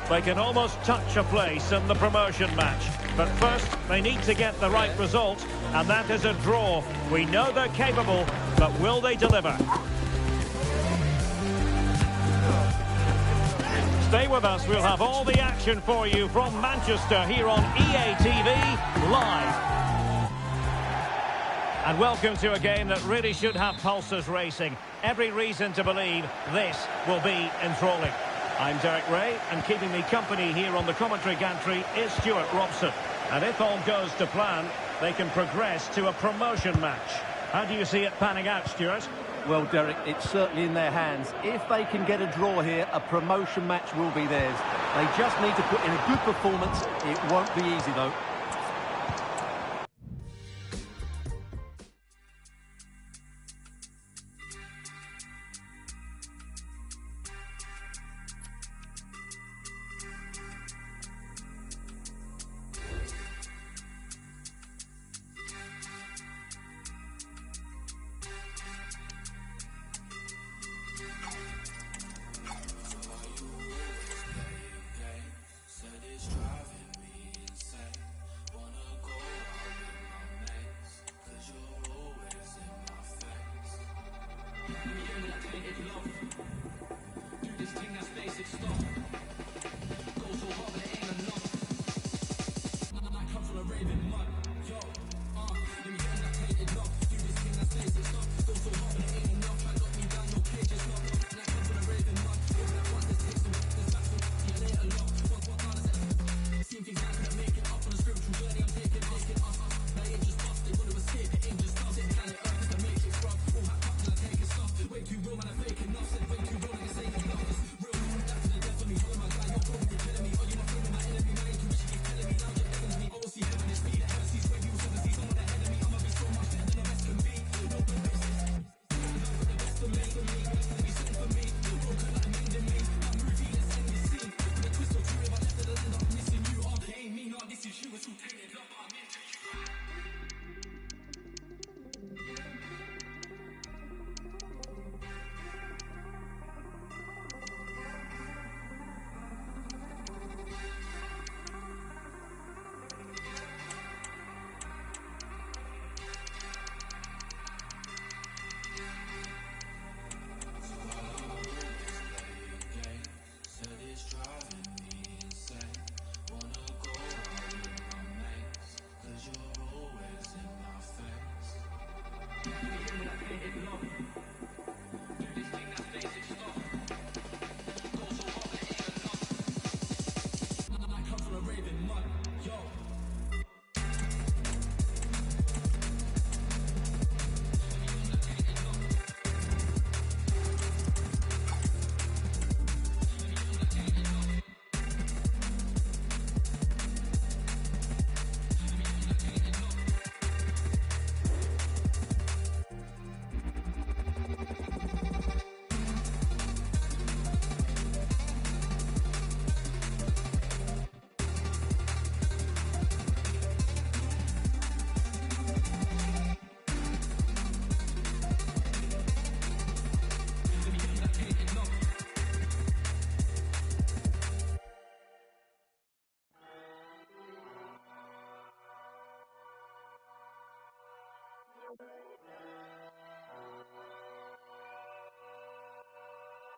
They can almost touch a place in the promotion match. But first, they need to get the right result, and that is a draw. We know they're capable, but will they deliver? Stay with us, we'll have all the action for you from Manchester here on EA TV Live. And welcome to a game that really should have pulses racing. Every reason to believe this will be enthralling. I'm Derek Ray, and keeping me company here on the commentary gantry is Stuart Robson. And if all goes to plan, they can progress to a promotion match. How do you see it panning out, Stuart? Well, Derek, it's certainly in their hands. If they can get a draw here, a promotion match will be theirs. They just need to put in a good performance. It won't be easy, though.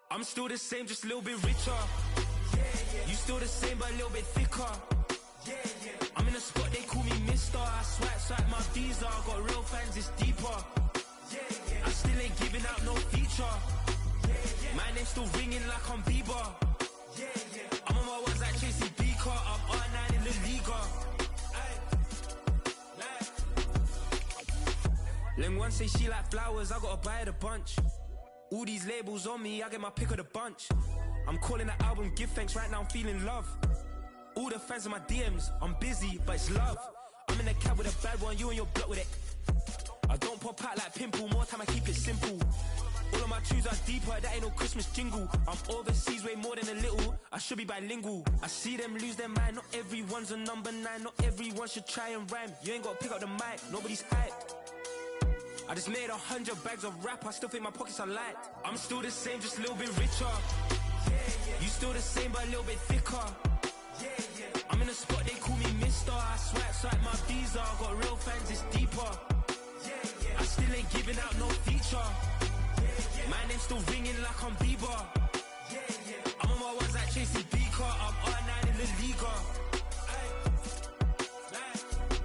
I'm still the same, just a little bit richer. You still the same, but a little bit thicker. I'm in a spot, they call me Mister. I swipe my visa, I got real fans, it's deeper. I still ain't giving out no feature. My name's still ringing like I'm Bieber. I'm on my ones like Chasey Beaker. I'm R9 in the Liga. Lem one say she like flowers, I gotta buy her a bunch. All these labels on me, I get my pick of the bunch. I'm calling the album Give Thanks, right now I'm feeling love. All the fans in my DMs, I'm busy, but it's love. I'm in the cab with a bad one, you and your block with it. I don't pop out like pimple, more time I keep it simple. All of my tunes are deeper, that ain't no Christmas jingle. I'm overseas way more than a little, I should be bilingual. I see them lose their mind, not everyone's a number 9. Not everyone should try and rhyme, you ain't gotta pick up the mic, nobody's hyped. I just made 100 bags of rap, I still think my pockets are light. I'm still the same, just a little bit richer. You still the same but a little bit thicker. I'm in a spot, they call me Mister. I swipe my visa. Got real fans, it's deeper. I still ain't giving out no feature. My name's still ringing like I'm Bieber. I'm on my ones like chasing Beaker. I'm R9 in the Liga.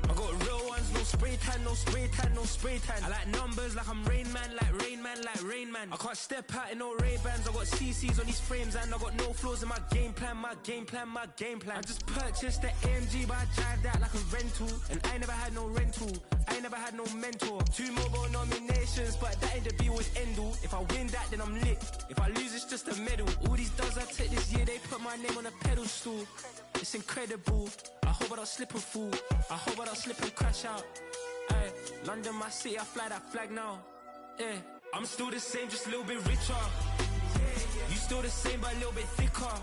I got real ones, no spray tan, no spray tan, no spray tan. I like numbers like I'm Rain Man, like Rain Man, like Rain Man. I can't step out in no Ray-Bans. I got CCs on these frames and I got no flaws in my game plan, my game plan, my game plan. I just purchased the AMG but I drive that like a rental. And I never had no rental, I never had no mentor. 2 mobile nominations but that ain't the be with end all. If I win that then I'm lit, if I lose it's just a medal. All these dubs I took this year, they put my name on a pedestal. It's incredible, I hope I don't slip and fall. I hope I don't slip and crash out. Ay, London my city, I fly that flag now. Yeah, I'm still the same, just a little bit richer. You still the same but a little bit thicker.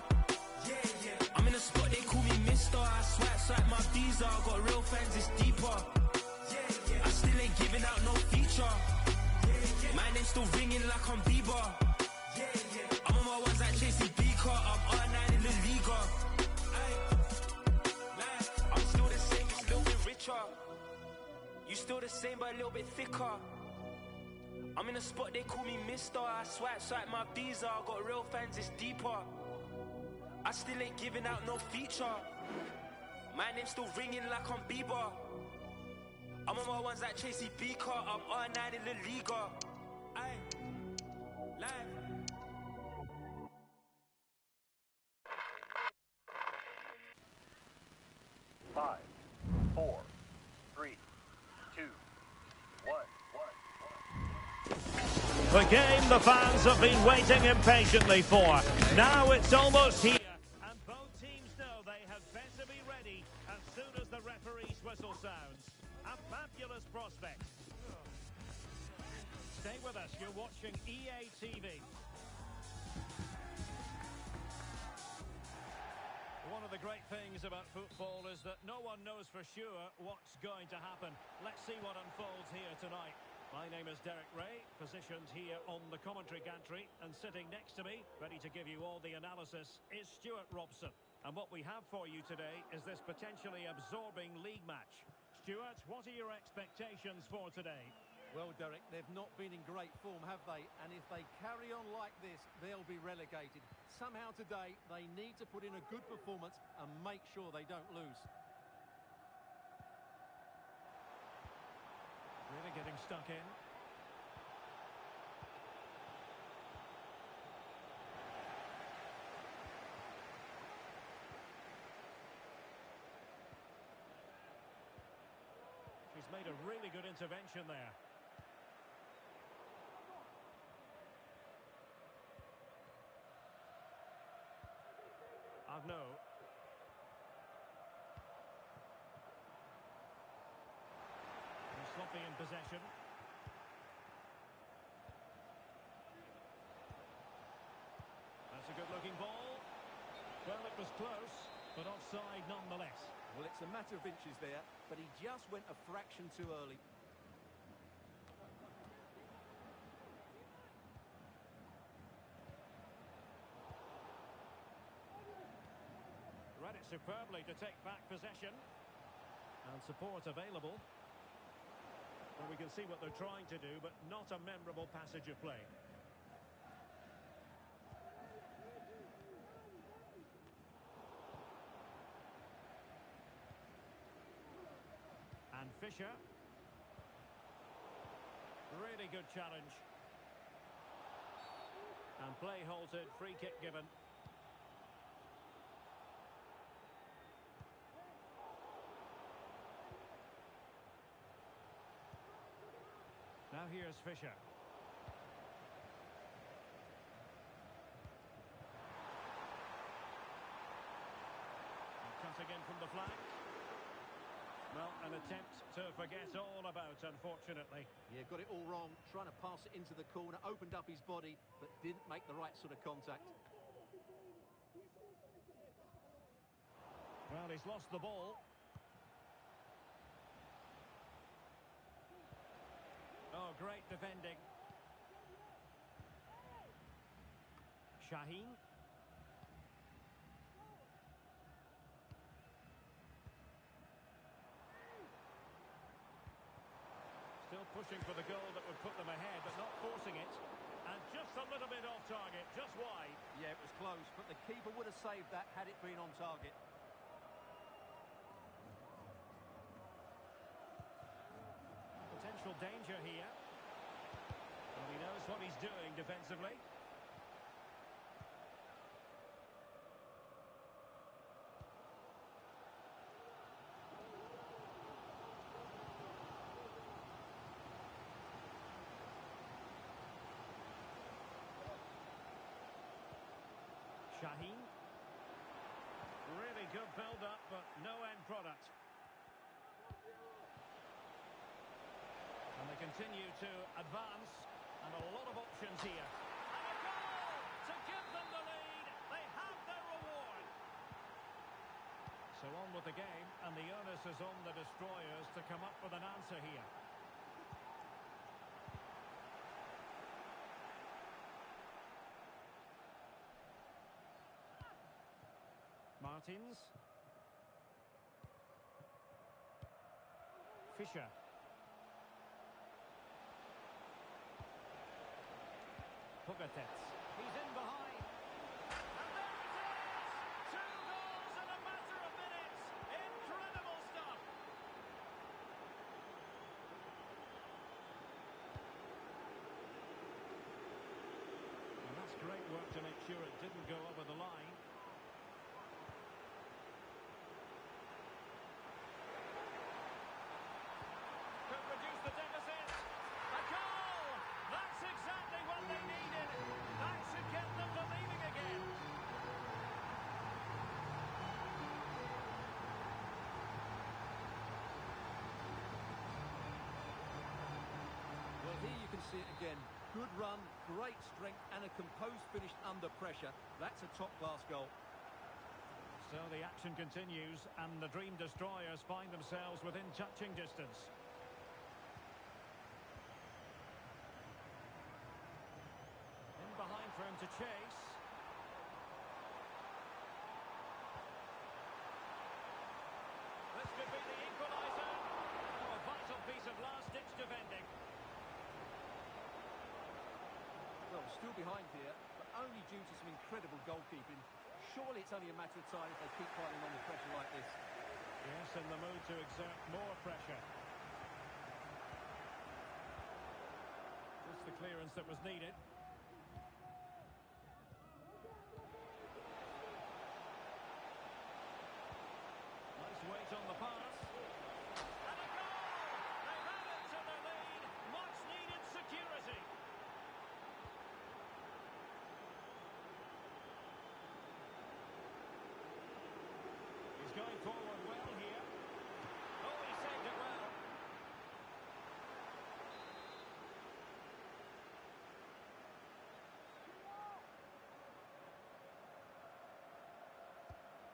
I'm in a spot, they call me Mister. I swipe my visa. Got real fans, it's deeper. I still ain't giving out no feature. My name's still ringing like I'm Bieber. I'm on my ones like chasing Beaker. I'm R9 in the Liga. I'm still the same, just a little bit richer. You still the same but a little bit thicker. I'm in a spot, they call me Mister. I swipe my visa. Got real fans, it's deeper. I still ain't giving out no feature. My name's still ringing like I'm Bieber. I'm on my ones like Tracy Beaker. I'm R9 in the Liga. Aye, live. Five, 4, 3, 2, 1. The game the fans have been waiting impatiently for. Now it's almost here. And both teams know they had better be ready as soon as the referee's whistle sounds. A fabulous prospect. Stay with us, you're watching EA TV. One of the great things about football is that no one knows for sure what's going to happen. Let's see what unfolds here tonight. My name is Derek Ray, positioned here on the commentary gantry, and sitting next to me, ready to give you all the analysis, is Stuart Robson. And what we have for you today is this potentially absorbing league match. Stuart, what are your expectations for today? Well, Derek, they've not been in great form, have they? And if they carry on like this, they'll be relegated. Somehow today, they need to put in a good performance and make sure they don't lose. Really getting stuck in. She's made a really good intervention there. Arnaud. Sloppy in possession. That's a good-looking ball. Well, it was close, but offside nonetheless. Well, it's a matter of inches there, but he just went a fraction too early. Read it superbly to take back possession. And support available. Well, we can see what they're trying to do, but not a memorable passage of play. And Fisher. Really good challenge. And play halted, free kick given. Now here's Fisher. Cutting in from the flank. Well, an attempt to forget all about, unfortunately. Yeah, got it all wrong. Trying to pass it into the corner, opened up his body, but didn't make the right sort of contact. Well, he's lost the ball. Oh, great defending. Shaheen. pushing for the goal that would put them ahead, but not forcing it. And just a little bit off target, just wide. Yeah, it was close, but the keeper would have saved that had it been on target. Potential danger here. And he knows what he's doing defensively. Shaheen. Really good build-up, but no end product. And they continue to advance, and a lot of options here. And a goal to give them the lead. They have their reward. So on with the game, and the onus is on the destroyers to come up with an answer here. Martins. Fisher. Pogatetz. He's in behind. And there it is! 2 goals in a matter of minutes. Incredible stuff. And that's great work to make sure it didn't go over the line. Could reduce the deficit. A goal! That's exactly what they needed. That should get them believing again. Well, here you can see it again. Good run, great strength, and a composed finish under pressure. That's a top-class goal. So the action continues, and the Dream Destroyers find themselves within touching distance. In behind for him to chase. This could be the equaliser. Oh, a vital piece of last-ditch defending. Well, still behind here, but only due to some incredible goalkeeping. Surely it's only a matter of time if they keep piling on the pressure like this. Yes, in the mood to exert more pressure. Just the clearance that was needed. Nice weight on the pass. And a goal! They've added to their lead. Much needed security. He's going forward well here. Oh, he saved it well.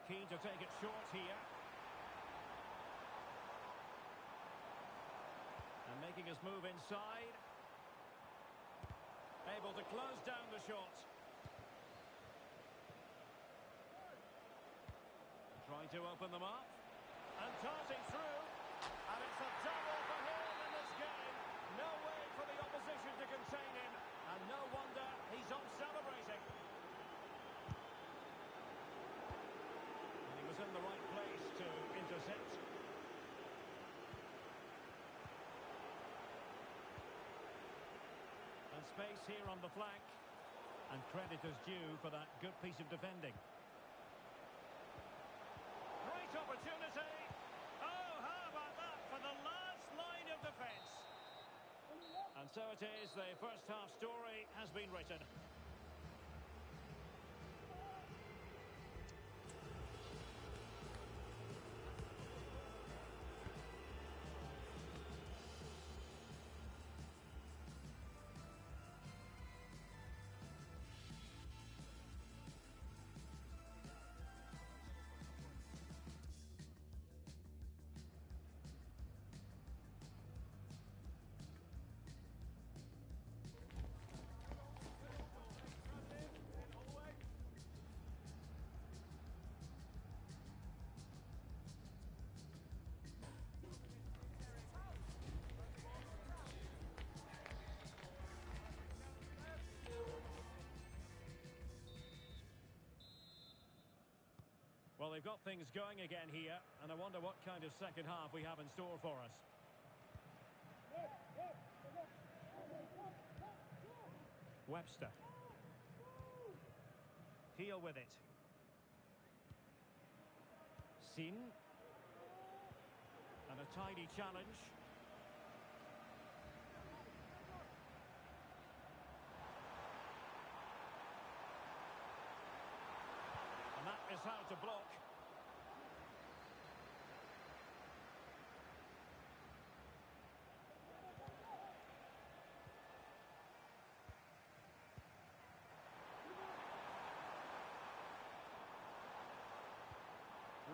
Keen to take it short here. And making his move inside. Able to close down the shot. Trying to open them up. And darting through. And it's a double for him in this game. No way for the opposition to contain him. And no wonder he's off celebrating. And he was in the right place to intercept. And space here on the flank. And credit is due for that good piece of defending. Great opportunity. Oh, how about that for the last line of defence? And so it is, the first half story has been written. Well, they've got things going again here, and I wonder what kind of second half we have in store for us. Webster. Heel with it. Sin. And a tidy challenge. And that is how to block.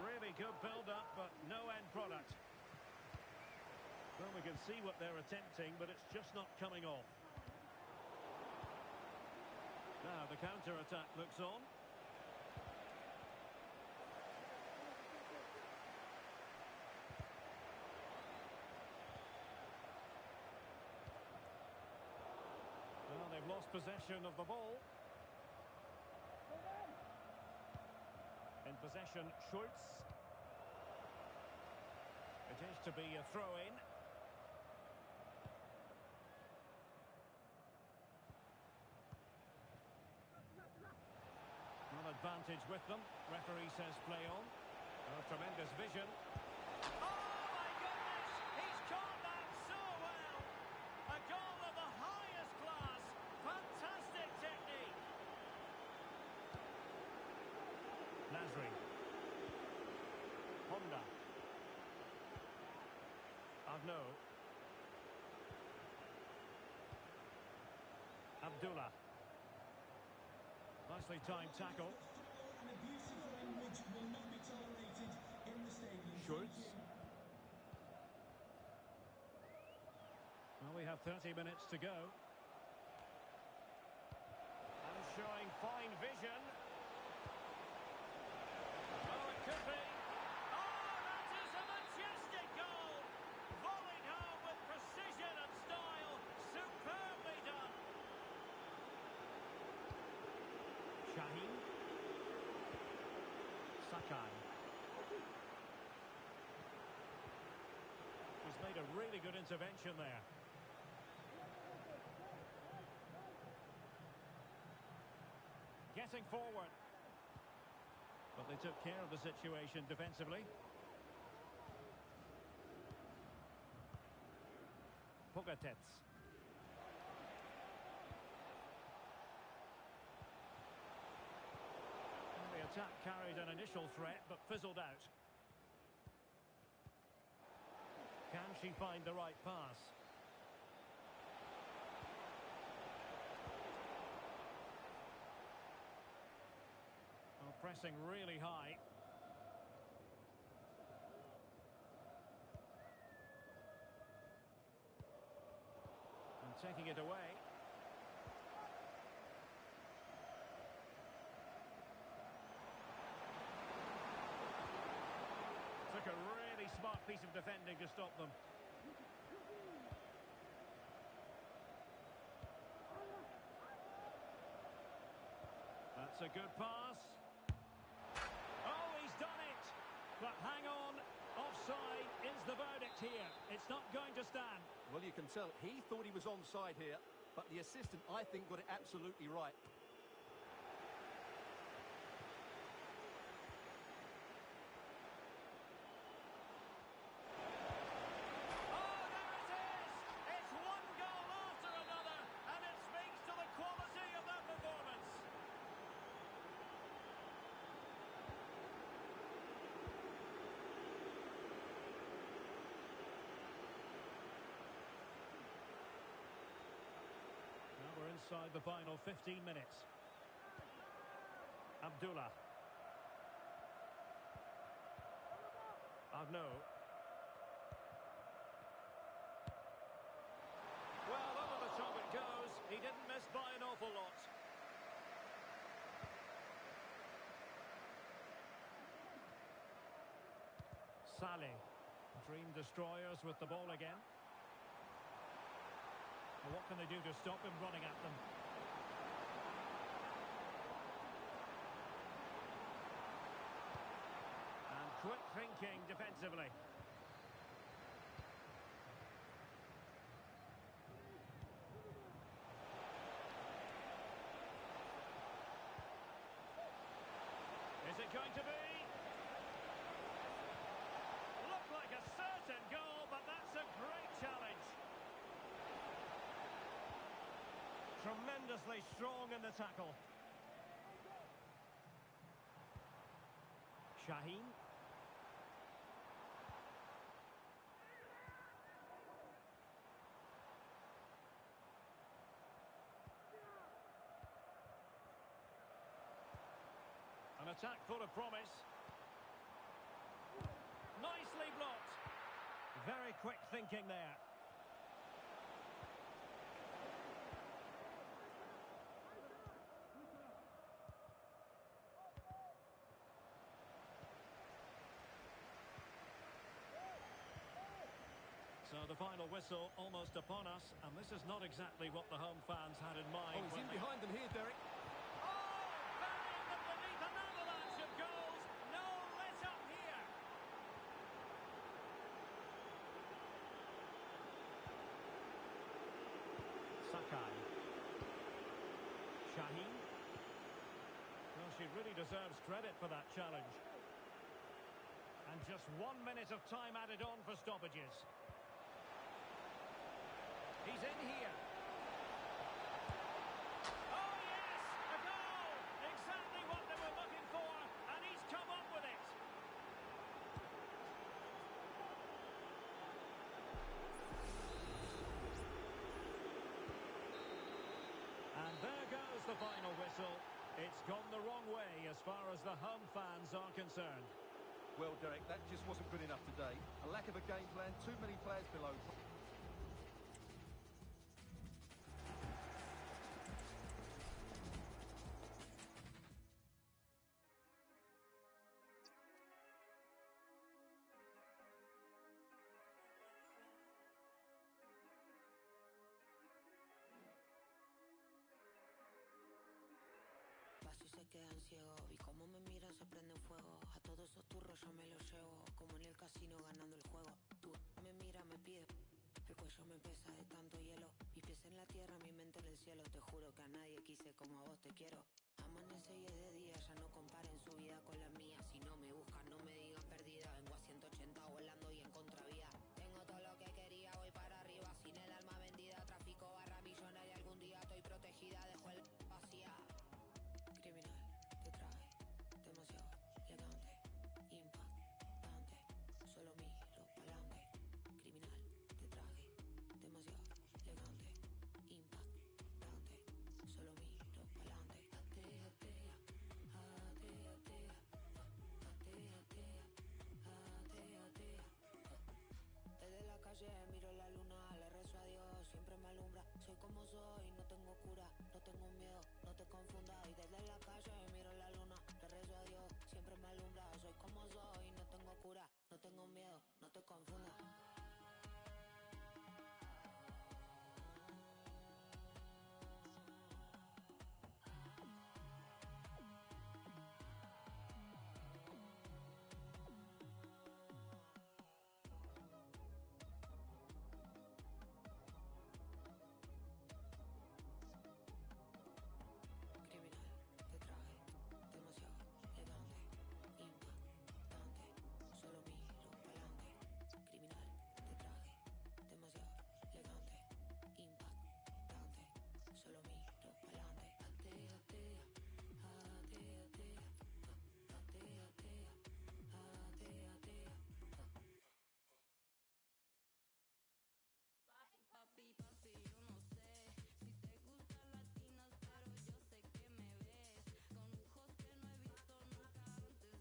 Really good build-up, but no end product. Well, we can see what they're attempting, but it's just not coming off. Now the counter-attack looks on. Well, they've lost possession of the ball. In possession, Schultz. It is to be a throw-in. Well, advantage with them. Referee says play on. Oh, tremendous vision. Oh, my goodness! He's caught that so well! A goal of the highest class. Fantastic technique. Nasri. Honda. Arnaud. Abdullah. Nicely timed tackle. An abusive language will not be tolerated in the stadium. Schultz. Well, we have 30 minutes to go. And showing fine vision. Oh, it could be. Oh, that is a majestic goal. Volleyed home with precision and style. Superbly done. Shaheen. Sakai. He's made a really good intervention there. Getting forward. But they took care of the situation defensively. Pogatetz. The attack carried an initial threat, but fizzled out. Can she find the right pass? Well, pressing really high. And taking it away. Took a really smart piece of defending to stop them. That's a good pass. Oh, he's done it! But hang on, offside is the verdict here. It's not going to stand. Well, you can tell he thought he was onside here, but the assistant, I think, got it absolutely right. Now we're inside the final 15 minutes. Abdullah. Arnaud. Well, over the top it goes. He didn't miss by an awful lot. Saleh. Dream destroyers with the ball again. Well, what can they do to stop him running at them? Quick thinking defensively. Is it going to be? Looked like a certain goal, but that's a great challenge. Tremendously strong in the tackle. Shaheen. An attack full of promise. Nicely blocked. Very quick thinking there. So the final whistle almost upon us, and this is not exactly what the home fans had in mind. Oh, he's in behind them here, Derek. Sakai. Shaheen. Well, she really deserves credit for that challenge. And just 1 minute of time added on for stoppages. He's in here. Oh, yes! A goal! Exactly what they were looking for, and he's come up with it. And there goes the final whistle. It's gone the wrong way as far as the home fans are concerned. Well, Derek, that just wasn't good enough today. A lack of a game plan, too many players below. Paso y se quedan ciegos. Y como me miran se prenden fuego. A todos esos turros yo me los llevo. Como en el casino ganando el juego. Tú me mira, me pide. El cuello me pesa de tanto hielo. Mis pies en la tierra, mi mente en el cielo. Te juro que a nadie quise como a vos te quiero. Amanece y es de día, ya no comparen su vida con la mía. Si no me buscan, no me digan perdida. Vengo a 180 volando y en contravía. Tengo todo lo que quería, voy para arriba. Sin el alma vendida, tráfico barra millonaria. Algún día estoy protegida, dejo el vacía. Criminal, te trae demasiado elegante, impactante, solo miro pa'lante. Criminal, te traje demasiado elegante, impactante, solo miro pa'lante. Atea, atea, atea, atea, atea, atea, atea. Desde la calle miro la luna, le rezo a Dios, siempre me alumbra. Soy como soy, no tengo cura, no tengo miedo, no te confundas. Y desde la calle miro la luna, le rezo a Dios, siempre me alumbra. Soy como soy, no tengo cura, no tengo miedo, no te confundas. Criminal, te traje demasiado elegante, impactante, solo miro pa'lante. Criminal, te traje demasiado elegante, impactante, solo miro pa'lante. Atea, atea, atea, atea, atea, atea, atea, atea. Papi, papi, yo no sé si te gustan latinas, pero yo sé que me ves con ojos que no he visto nunca antes.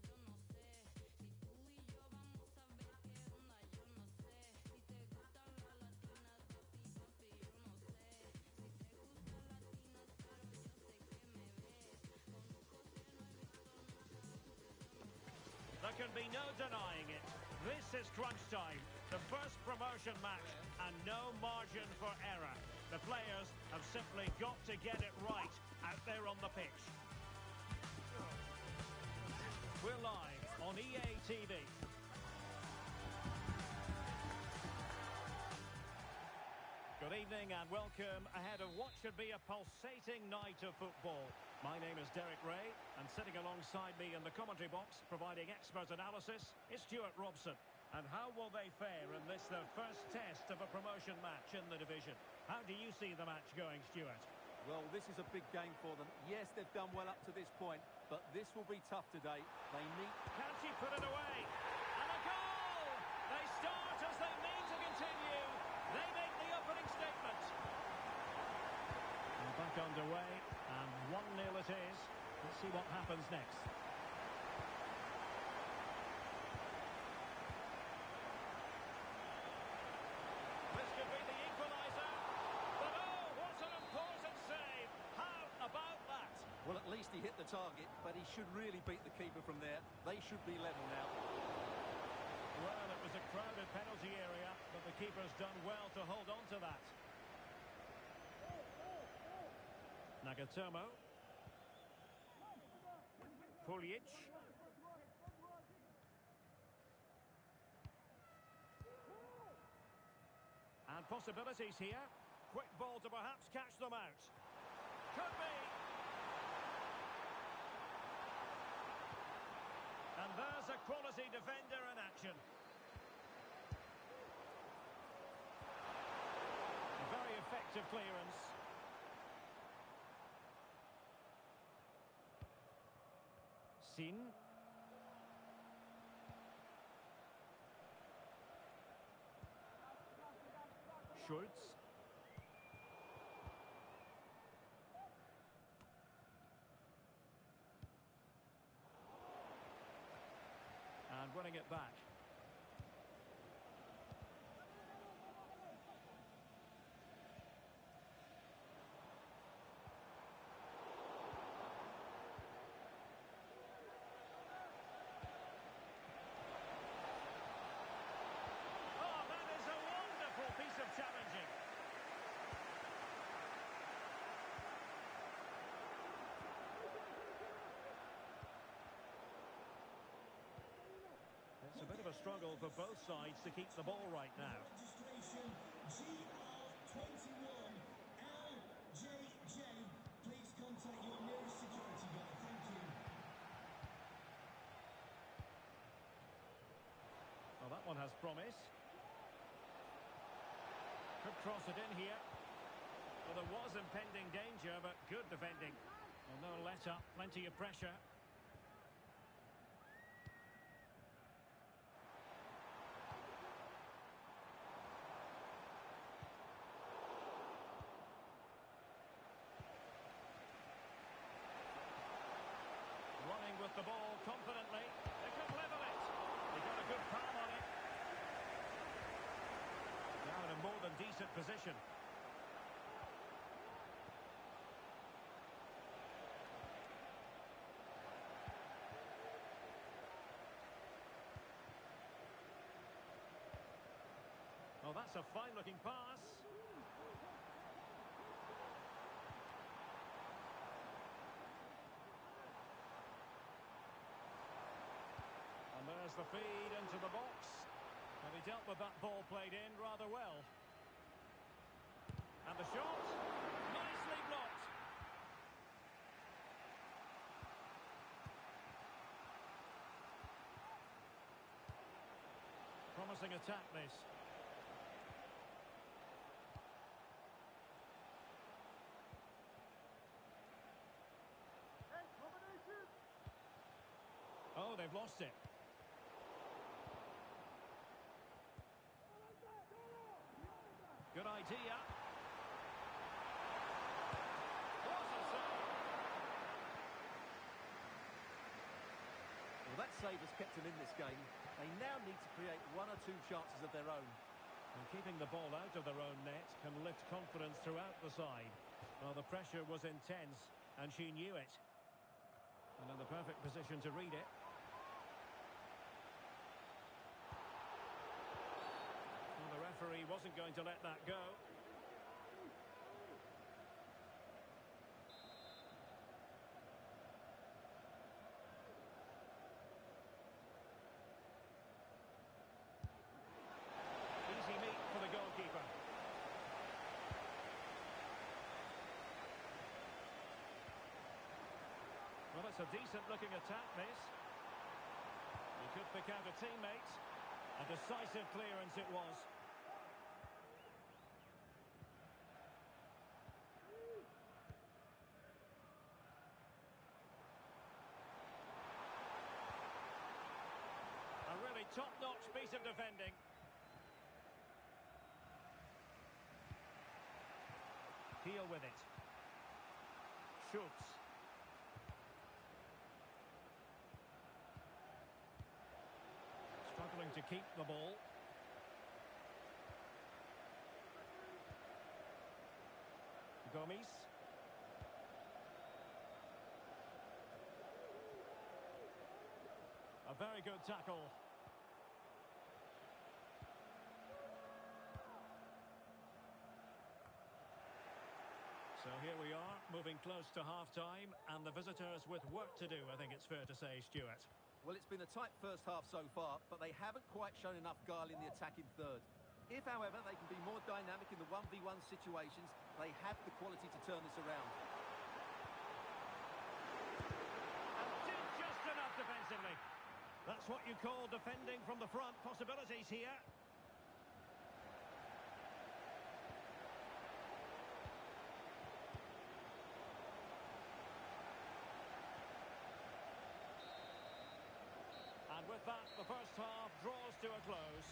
Yo no sé si tú y yo vamos a ver qué onda. Yo no sé si te gustan las latinas, papi, papi, yo no sé si te gustan latinas, pero yo sé que me ves con ojos que no he visto nunca antes. There can be no denying it. This is crunch time. The first promotion match and no margin for error. The players have simply got to get it right out there on the pitch. We're live on EA TV. Good evening and welcome ahead of what should be a pulsating night of football. My name is Derek Ray, and sitting alongside me in the commentary box, providing expert analysis, is Stuart Robson. And how will they fare in this, their first test of a promotion match in the division? How do you see the match going, Stuart? Well, this is a big game for them. Yes, they've done well up to this point, but this will be tough today. They need... Can she put it away? And a goal! They start as they mean to continue. They make the opening statement. And back underway, and 1-0 it is. Let's see what happens next. This could be the equaliser. But oh, what an important save. How about that? Well, at least he hit the target, but he should really beat the keeper from there. They should be level now. Well, it was a crowded penalty area, but the keeper's done well to hold on to that. Nagatomo. Puljic. And possibilities here. Quick ball to perhaps catch them out. Could be. And there's a quality defender in action. A very effective clearance. Sin. Schultz. And winning it back. Oh, that is a wonderful piece of challenging. It's a bit of a struggle for both sides to keep the ball right now. Registration GR21 LJJ. Please contact your nearest security guard. Thank you. Well, that one has promise. Could cross it in here. Well, there was impending danger, but good defending. Well, no let up, plenty of pressure. Running with the ball confidently. They could level it. They got a good palm on it. Now in a more than decent position. Oh, that's a fine-looking pass. And there's the feed into the box. And he dealt with that ball played in rather well. And the shot, nicely blocked. Promising attack, this. Oh, they've lost it. Good idea. What a save. Well, that save has kept them in this game. They now need to create one or two chances of their own. And keeping the ball out of their own net can lift confidence throughout the side. Well, the pressure was intense, and she knew it. And in the perfect position to read it. Well, the referee wasn't going to let that go. a decent-looking attack, this. He could pick out a teammate. A decisive clearance it was. A really top-notch piece of defending. Heel with it. Shoots. Struggling to keep the ball. Gomes. A very good tackle. So here we are, moving close to half-time, and the visitors with work to do, I think it's fair to say, Stuart. Well, it's been a tight first half so far, but they haven't quite shown enough guile in the attacking third. If, however, they can be more dynamic in the 1v1 situations, they have the quality to turn this around. And did just enough defensively. That's what you call defending from the front. Possibilities here. And with that, the first half draws to a close.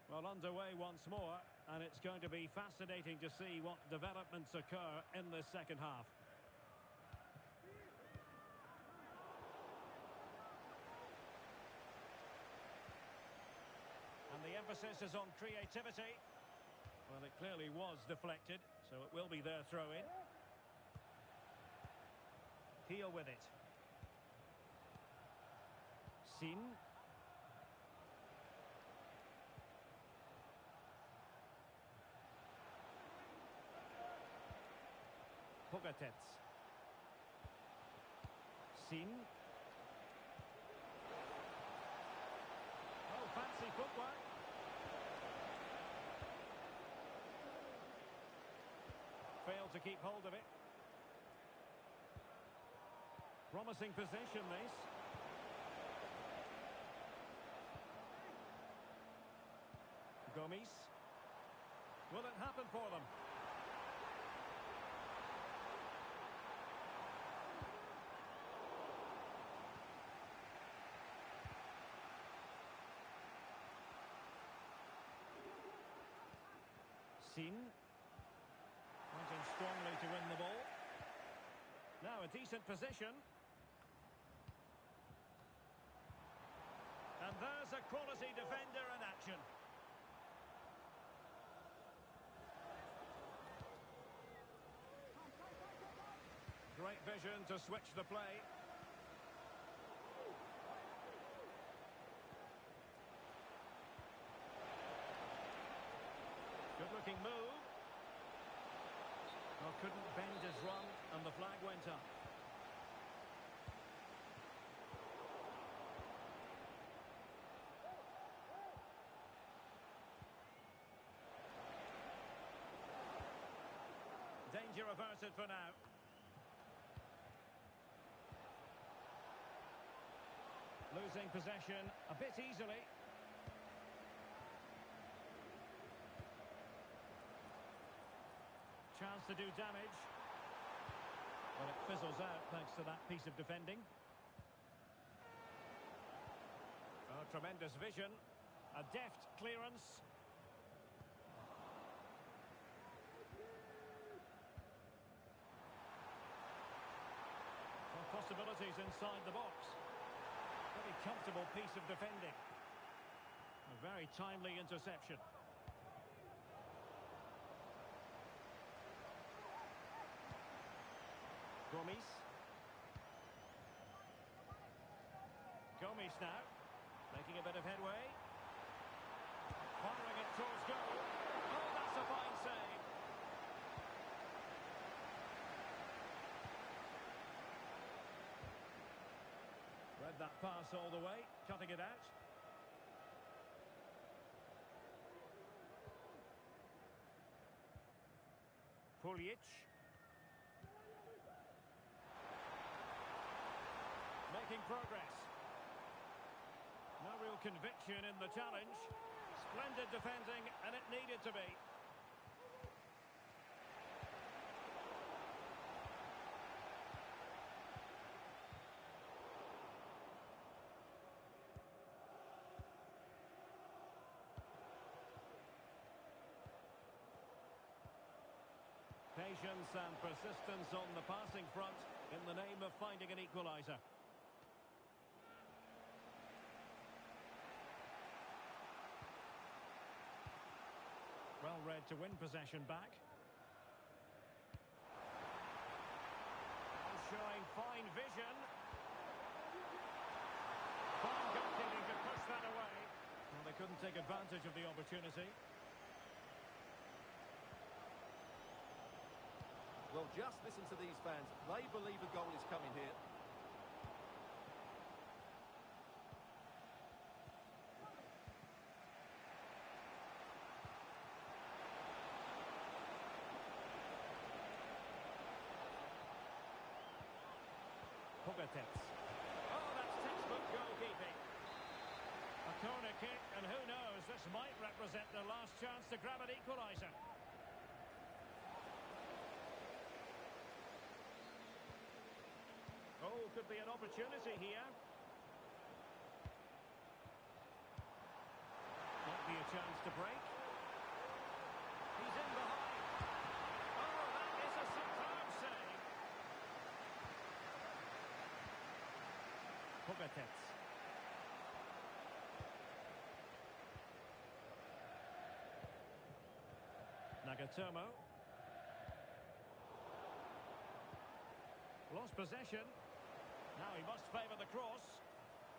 Well, underway once more, and it's going to be fascinating to see what developments occur in this second half. And the emphasis is on creativity. Well, it clearly was deflected, so it will be their throw-in. Heel with it. Sin. Pogatetz. Sin. Oh, fancy footwork. Failed to keep hold of it. Promising position, this. Gomes. Will it happen for them? Sin. Pointing strongly to win the ball. Now a decent position. And there's a quality defender in action. Great vision to switch the play. Good-looking move. Well, couldn't bend his run, and the flag went up. Danger averted for now. Losing possession a bit easily. Chance to do damage. Well, it fizzles out thanks to that piece of defending. Oh, tremendous vision. A deft clearance. possibilities inside the box. Very comfortable piece of defending. A very timely interception. Gomes. Gomes now, making a bit of headway. Firing it towards goal. Oh, that's a fine save. Read that pass all the way, cutting it out. Puljic. Making progress. No real conviction in the challenge. Splendid defending, and it needed to be. Patience and persistence on the passing front in the name of finding an equaliser. Well read to win possession back. Showing fine vision. Fine goalkeeping to push that away. Well, they couldn't take advantage of the opportunity. Well, just listen to these fans. They believe a goal is coming here. Oh, that's textbook goalkeeping. A corner kick, and who knows, this might represent their last chance to grab an equaliser. Oh, could be an opportunity here. Might be a chance to break. He's in behind. Oh, that is a superb save. Pogatetz. Nagatomo. Lost possession. Now he must favour the cross.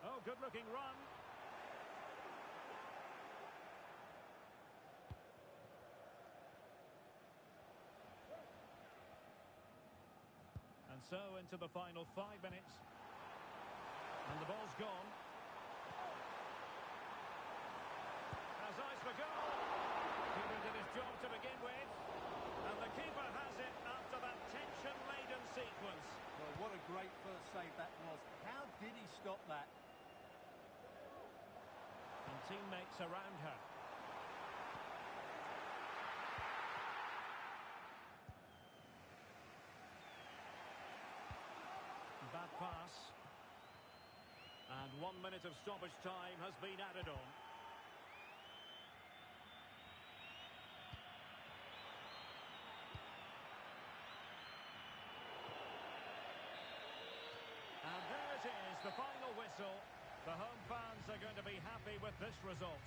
Oh, good-looking run. And so into the final 5 minutes. And the ball's gone. Has eyes for goal. Keeper did his job to begin with. And the keeper has it after that tension-laden sequence. Well, what a great first save that was. How did he stop that? And teammates around her. Bad pass. And 1 minute of stoppage time has been added on. And there it is, the final whistle. The home fans are going to be happy with this result.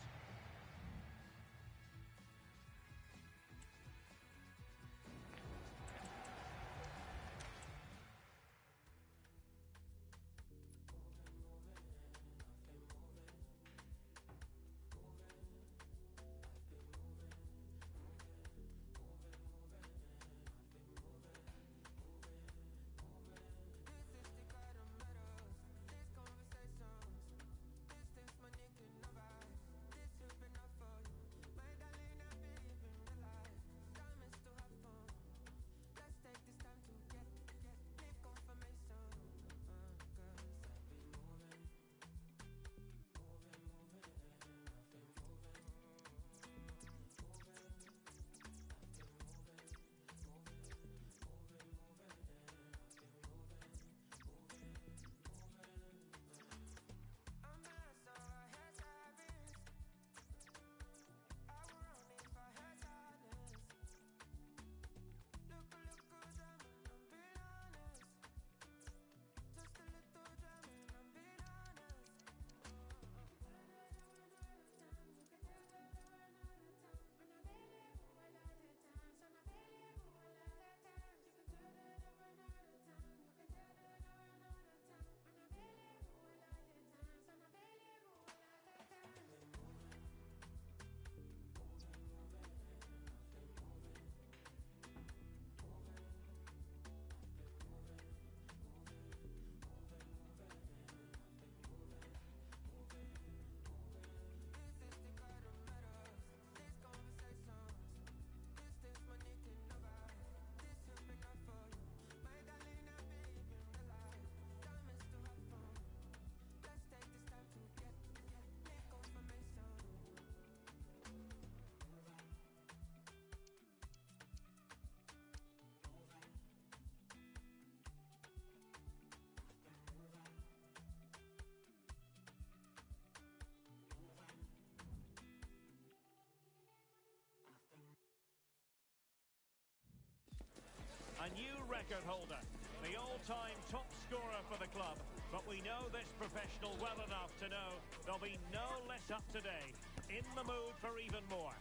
new record holder, the all-time top scorer for the club. But we know this professional well enough to know there'll be no let up today. In the mood for even more.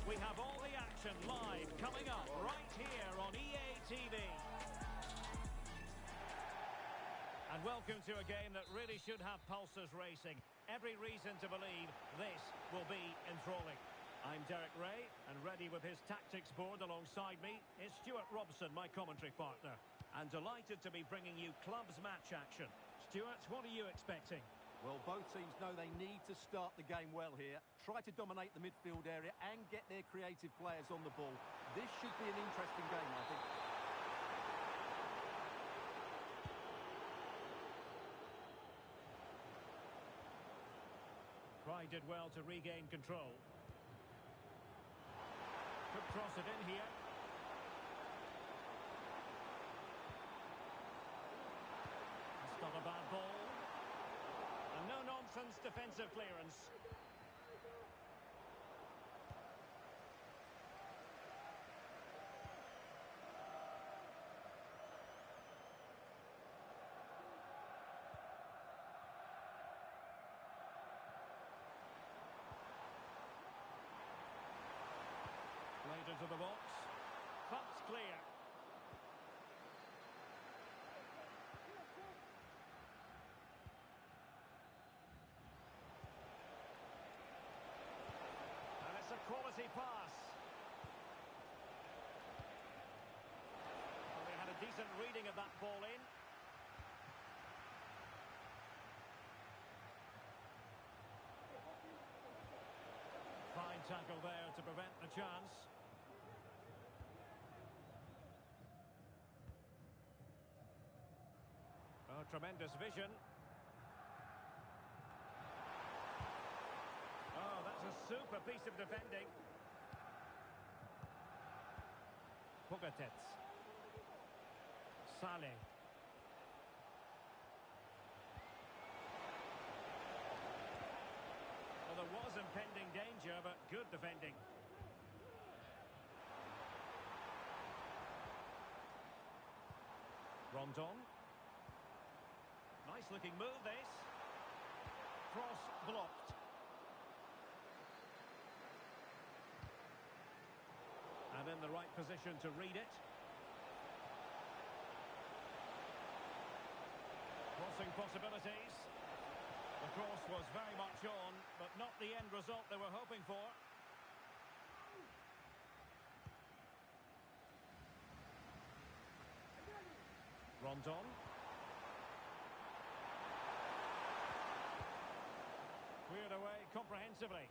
We have all the action live coming up right here on EA TV. And welcome to a game that really should have pulses racing. Every reason to believe this will be enthralling. I'm Derek Ray, and ready with his tactics board alongside me is Stuart Robson, my commentary partner. And delighted to be bringing you clubs match action. Stuart, what are you expecting? Well, both teams know they need to start the game well here. Try to dominate the midfield area and get their creative players on the ball. This should be an interesting game, I think. Pride did well to regain control. Could cross it in here. It's not a bad ball. And no-nonsense defensive clearance. Played into the box. Cut's clear. And it's a quality pass. Well, they had a decent reading of that ball in. Fine tackle there to prevent the chance. Oh, tremendous vision. Oh, that's a super piece of defending. Pogatetz. Saleh. Well, there was impending danger, but good defending. Rondon. Nice looking move, this. Cross blocked. And in the right position to read it. Crossing possibilities. The cross was very much on, but not the end result they were hoping for. Rondon. Cleared away comprehensively.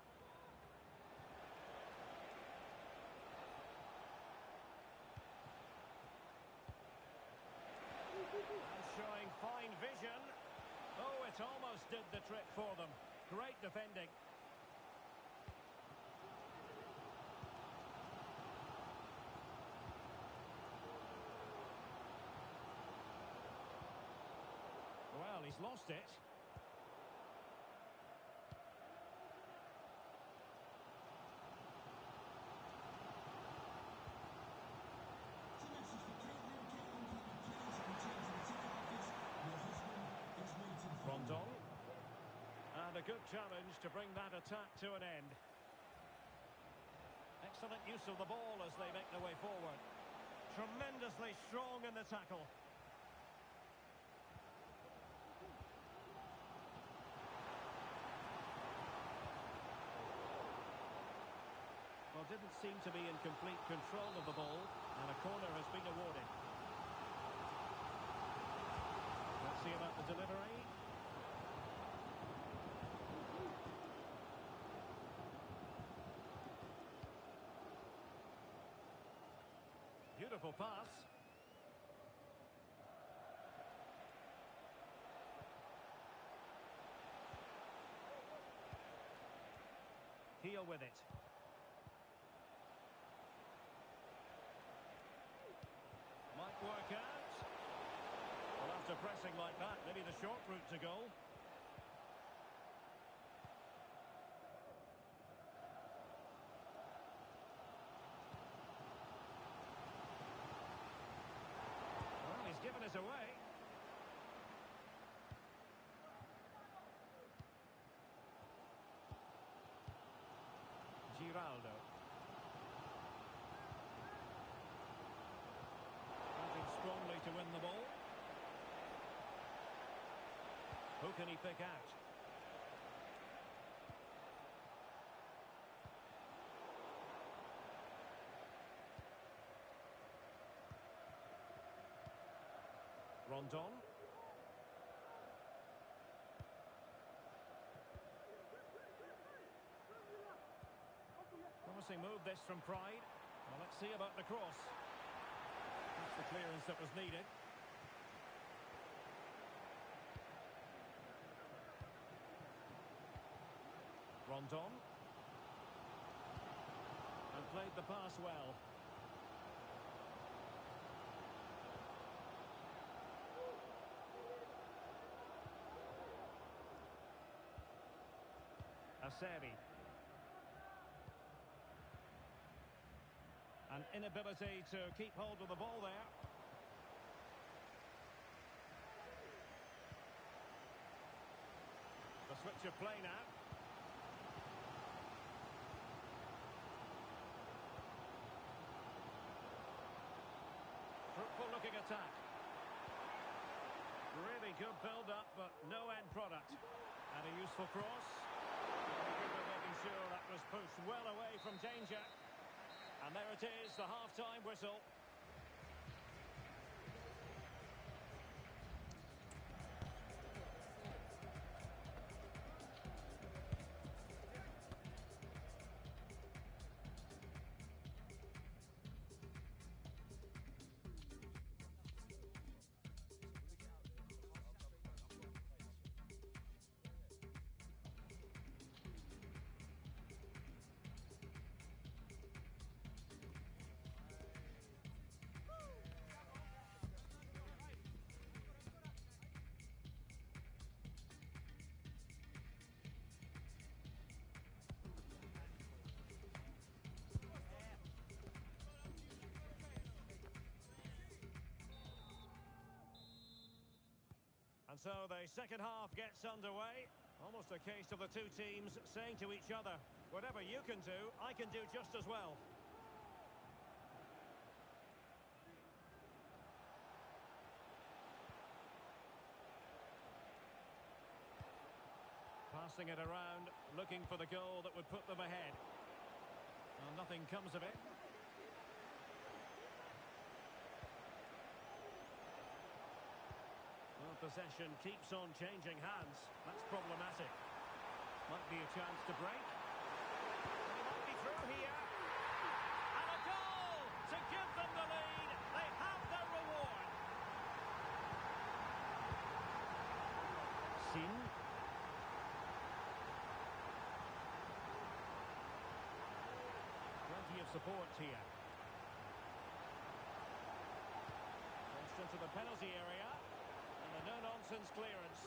And showing fine vision. Oh, it almost did the trick for them. Great defending. Well, he's lost it. Rondon. And a good challenge to bring that attack to an end. Excellent use of the ball as they make their way forward. Tremendously strong in the tackle. Well, didn't seem to be in complete control of the ball, and a corner has been awarded. Let's see about the delivery. Beautiful pass. Heel with it. Might work out. Well, after pressing like that, maybe the short route to goal. is away. Giraldo. Moving strongly to win the ball. Who can he pick out? Rondon. Promising move this from Pride. Well, let's see about the cross. That's the clearance that was needed. Rondon. And played the pass well. Aseri. An inability to keep hold of the ball there. The switch of play now. Fruitful looking attack. Really good build-up, but no end product. And a useful cross. Making sure that was pushed well away from danger. And there it is, the half-time whistle. And so the second half gets underway. Almost a case of the two teams saying to each other, whatever you can do, I can do just as well. Passing it around, looking for the goal that would put them ahead. Well, nothing comes of it. Well, possession keeps on changing hands. That's problematic. Might be a chance to break. He might be through here. And a goal to give them the lead. They have their reward. Sin. Plenty of support here. Pushed into the penalty area. And a no-nonsense clearance.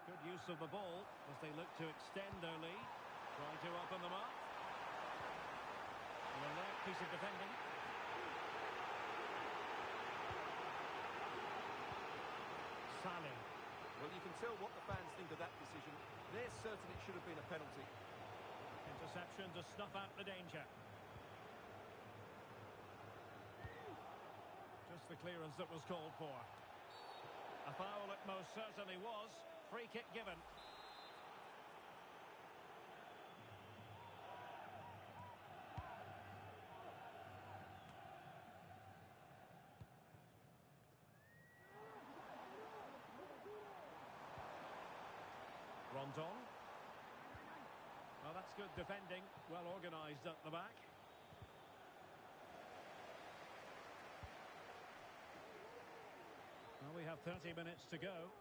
Good use of the ball as they look to extend their lead. Trying to open them up. And a right piece of defending. Salim. Well, you can tell what the fans think of that decision. They're certain it should have been a penalty. Interception to snuff out the danger. Just the clearance that was called for. A foul it most certainly was. Free kick given. Rondon. Well, that's good defending. Well organised at the back. Well, we have 30 minutes to go.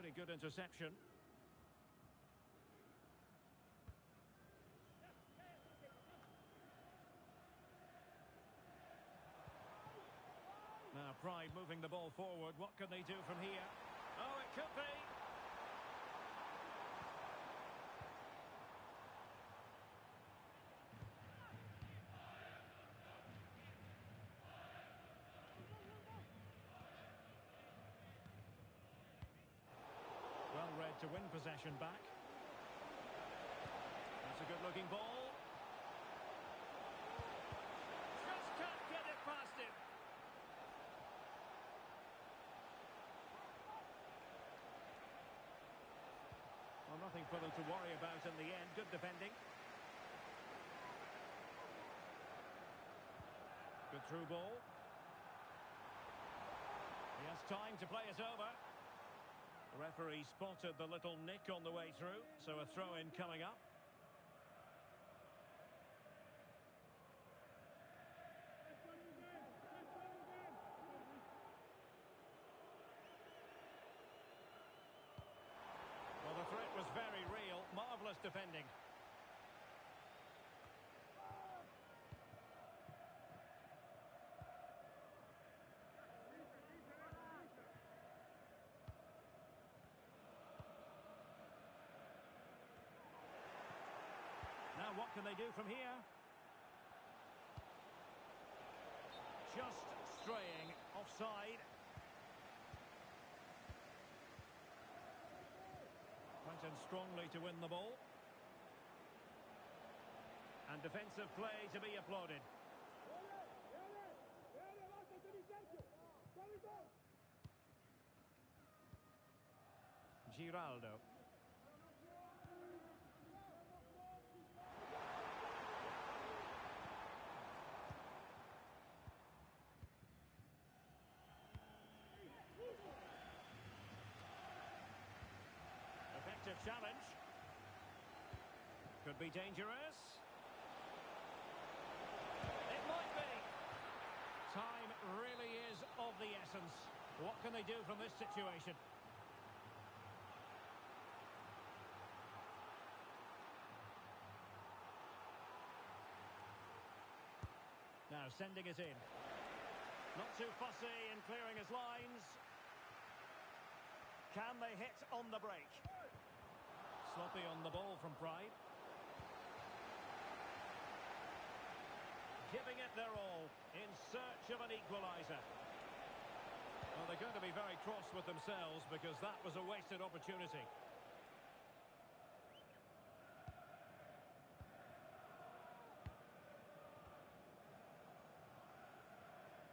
really good interception. Now Pride moving the ball forward. What can they do from here? Oh, it could be. Well read to win possession back. That's a good-looking ball. Just can't get it past him. Well, nothing for them to worry about in the end. Good defending. Good through ball. He has time to play it over. The referee spotted the little nick on the way through, so a throw-in coming up. Well, the threat was very real. Marvellous defending. Now what can they do from here? Just straying offside. Went in strongly to win the ball. And defensive play to be applauded. Giraldo. Effective challenge. Could be dangerous. It might be. Time really is of the essence. What can they do from this situation? Now sending it in. Not too fussy in clearing his lines. Can they hit on the break? Sloppy on the ball from Pride. Giving it their all in search of an equaliser. Well, they're going to be very cross with themselves because that was a wasted opportunity.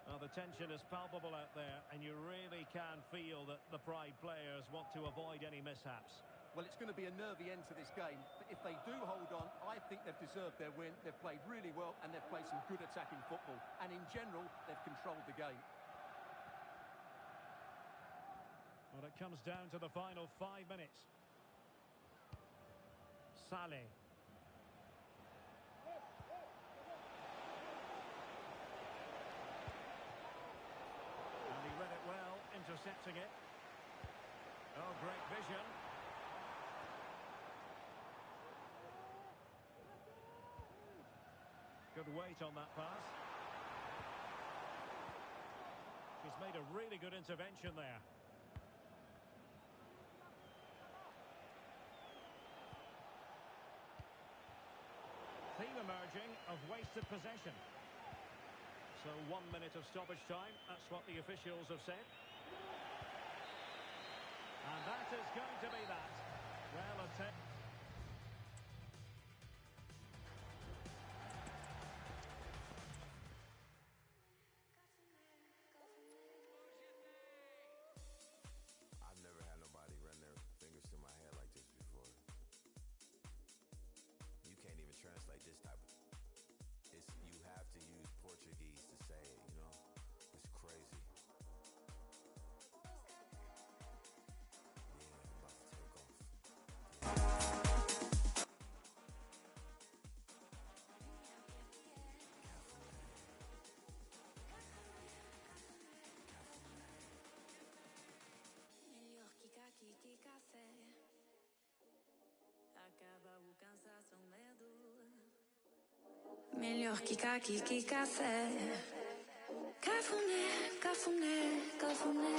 Well, the tension is palpable out there, and you really can feel that the Pride players want to avoid any mishaps. Well, it's going to be a nervy end to this game, but if they do hold on, I think they've deserved their win. They've played really well, and they've played some good attacking football. And in general, they've controlled the game. Well, it comes down to the final 5 minutes. Saleh. And he read it well, intercepting it. Oh, great vision. Good weight on that pass. He's made a really good intervention there. Theme emerging of wasted possession. So 1 minute of stoppage time. That's what the officials have said. And that is going to be that. Well, a I've never had nobody run their fingers through my hair like this before. You can't even translate this type of... you have to use Portuguese to say it, you know? It's crazy. Yeah, I'm about to take off. Легкий, как и кафе. Кафуне, кафуне, кафуне.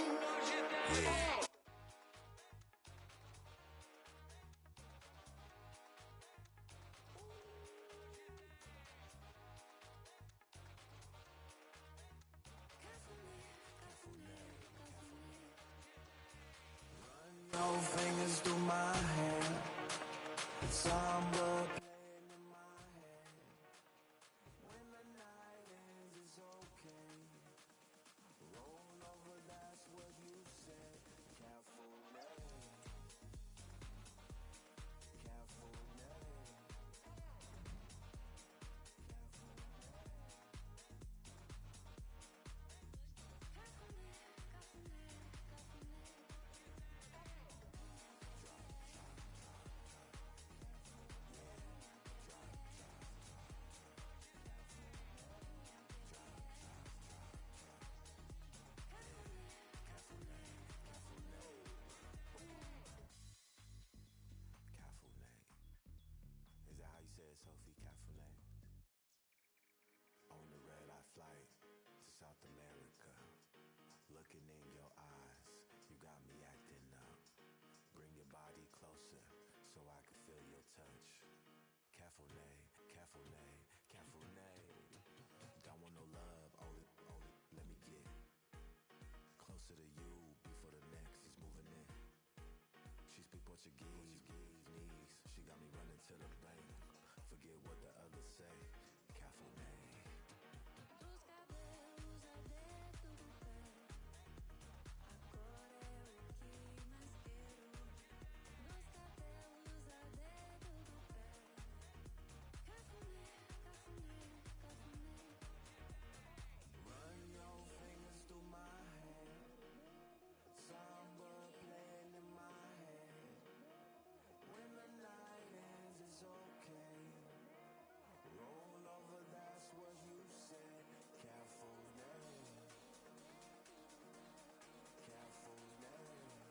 Your fingers through my hair. Samba playing in my head. When the night ends, it's okay. Roll over, that's what you said. Cafuné. Cafuné. Is that how you say it, Sophie? Cafuné. On the red-eye flight to South America. Looking in your eyes, you got me acting up. Bring your body closer so I can feel your touch. Cafuné, cafuné, cafuné. Don't want no love, only let me get closer to you before the next is moving in. She speak Portuguese, knees. She got me running to the bank. Forget what the others say. Cafuné. Dos cabelos ao dedo do pé. Agora é o que mais quero. Dos cabelos ao dedo do pé. Cafuné, cafuné, cafuné. Run your fingers through my hair. Samba playing in my head. When the night ends, it's okay. Roll over, that's what you said. Cafuné. Cafuné. Cafuné.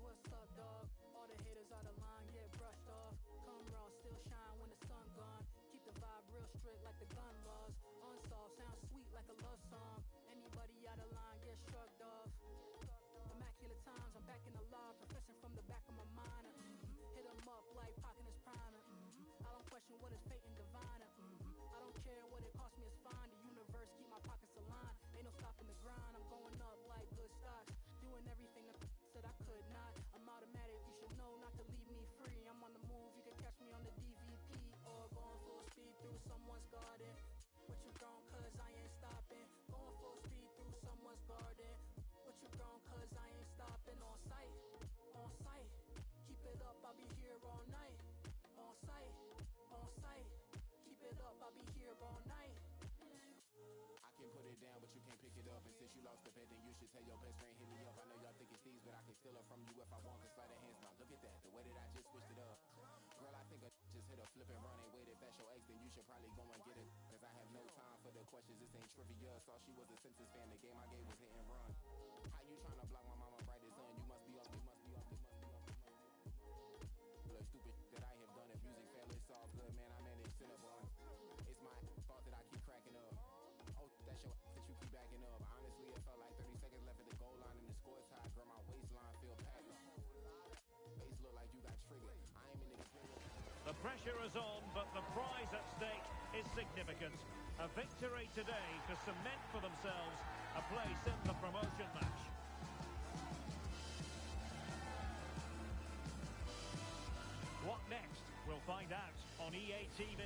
What's up, dog? All the haters out of line get brushed off. Come raw, still shine when the sun gone. Keep the vibe real strict like the gun laws. Unsolved, sounds sweet like a love song. Anybody out of line get shrugged off. Immaculate times, I'm back in the law, professing from the back of my mind. Hit 'em up like Pac in his prime. I don't question what is fate and divine. I don't care what it cost me, it's fine. The universe keep my pockets aligned. Ain't no stopping the grind. I'm going up like good stocks, doing everything that said I could not. I'm automatic, you should know not to leave me free. I'm on the move, you can catch me on the DVP or going full speed through someone's garden. What you grown, cause I ain't stopping. Going full speed through someone's garden. What you grown, cause I ain't stopping. On sight, on sight. Keep it up, I'll be here all night. On sight, on sight. lost the bet, then you should tell your best friend hit me up. I know y'all think it's thieves, but I can steal her from you if I want. Cause slide hands now, look at that, the way that I just switched it up. Girl, I think I just hit a flip and run. Ain't wait, if that's your ex, then you should probably go and get it. Cause I have no time for the questions, this ain't trivia. Saw she was a Simpsons fan, the game I gave was hit and run. How you tryna block my mama brightest sun? You must be off, you must be off, you must be off, you must be off. The stupid that I have done, if music fail, it's all good, man, I managed Cinnabon. It's my fault that I keep cracking up. Oh, that's your that you keep backing up. Honestly, it felt like 30 seconds left at the goal line and the score tied. Girl, my waistline feel packed. Face look like you got triggered. I ain't in the The pressure is on, but the prize at stake is significant. A victory today to cement for themselves a place in the promotion match. What next? We'll find out on EA TV.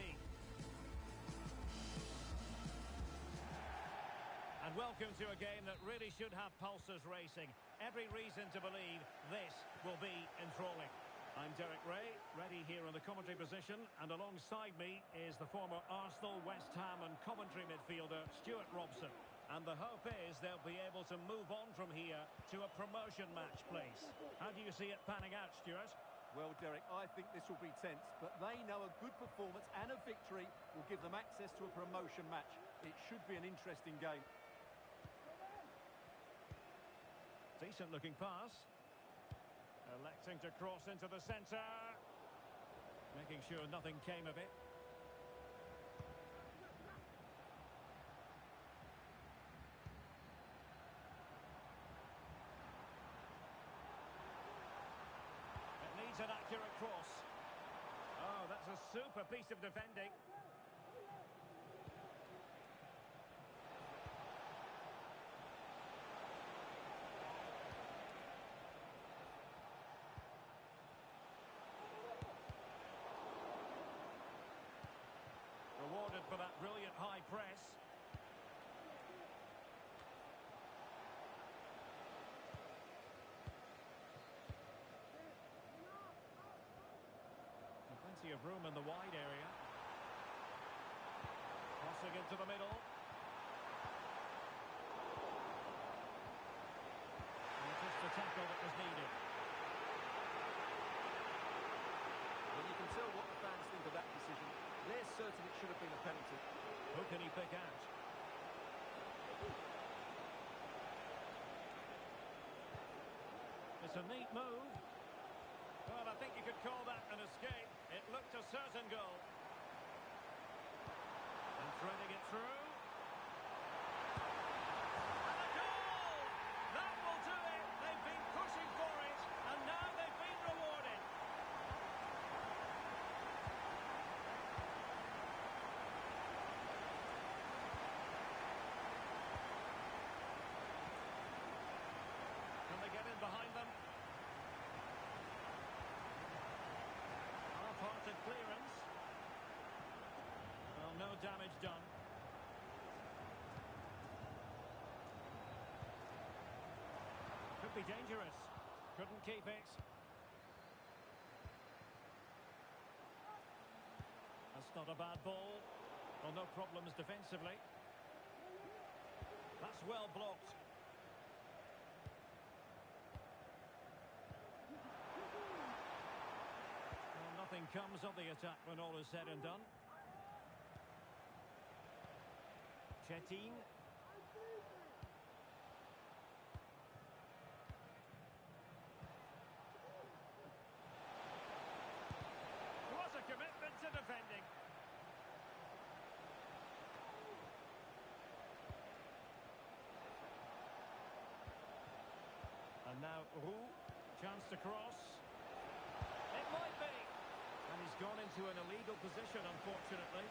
And welcome to a game that really should have pulses racing. Every reason to believe this will be enthralling. I'm Derek Ray, ready here in the commentary position, and alongside me is the former Arsenal, West Ham and Coventry midfielder Stuart Robson. And the hope is they'll be able to move on from here to a promotion match place. How do you see it panning out, Stuart? Well, Derek, I think this will be tense, but they know a good performance and a victory will give them access to a promotion match. It should be an interesting game. Decent looking pass. Electing to cross into the centre. Making sure nothing came of it. It needs an accurate cross. Oh, that's a super piece of defending. Rewarded for that brilliant high press. And plenty of room in the wide area. Crossing into the middle. And just the tackle that was needed. Well, you can tell what the fans think of that decision. They're certain it should have been a penalty. Who can he pick out? It's a neat move. Well, I think you could call that an escape. It looked a certain goal. And threading it through. And a goal! That will do it. They've been pushing for it, and now they've been rewarded. Can they get in behind them? Half-hearted clearance. Well, no damage done. Could be dangerous. Couldn't keep it. That's not a bad ball. Well, no problems defensively. That's well blocked. Well, nothing comes of the attack when all is said and done. Chetin. What a commitment to defending. And now Roux, chance to cross. It might be. And he's gone into an illegal position, unfortunately.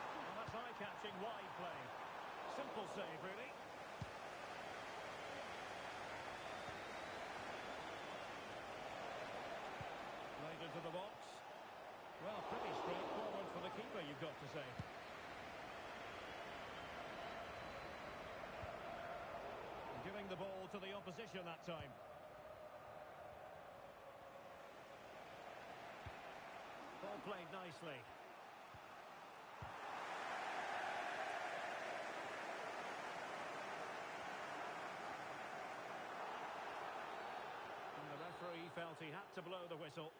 Well, that's eye-catching wide play. Simple save, really. Played into the box. Well, pretty straightforward for the keeper, you've got to say. Giving the ball to the opposition that time. Ball played nicely. felt he had to blow the whistle.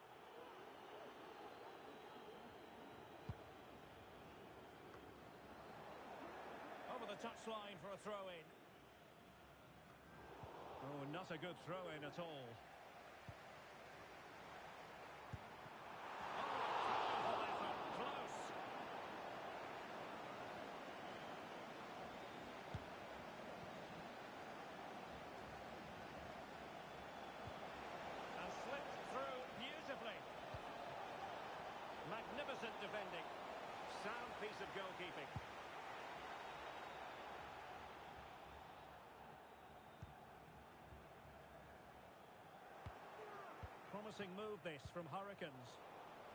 Over the touchline for a throw-in. Oh, not a good throw-in at all. Oh, effort. Close. And slipped through beautifully. Magnificent defending. Sound piece of goalkeeping. Promising move this from Hurricanes,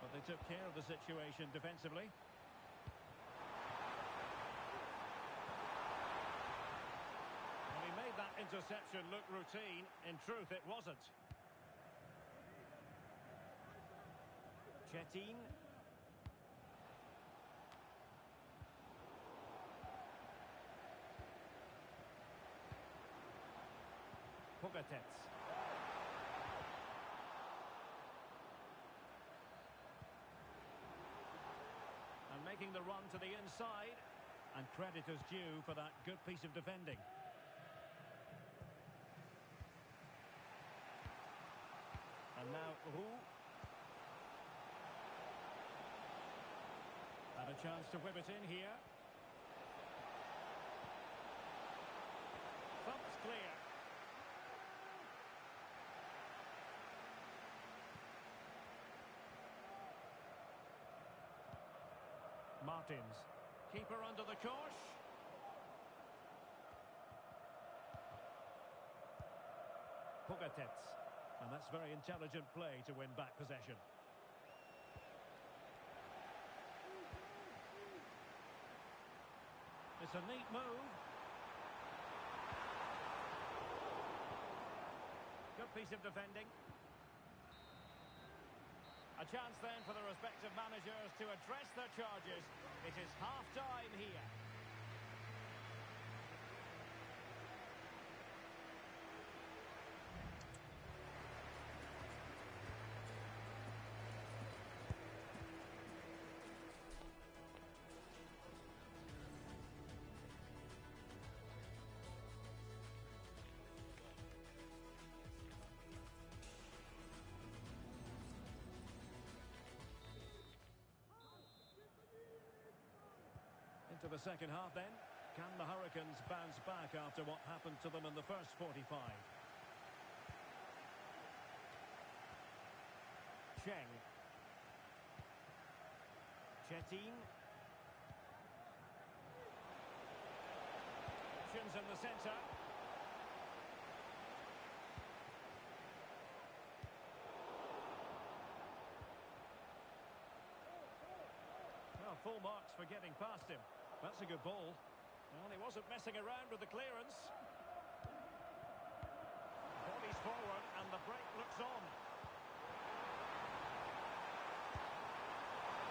but they took care of the situation defensively. Well, he made that interception look routine. In truth, it wasn't. Chetin. Pogatetz. And making the run to the inside. And credit is due for that good piece of defending. And now Roux. Had a chance to whip it in here. Thumped clear. Martins. Keeper under the cosh. Pogatetz. And that's very intelligent play to win back possession. It's a neat move. Good piece of defending. A chance then for the respective managers to address their charges. It is half-time here. Into the second half then. Can the Hurricanes bounce back after what happened to them in the first 45? Cheng. Chetin. Options in the centre. Well, full marks for getting past him. That's a good ball. Well, he wasn't messing around with the clearance. Bodies forward and the break looks on.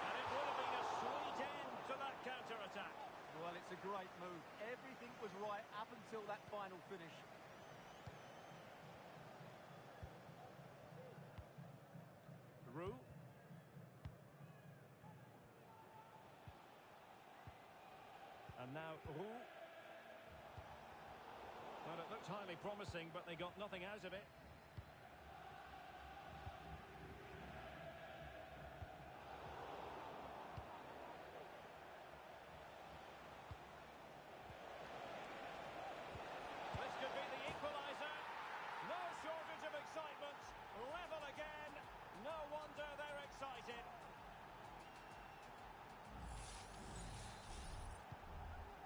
And it would have been a sweet end to that counter-attack. Well, it's a great move. Everything was right up until that final finish. Roux. And now Roux. Well, it looked highly promising, but they got nothing out of it. This could be the equaliser. No shortage of excitement. Level again. No wonder they're excited.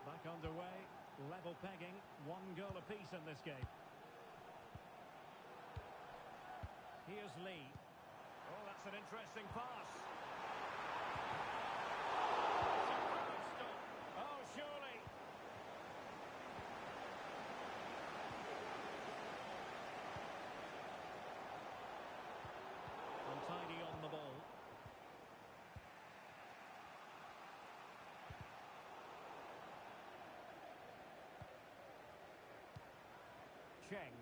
Back underway, level pegging, 1 goal apiece in this game. Here's Lee. Oh, that's an interesting pass. Oh, surely. Untidy on the ball. Cheng.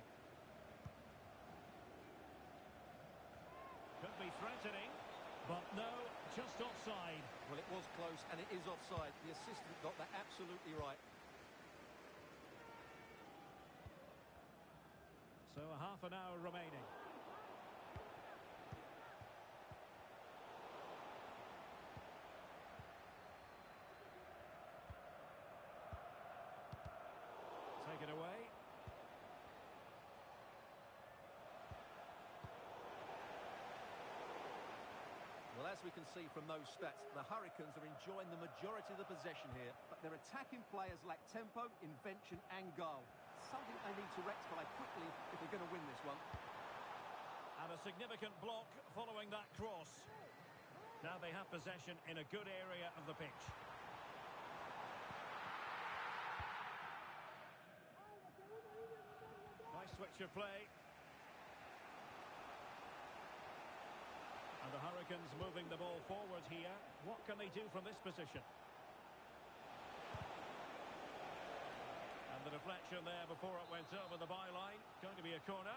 threatening, but no, just offside. Well, it was close, and it is offside. The assistant got that absolutely right. So a half an hour remaining. Take it away. Well, as we can see from those stats, the Hurricanes are enjoying the majority of the possession here, but their attacking players lack tempo, invention and goal. Something they need to rectify quickly if they're going to win this one. And a significant block following that cross. Now they have possession in a good area of the pitch. Nice switch of play. And the Hurricanes moving the ball forward here. What can they do from this position? And the deflection there before it went over the byline. Going to be a corner.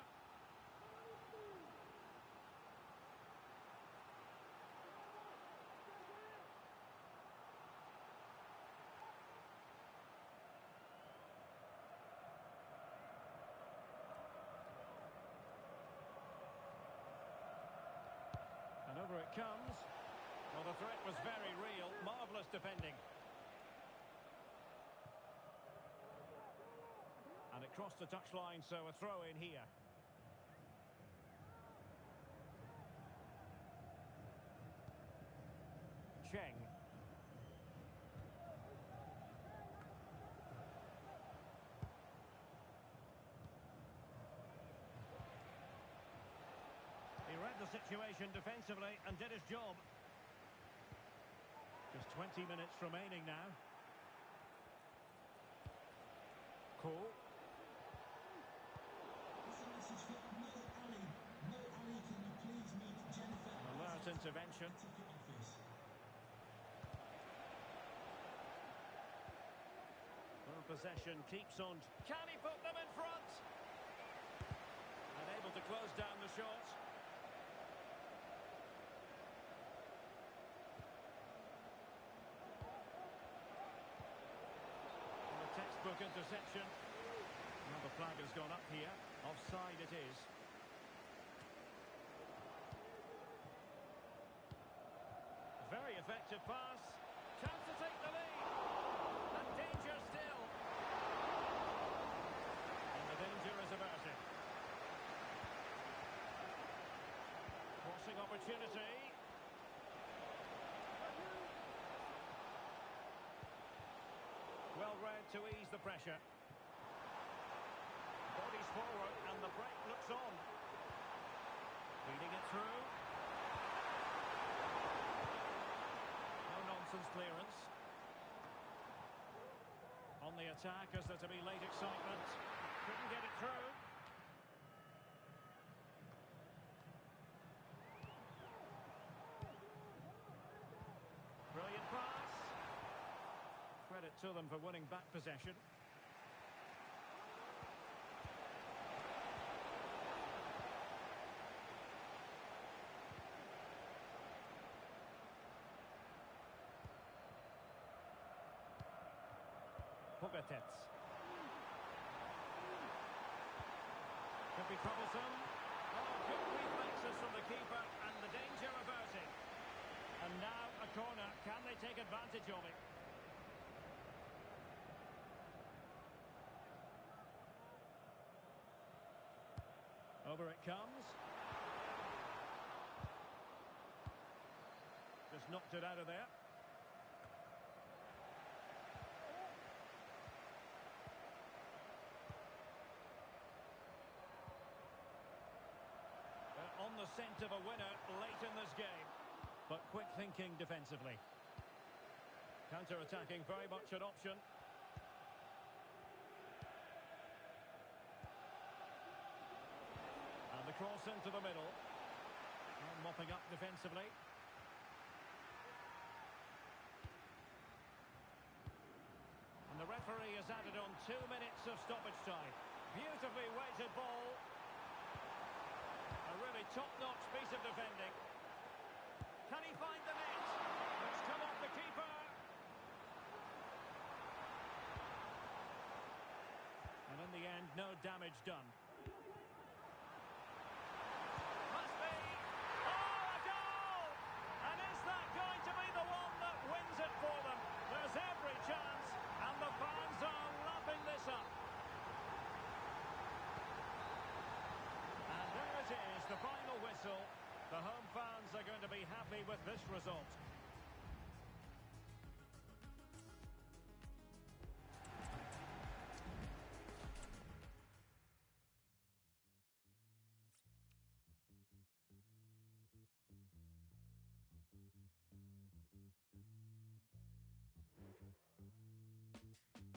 And over it comes. Well, the threat was very real. Marvellous defending. And it crossed the touchline, so a throw in here. Cheng. He read the situation defensively and did his job. Just 20 minutes remaining now. Cool. It's a message for Mo Ali. Mo Ali, can you please meet Jennifer? An alert intervention. Ticket office. Well, possession keeps on. Can he put them in front? Unable to close down the shot. Textbook interception. Well, the flag has gone up here. Offside it is. Very effective pass. Chance to take the lead. And danger still. And the danger is averted. Crossing opportunity. Well read to ease the pressure. Bodies forward and the break looks on. Feeding it through. No nonsense clearance. On the attack as there to be late excitement. Couldn't get it through. Brilliant pass. Credit to them for winning back possession. Pogatetz. Could be troublesome. Oh, good reflexes from the keeper and the danger averted. And now a corner. Can they take advantage of it? Over it comes. Just knocked it out of there. They're on the scent of a winner late in this game. But quick thinking defensively. Counter-attacking very much an option. And the cross into the middle. And mopping up defensively. And the referee has added on 2 minutes of stoppage time. Beautifully weighted ball. A really top-notch piece of defending. Can he find the net? It's come off the keeper. And in the end, no damage done. Must be. Oh, a goal! And is that going to be the one that wins it for them? There's every chance, and the fans are lapping this up. And there it is, the final whistle. The home fans are going to be happy with this result.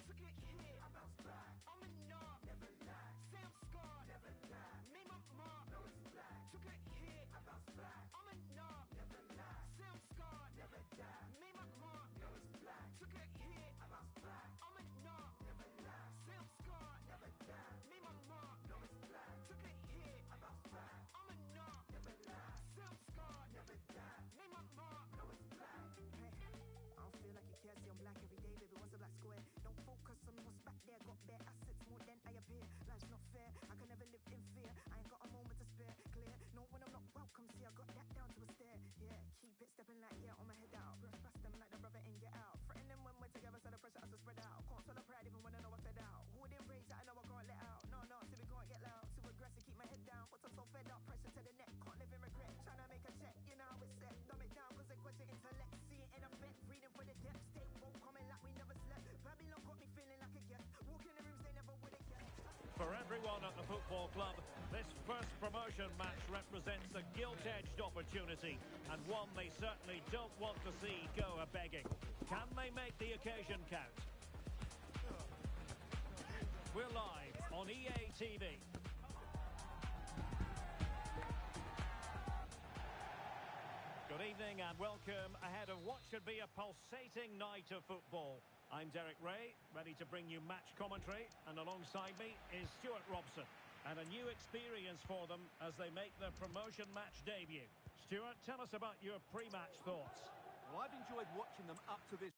Took a hit, I bounced back. I'm a knob, never lie. Say I'm scarred, never die. Made my mark, no it's black. Took a hit, I bounced back. I'm a knob, never lie. Say I'm scarred, never die. Made my mark, no it's black. Took a hit, I bounced back. I'm a knob, never lie. Say I'm scarred, never die. Made my mark, no it's black. Took a hit, I bounced back. I'm a knob, never lie. Say I'm scarred, never die. Made my mark, no it's black. Hey, I don't feel like you care, see I'm black every day, baby. What's a black square? Don't focus on what's back there. Got bare assets more than I appear. Life's not fair. I can never live in fear. I ain't got a moment to spare. Clear. No, when I'm not welcome, see I got that down to a stare. Yeah, keep it stepping like yeah on my head out. Brush past them like the brother and get out. Threaten them when we're together, so the pressure has to spread out. Can't swallow pride even when I know I fed out. Who didn't raise that I know I can't let out. No, no, see we can't get loud. Too aggressive, keep my head down. But I'm so fed up, pressure to the neck. Can't live in regret. Trying to make a check, you know how it's set. Dumb it down, cause they question intellect. See it in effect, reading for the depth. Stay woke, coming like we never slept. Babylon got me feeling like a guest. Walk in the rooms they never would have guessed. For everyone at the football club, this first promotion match represents a gilt-edged opportunity and one they certainly don't want to see go a-begging. Can they make the occasion count? We're live on EA TV. Good evening and welcome ahead of what should be a pulsating night of football. I'm Derek Ray, ready to bring you match commentary, and alongside me is Stuart Robson. And a new experience for them as they make their promotion match debut. Stuart, tell us about your pre-match thoughts. Well, I've enjoyed watching them up to this.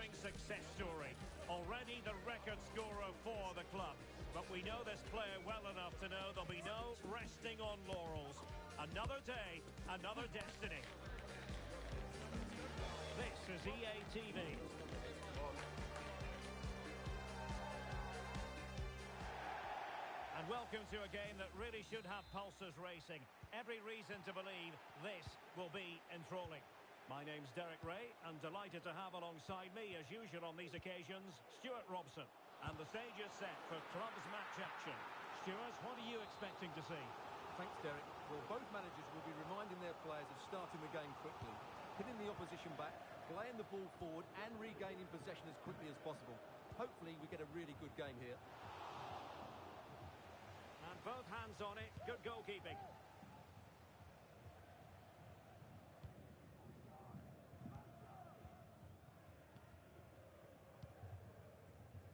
inspiring success story. Already the record scorer for the club. But we know this player well enough to know there'll be no resting on laurels. Another day, another destiny. This is EA TV. And welcome to a game that really should have pulses racing. Every reason to believe this will be enthralling. My name's Derek Ray, and delighted to have alongside me, as usual on these occasions, Stuart Robson. And the stage is set for clubs match action. Stuart, what are you expecting to see? Thanks, Derek. Well, both managers will be reminding their players of starting the game quickly, hitting the opposition back, playing the ball forward and regaining possession as quickly as possible. Hopefully we get a really good game here. And both hands on it. Good goalkeeping.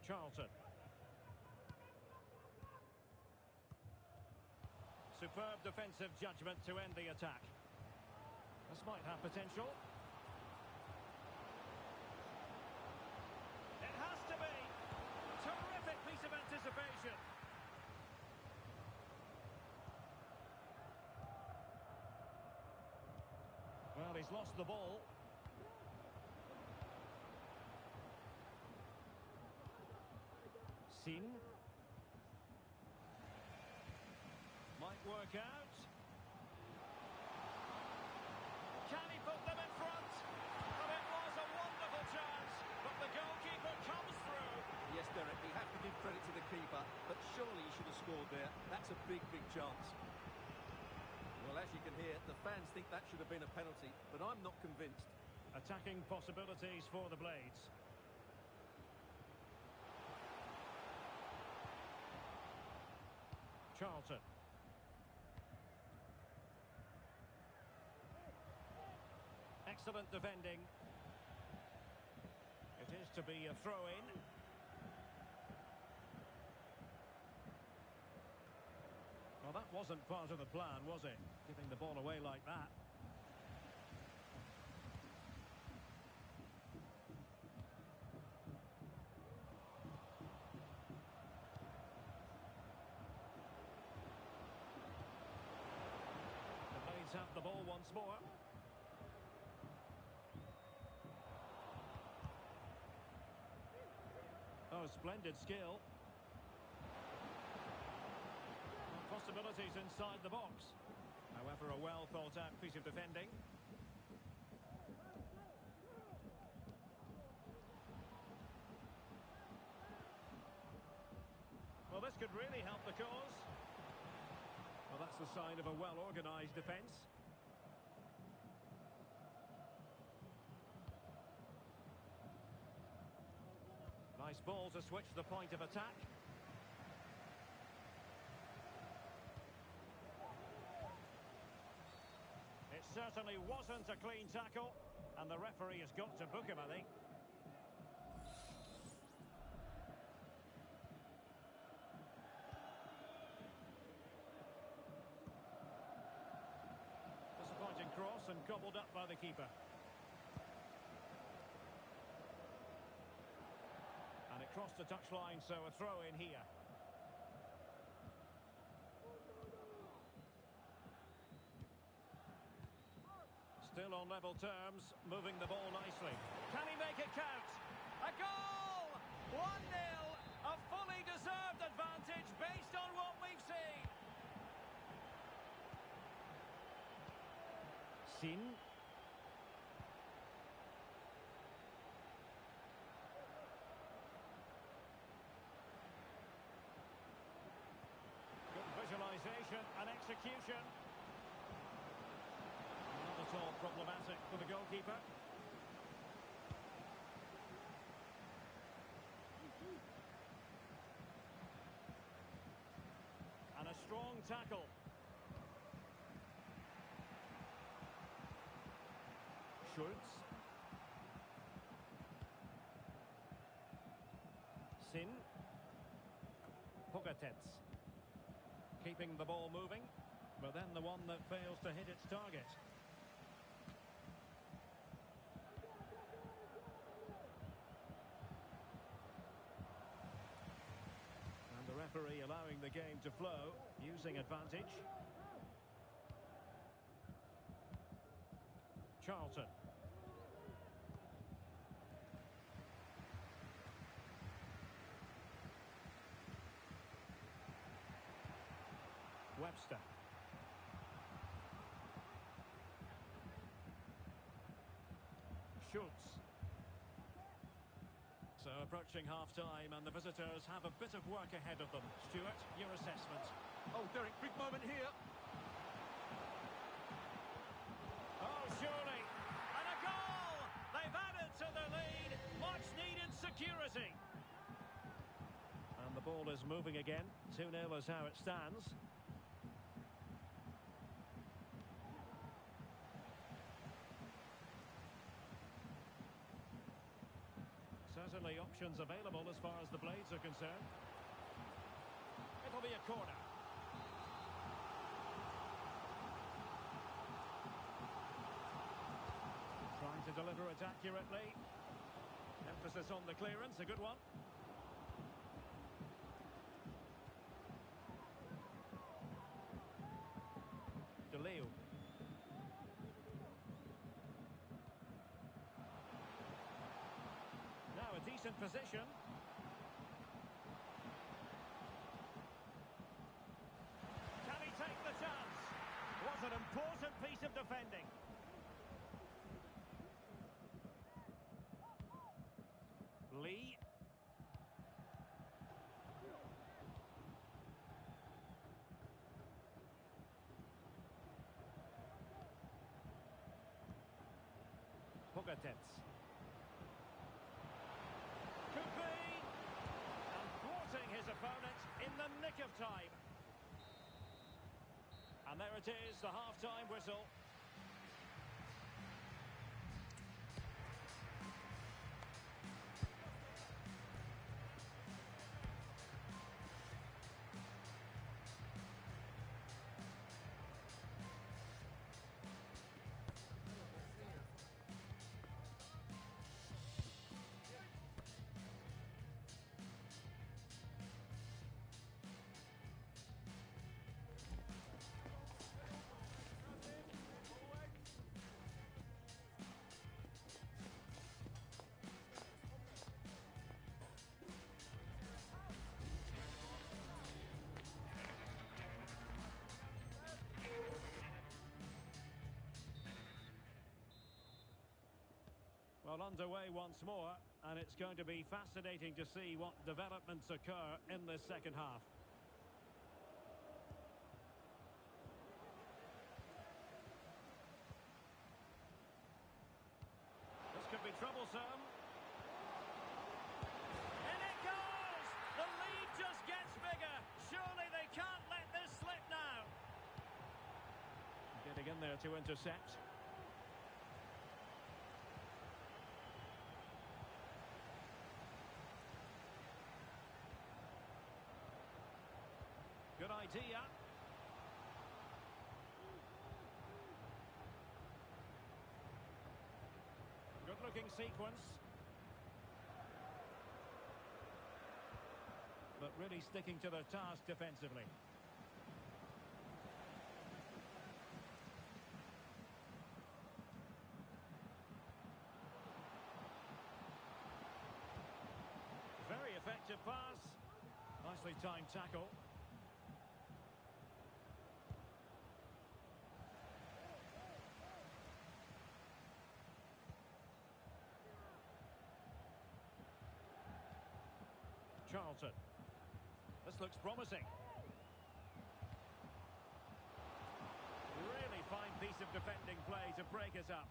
Charlton. Superb defensive judgment to end the attack. This might have potential. It has to be. Terrific piece of anticipation. Well, he's lost the ball. Sin. Might work out. Can he put them in front? Well, it was a wonderful chance, but the goalkeeper comes through. Yes, Derek, we have to give credit to the keeper, but surely he should have scored there. That's a big, big chance. Well, as you can hear, the fans think that should have been a penalty, but I'm not convinced. Attacking possibilities for the Blades. Charlton. Excellent defending. It is to be a throw-in. Well, that wasn't part of the plan, was it? Giving the ball away like that. The Blades have the ball once more. Oh, splendid skill. Possibilities inside the box. However, a well thought out piece of defending. Well, this could really help the cause. Well, that's the sign of a well organised defence. Nice ball to switch the point of attack. It certainly wasn't a clean tackle, and the referee has got to book him, I think. Disappointing cross and gobbled up by the keeper. And it crossed the touchline, so a throw in here. Still on level terms, moving the ball nicely. Can he make it count? A goal! 1-0! A fully deserved advantage based on what we've seen. Sin. Good visualisation and execution. Not at all problematic for the goalkeeper. And a strong tackle. Schultz. Sin. Pogatetz. Keeping the ball moving, but then the one that fails to hit its target. referee allowing the game to flow, using advantage. Charlton. Webster. Schultz. So approaching half-time, and the visitors have a bit of work ahead of them. Stuart, your assessment. Oh, Derek, big moment here. Oh, surely. And a goal! They've added to the lead. Much needed security. And the ball is moving again. 2-0 is how it stands. Certainly options available as far as the blades are concerned. It'll be a corner. Trying to deliver it accurately. Emphasis on the clearance, a good one. Debuu. Now a decent position. Can he take the chance? Was an important piece of defending. Lee. Pogatetz. Could be. And thwarting his opponent in the nick of time. And there it is, the half-time whistle. Well, underway once more, and it's going to be fascinating to see what developments occur in this second half. This could be troublesome. And it goes! The lead just gets bigger. Surely they can't let this slip now. Getting in there to intercept. Good idea. Good-looking sequence. But really sticking to their task defensively. Very effective pass. Nicely timed tackle. Charlton. This looks promising. Really fine piece of defending play to break us up.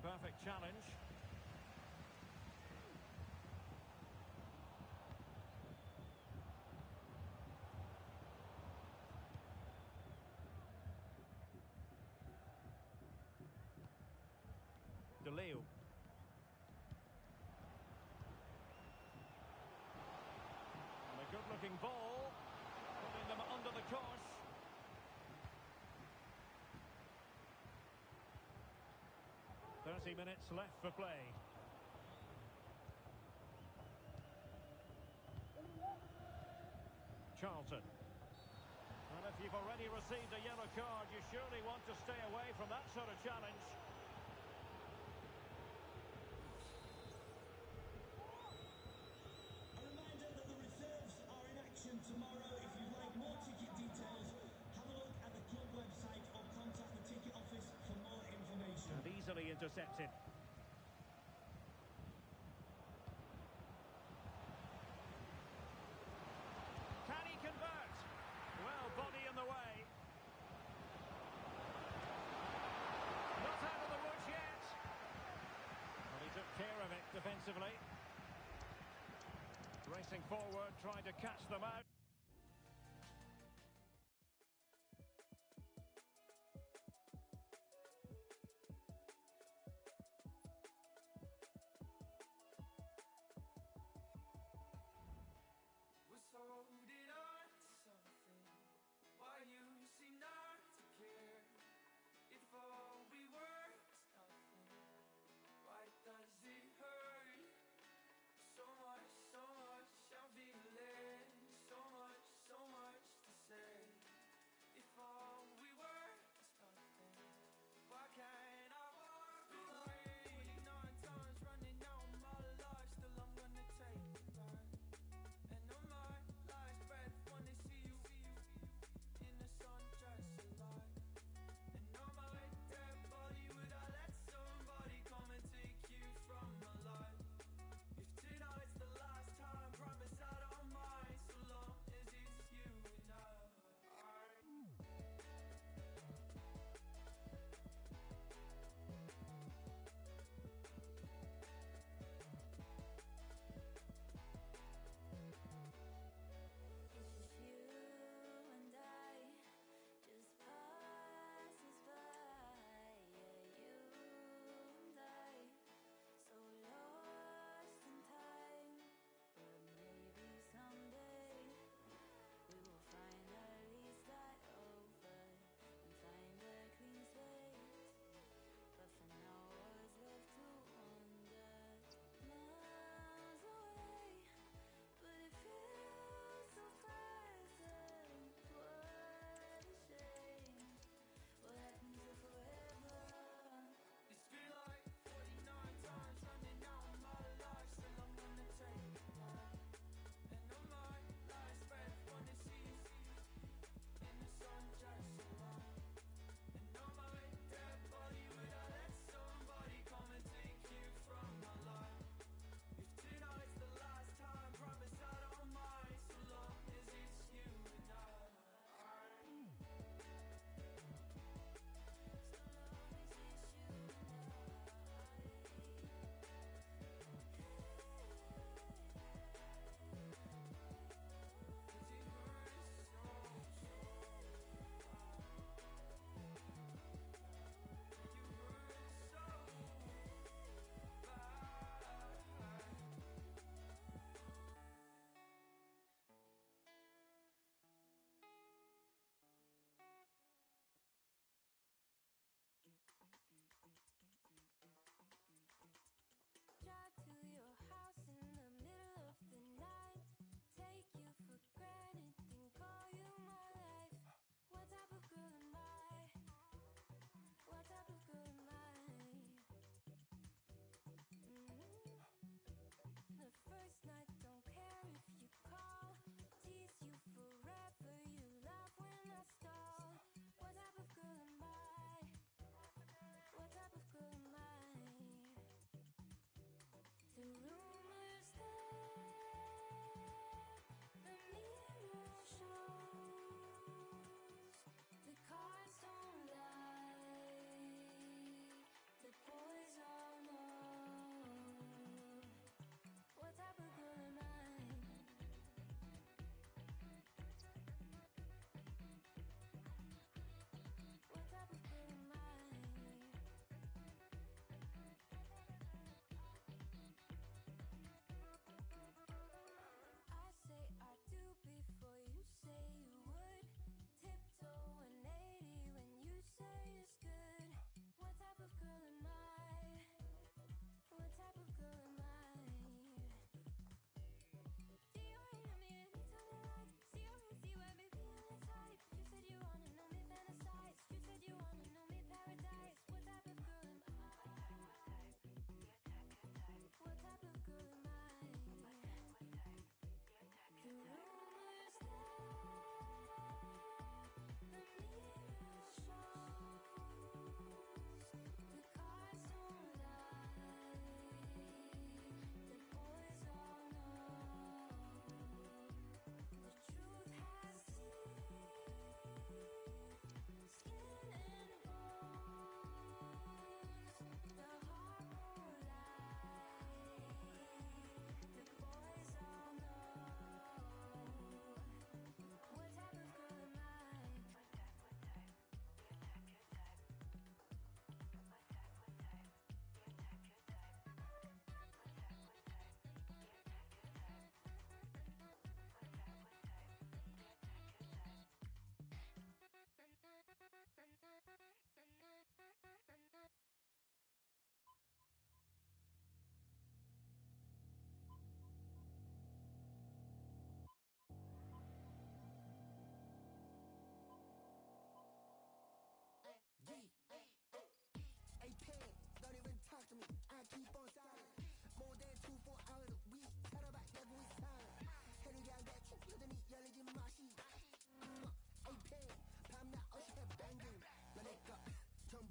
Perfect challenge. Debuu. And a good-looking ball, putting them under the cosh. 30 minutes left for play. Charlton. And if you've already received a yellow card, you surely want to stay away from that sort of challenge. A reminder that the reserves are in action tomorrow. If you'd like more ticket details, have a look at the club website or contact the ticket office for more information. And easily intercepted. Can he convert? Well, body in the way. Not out of the woods yet. Well, he took care of it defensively. Racing forward, trying to catch them out. Was holding on to something while you seem not to care. If all we were was nothing, why does it hurt? So much I'm feeling, so much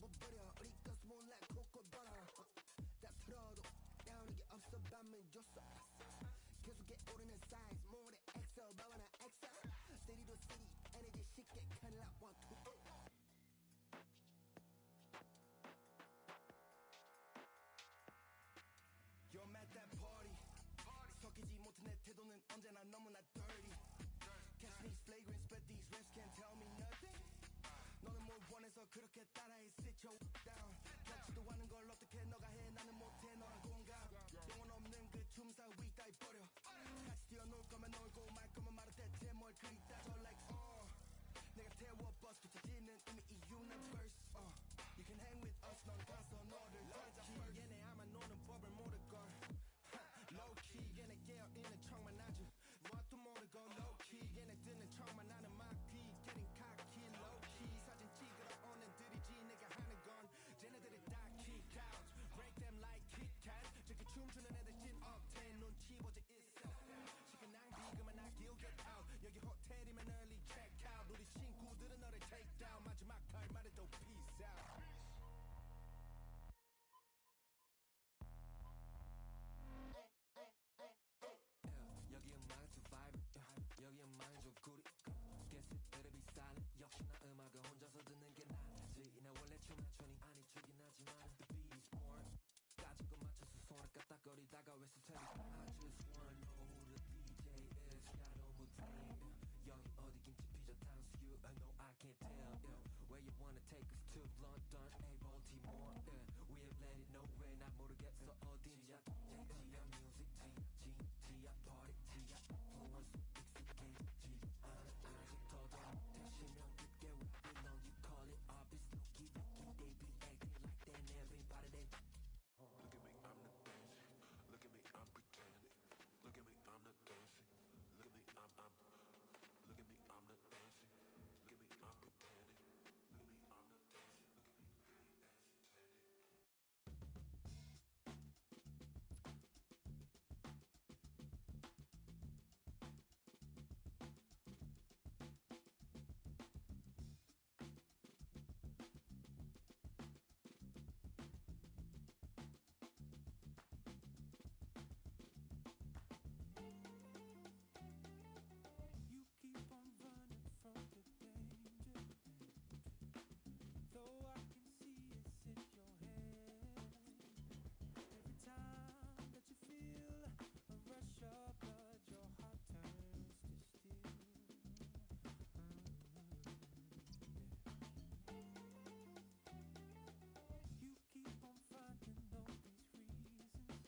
접어버려 우리 것은 몰라 코코버려 다 틀어도 나오는 게 없어 밤은 줬어 계속해 오르는 사이즈 모래 엑셀 봐봐나 엑셀 City to city 에너지 쉽게 큰일 나 1, 2 You're at that party 섞이지 못한 내 태도는 언제나 너무나 dirty Catch these flagrants but these reps can't tell me nothing 너는 뭘 원해서 그렇게 따라해 sit your down 같지도 않은 걸 어떻게 너가 해 나는 못해 너랑 공감 영혼 없는 그 춤사 위 따위 버려 같이 뛰어놀 거면 놀고 말 거면 말할 때쯤 뭘 그리 따져 like 내가 태워 버스 붙여지는 이미 이 universe You can hang with us 넌 가서 너를 찾아 얘네 아마 노는 법을 모를걸 Low key 얘네 깨어있는 척만 아주 뭣도 모르고 low key 얘네 듣는 척만 하는 my 귀 getting cocky low key 사진 찍으러 오는 들이지 내가 하는 건 쟤네들이 다 kick out break them like Kit Kat 저기 춤추는 애들 찐 octane 눈치 보지 있어 시간 낭비 그만 나 kill get out 여기 호텔이면 early check out 우리 친구들은 너를 take down 마지막 할 말에도 peace out 여기 음악은 survivor 여기 음악은 좀 구리 Guess it better be silent 역시나 음악을 혼자서 듣는 게 낫지 나 원래 춤 안 추니 아니 추긴 하지만 The beat is born 까짓거 맞춰서 손을 까딱거리다가 왜 스텝이 I just wanna know who the DJ is 야 너무 lame 여기 어디 김치 피자 탕수 You know I can't tell Where you wanna take us to London A Baltimore We have landed nowhere 난 모르겠어 어딘지야 지야 music 지야 party 지야 influence 익숙해지지 않아 아직 더더 못해 실명 깊게 rapping on you call it obvious Loki Ricky they be acting like that everybody they Look at me I'm the dancing Look at me I'm pretending Look at me I'm the dancing Look at me I'm Look at me I'm the dancing Look at me I'm pretending Look at me I'm the dancing Look at me You keep on running from the danger though I can see it's in your head every time that you feel a rush of blood your heart turns to steel You keep on finding all these reasons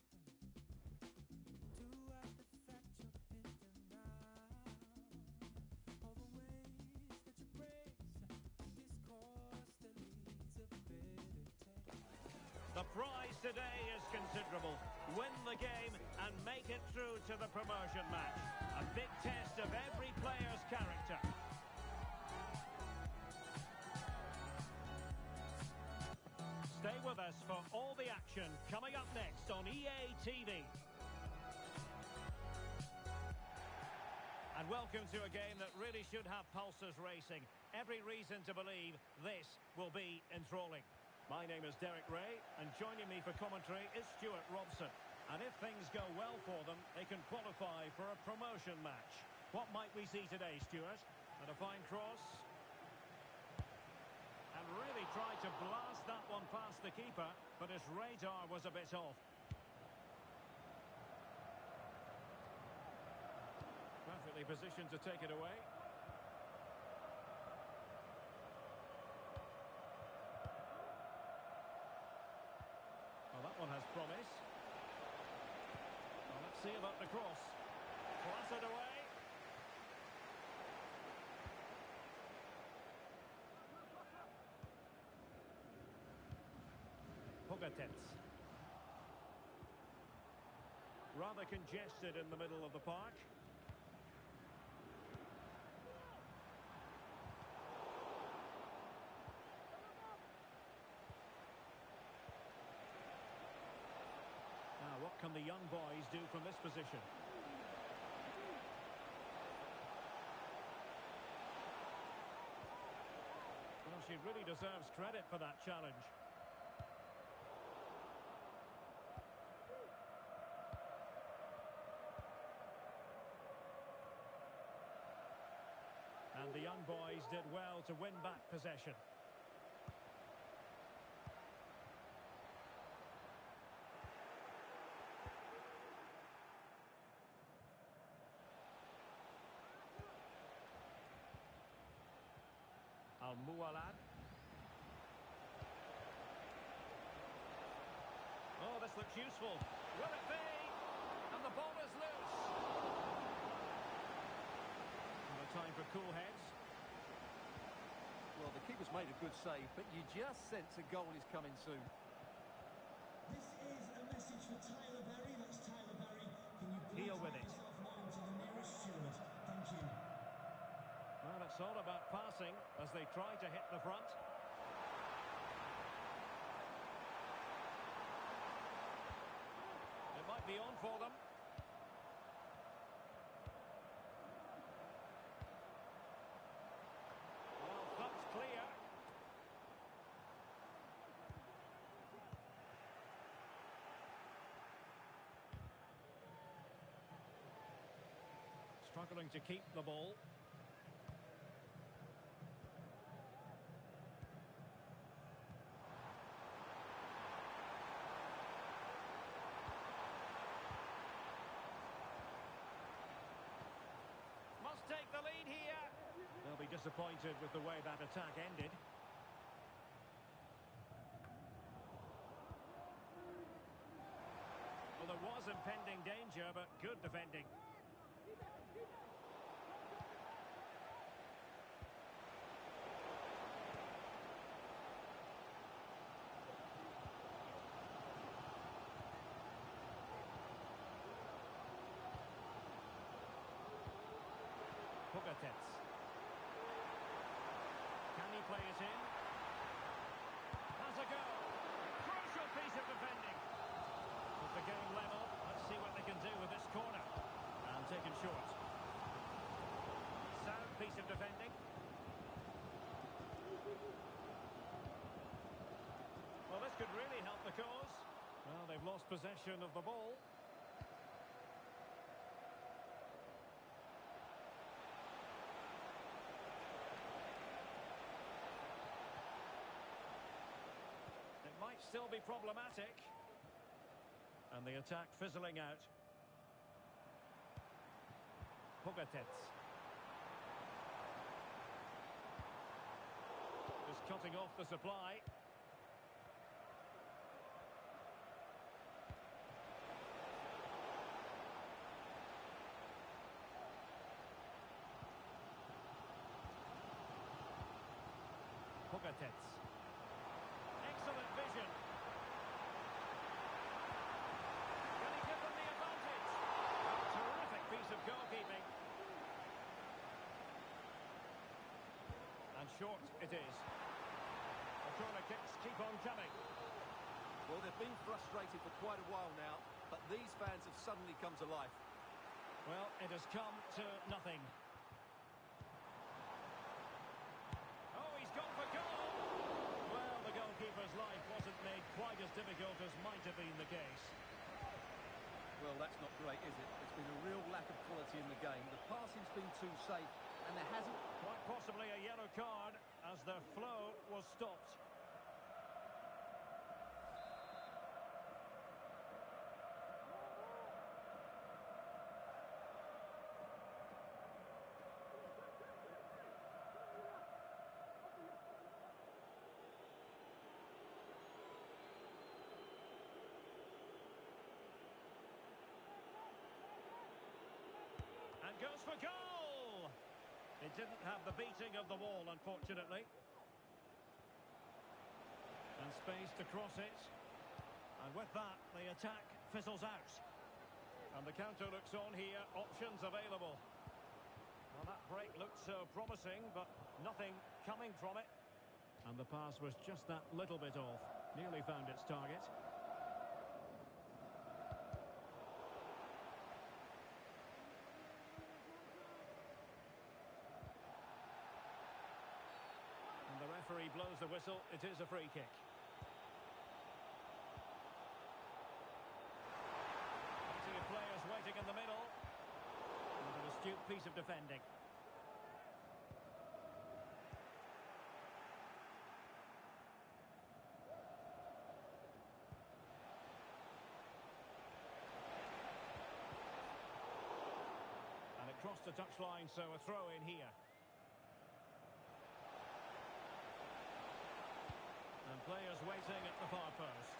to hide the fact you're in denial all the ways that you praise discourse that leads a bitter taste The prize today is considerable. Win the game and make it through to the promotion match. A big test of every player's character. Stay with us for all the action coming up next on EA TV. And welcome to a game that really should have pulses racing. Every reason to believe this will be enthralling. My name is Derek Ray, and joining me for commentary is Stuart Robson. And if things go well for them, they can qualify for a promotion match. What might we see today, Stuart? And a fine cross. And really tried to blast that one past the keeper, but his radar was a bit off. Perfectly positioned to take it away. Well, that one has promise. Well, let's see about the cross. Clattered away. Pogatetz. Rather congested in the middle of the park. Now, what can the young boys do from this position? Well, she really deserves credit for that challenge. And the young boys did well to win back possession. Al-Mualad. Oh, this looks useful. Will it be? And the ball is loose. And a time for cool heads. Well, the keeper's made a good save, but you just sense a goal is coming soon. This is a message for Tyler Berry. That's Tyler Berry. Can you please Deal with make it. yourself known to the nearest steward? Thank you. Well, it's all about passing as they try to hit the front. It might be on for them. Well, that's clear. Struggling to keep the ball. Must take the lead here. They'll be disappointed with the way that attack ended. Well, there was impending danger, but good defending. Pugatets. Can he play it in? Has a go. Crucial piece of defending. With the game level, let's see what they can do with this corner. And taken short. Sound piece of defending. Well, this could really help the cause. Well, they've lost possession of the ball. Might still be problematic. And the attack fizzling out. Pugatets. Just cutting off the supply. Pugatets. Excellent vision. Can he give them the advantage? Terrific piece of goalkeeping. And short it is. The corner kicks keep on coming. Well, they've been frustrated for quite a while now, but these fans have suddenly come to life. Well, it has come to nothing. Oh, he's gone for goal! Well, the goalkeeper's life wasn't made quite as difficult as might have been the case. Well, that's not great, is it? There's been a real lack of quality in the game. The passing's been too safe, and there hasn't... Quite possibly a yellow card as their flow was stopped. And goes for goal! It didn't have the beating of the wall, unfortunately. And space to cross it. And with that, the attack fizzles out. And the counter looks on here, options available. Well, that break looked so promising, but nothing coming from it. And the pass was just that little bit off. Nearly found its target. referee blows the whistle, it is a free kick. Plenty of players waiting in the middle. And an astute piece of defending. And it crossed the touchline, so a throw in here. And players waiting at the far post.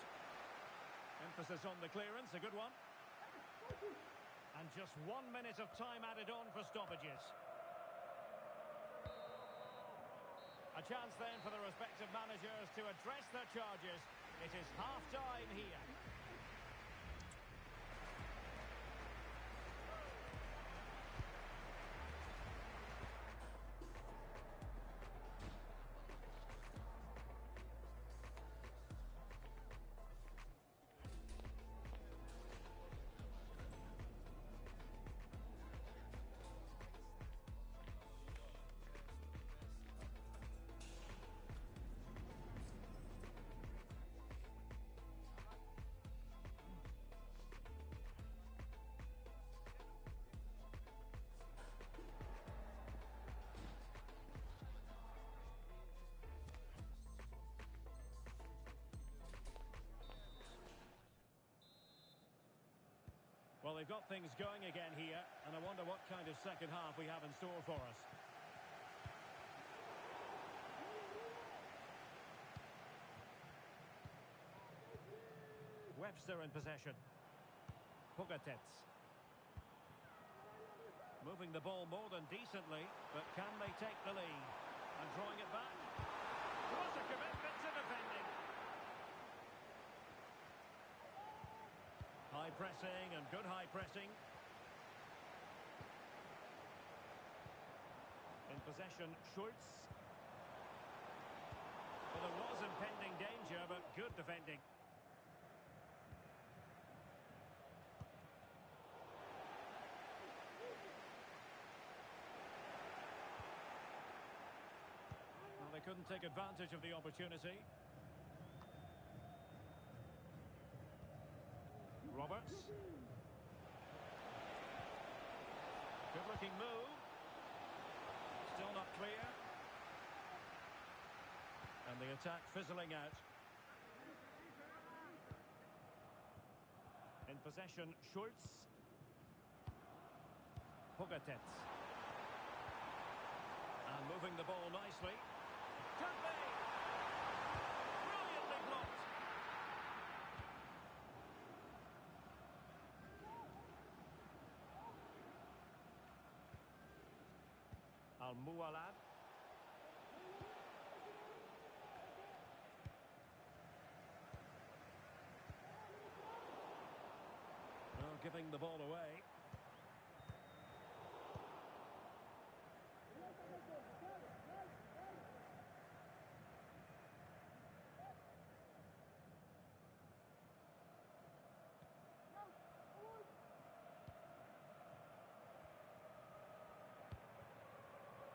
Emphasis on the clearance, a good one. And just 1 minute of time added on for stoppages. A chance then for the respective managers to address their charges. It is half-time here. Well, they've got things going again here, and I wonder what kind of second half we have in store for us. Webster in possession. Pogatetz. Moving the ball more than decently, but can they take the lead? And drawing it back. What a commitment to defending. High pressing and good high pressing. In possession, Schultz. Well, there was impending danger, but good defending. Well, they couldn't take advantage of the opportunity. Roberts. Good looking move. Still not clear. And the attack fizzling out. In possession, Schultz. Pogatetz. And moving the ball nicely. Could be! Brilliantly blocked. Al-Mualad. Well, giving the ball away.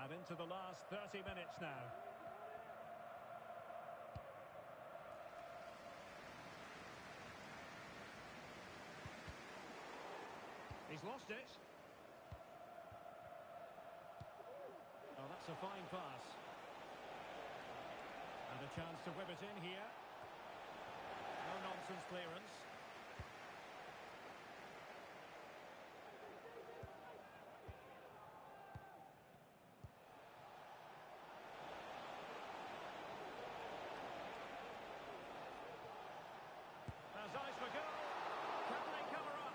And into the last 30 minutes now. He's lost it. Oh, that's a fine pass. And a chance to whip it in here. No nonsense clearance. There's eyes for goal. Can they cover up?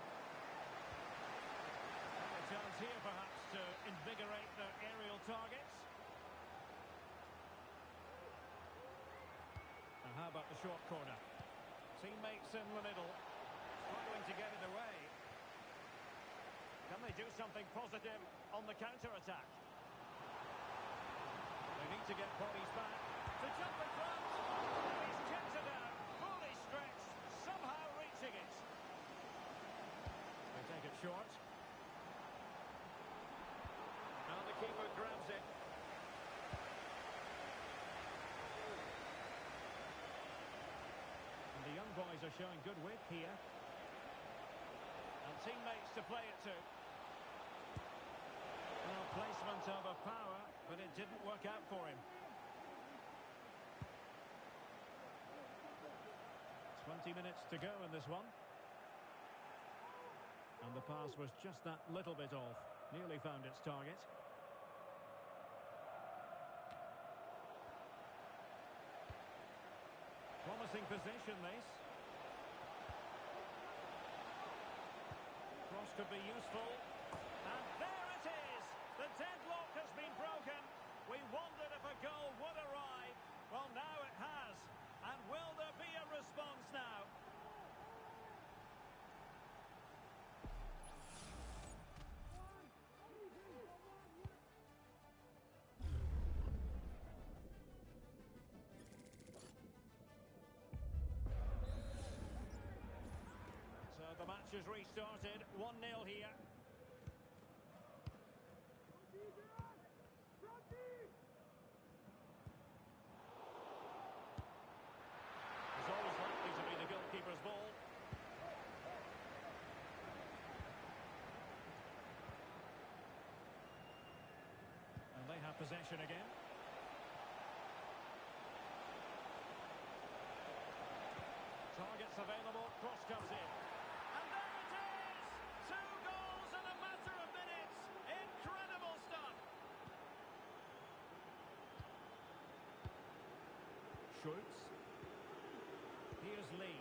And a chance here perhaps to invigorate their aerial targets. And how about the short corner? Teammates in the middle, struggling to get it away. Can they do something positive on the counter-attack? They need to get bodies back. To jump in front. He's kept it out. Fully stretched. Somehow reaching it. They take it short. Now the keeper grabs it. are showing good width here. And teammates to play it to. Well, placement over power, but it didn't work out for him. 20 minutes to go in this one. And the pass was just that little bit off. Nearly found its target. Promising position, this. Cross could be useful. And there it is! The deadlock has been broken. We wondered if a goal would arrive. Well, now it has. And will there be a response now? So the match has restarted. 1-0 here. It's always likely to be the goalkeeper's ball. And they have possession again. Targets available, cross comes in. And there it is! 2 goals in a matter of minutes. Incredible stuff. Schultz. Here's Lee.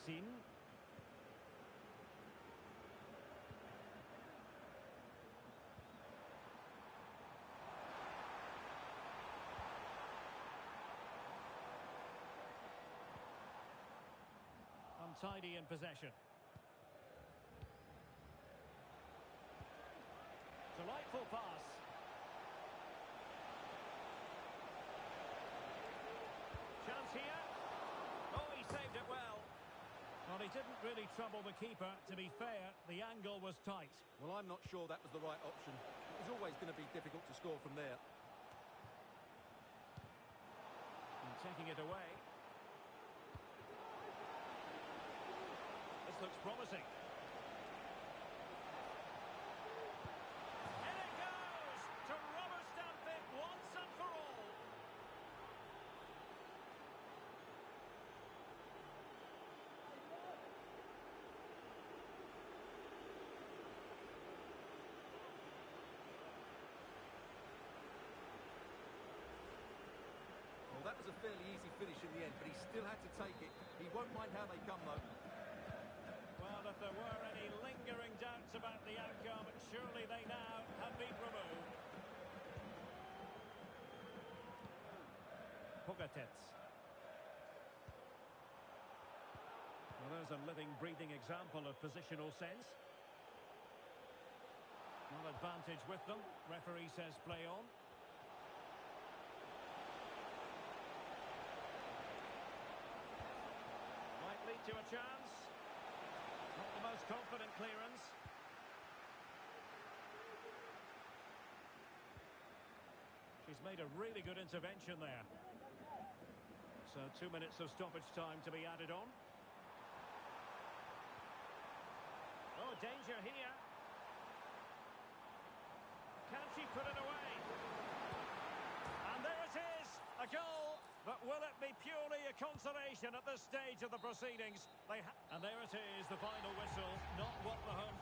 Sin. Untidy in possession. Delightful pass. Chance here. Oh, he saved it well. Well, he didn't really trouble the keeper. To be fair, the angle was tight. Well, I'm not sure that was the right option. It was always going to be difficult to score from there. And taking it away. This looks promising. And it goes to rubber stamp it once and for all. Well, that was a fairly easy finish in the end, but he still had to take it. He won't mind how they come, though. Well, if there were any lingering doubts about the outcome, surely they now have been removed. Pogatetz. Well, there's a living, breathing example of positional sense. Well, advantage with them. Referee says play on. Might lead to a chance. Not the most confident clearance. She's made a really good intervention there. So 2 minutes of stoppage time to be added on. Oh, danger here. Can she put it away? And there it is, a goal. But will it be purely a consolation at this stage of the proceedings? And there it is, the final whistle. Not what the home...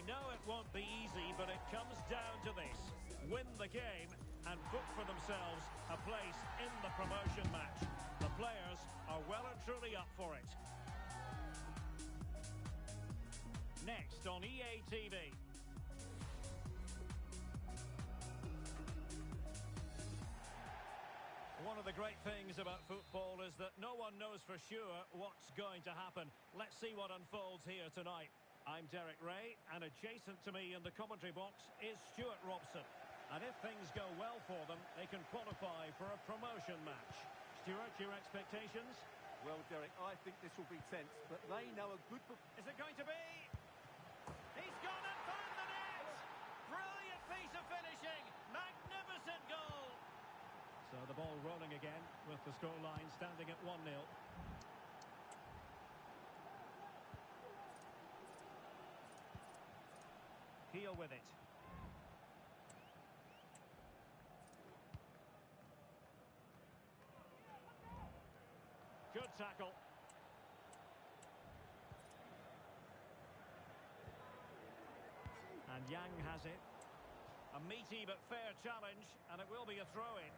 know it won't be easy, but it comes down to this. Win the game and book for themselves a place in the promotion match. The players are well and truly up for it. Next on EA TV. One of the great things about football is that no one knows for sure what's going to happen. Let's see what unfolds here tonight. I'm Derek Ray, and adjacent to me in the commentary box is Stuart Robson. And if things go well for them, they can qualify for a promotion match. Stuart, your expectations? Well, Derek, I think this will be tense, but they know a good... Is it going to be? He's gone and found the net! Brilliant piece of finishing! Magnificent goal! So the ball rolling again with the scoreline standing at 1-0. Heel with it. Good tackle. And Yang has it. A meaty but fair challenge, and it will be a throw-in.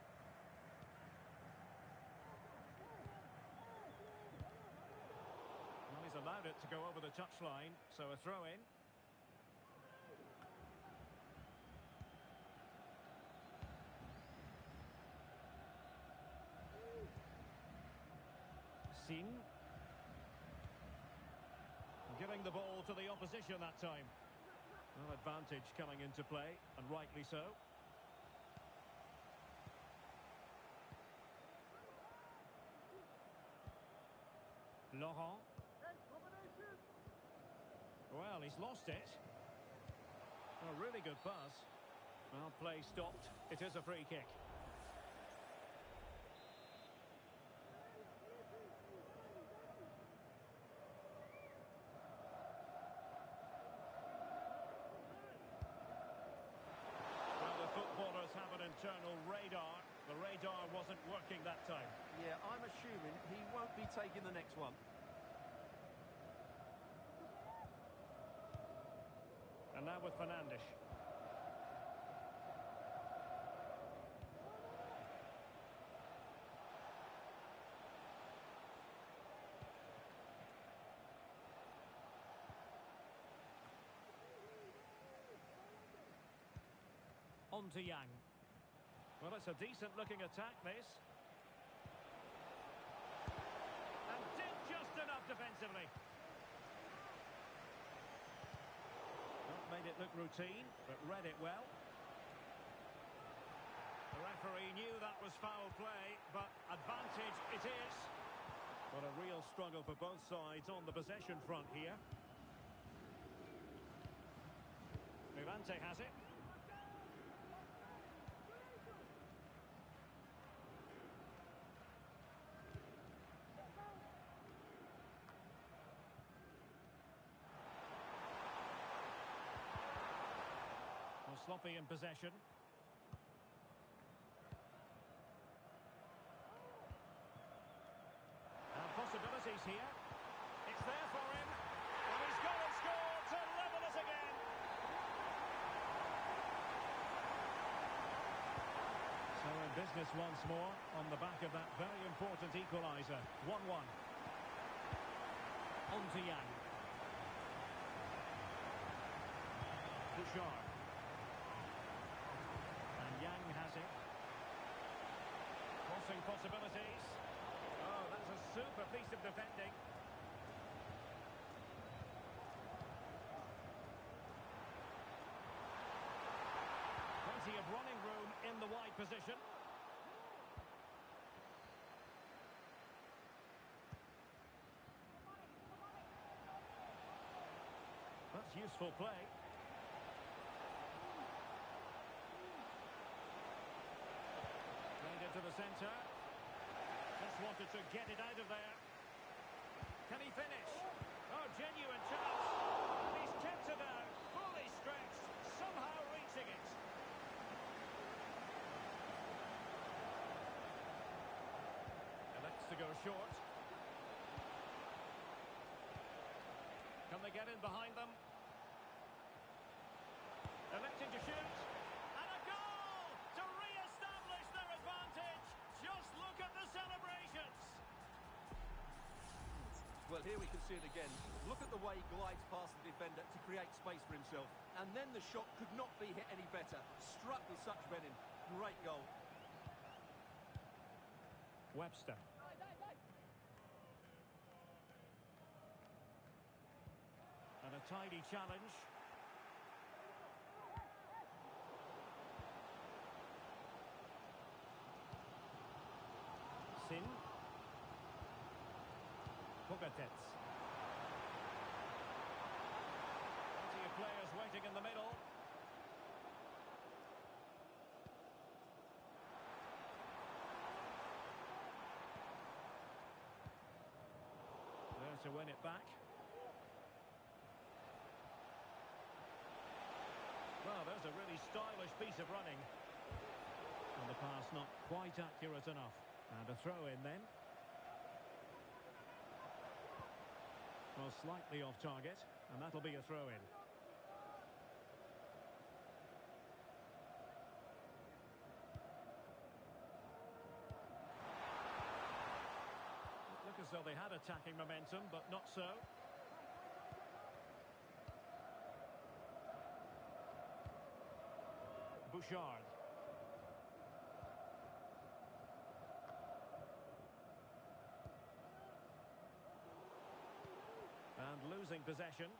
Well, he's allowed it to go over the touchline, so a throw-in. Sin. Giving the ball to the opposition that time. Well, advantage coming into play, and rightly so. Laurent. Well, he's lost it. A really good pass. Well, play stopped. It is a free kick. Footballers have an internal radar. The radar wasn't working that time. Yeah, I'm assuming he won't be taking the next one. And now with Fernandes. On to Yang. Well, it's a decent-looking attack, this. And did just enough defensively. Not made it look routine, but read it well. The referee knew that was foul play, but advantage it is. What a real struggle for both sides on the possession front here. Levante has it. Sloppy in possession. And possibilities here. It's there for him. And he's got to score to level us again. So in business once more on the back of that very important equaliser. 1-1. On to Yang. Bouchard. Yang has it. Crossing possibilities. Oh, that's a super piece of defending. Plenty of running room in the wide position. That's useful play. To the centre. Just wanted to get it out of there. Can he finish? Oh, genuine chance. And he's kept it out. Fully stretched. Somehow reaching it. Elects to go short. Can they get in behind them? Electing to shoot. And a goal to re-establish their advantage. Just look at the celebrations. Well, here we can see it again. Look at the way he glides past the defender to create space for himself. And then the shot could not be hit any better. Struck with such venom. Great goal. Webster. And a tidy challenge. Sin. Pogatetz. Plenty of players waiting in the middle. There to win it back. Well, there's a really stylish piece of running. And the pass not quite accurate enough. And a throw in then. Well, slightly off target, and that'll be a throw in. Look as though they had attacking momentum, but not so. Bouchard. And losing possession.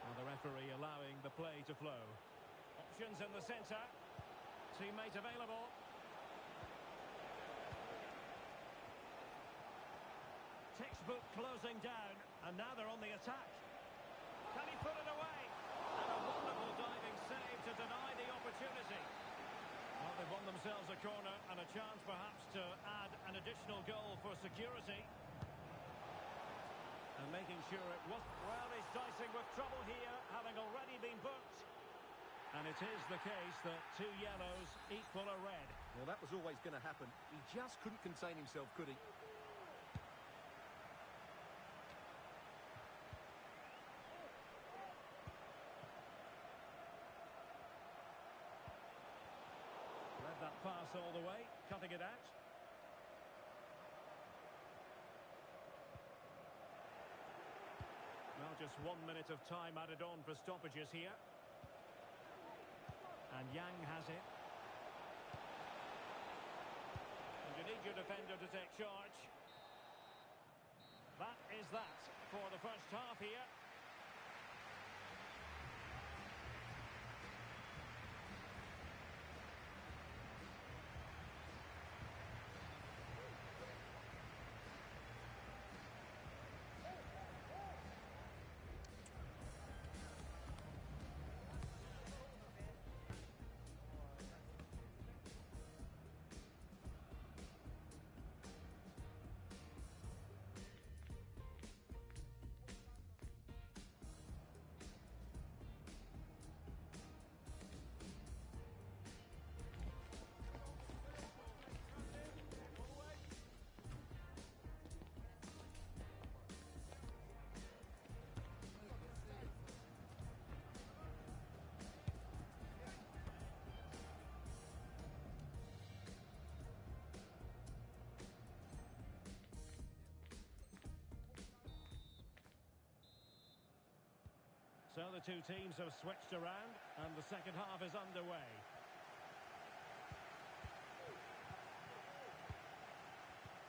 And the referee allowing the play to flow. Options in the centre. Teammate available. Textbook closing down, and now they're on the attack. Can he put it away? And a wonderful diving save to deny the opportunity. Well, they've won themselves a corner and a chance perhaps to add an additional goal for security. And making sure it was... Well, he's dicing with trouble here, having already been booked. And it is the case that 2 yellows equal a red. Well, that was always going to happen. He just couldn't contain himself, could he? Read that pass all the way, cutting it out. Well, just 1 minute of time added on for stoppages here. And Yang has it. And you need your defender to take charge. That is that for the first half here. So the two teams have switched around, and the second half is underway.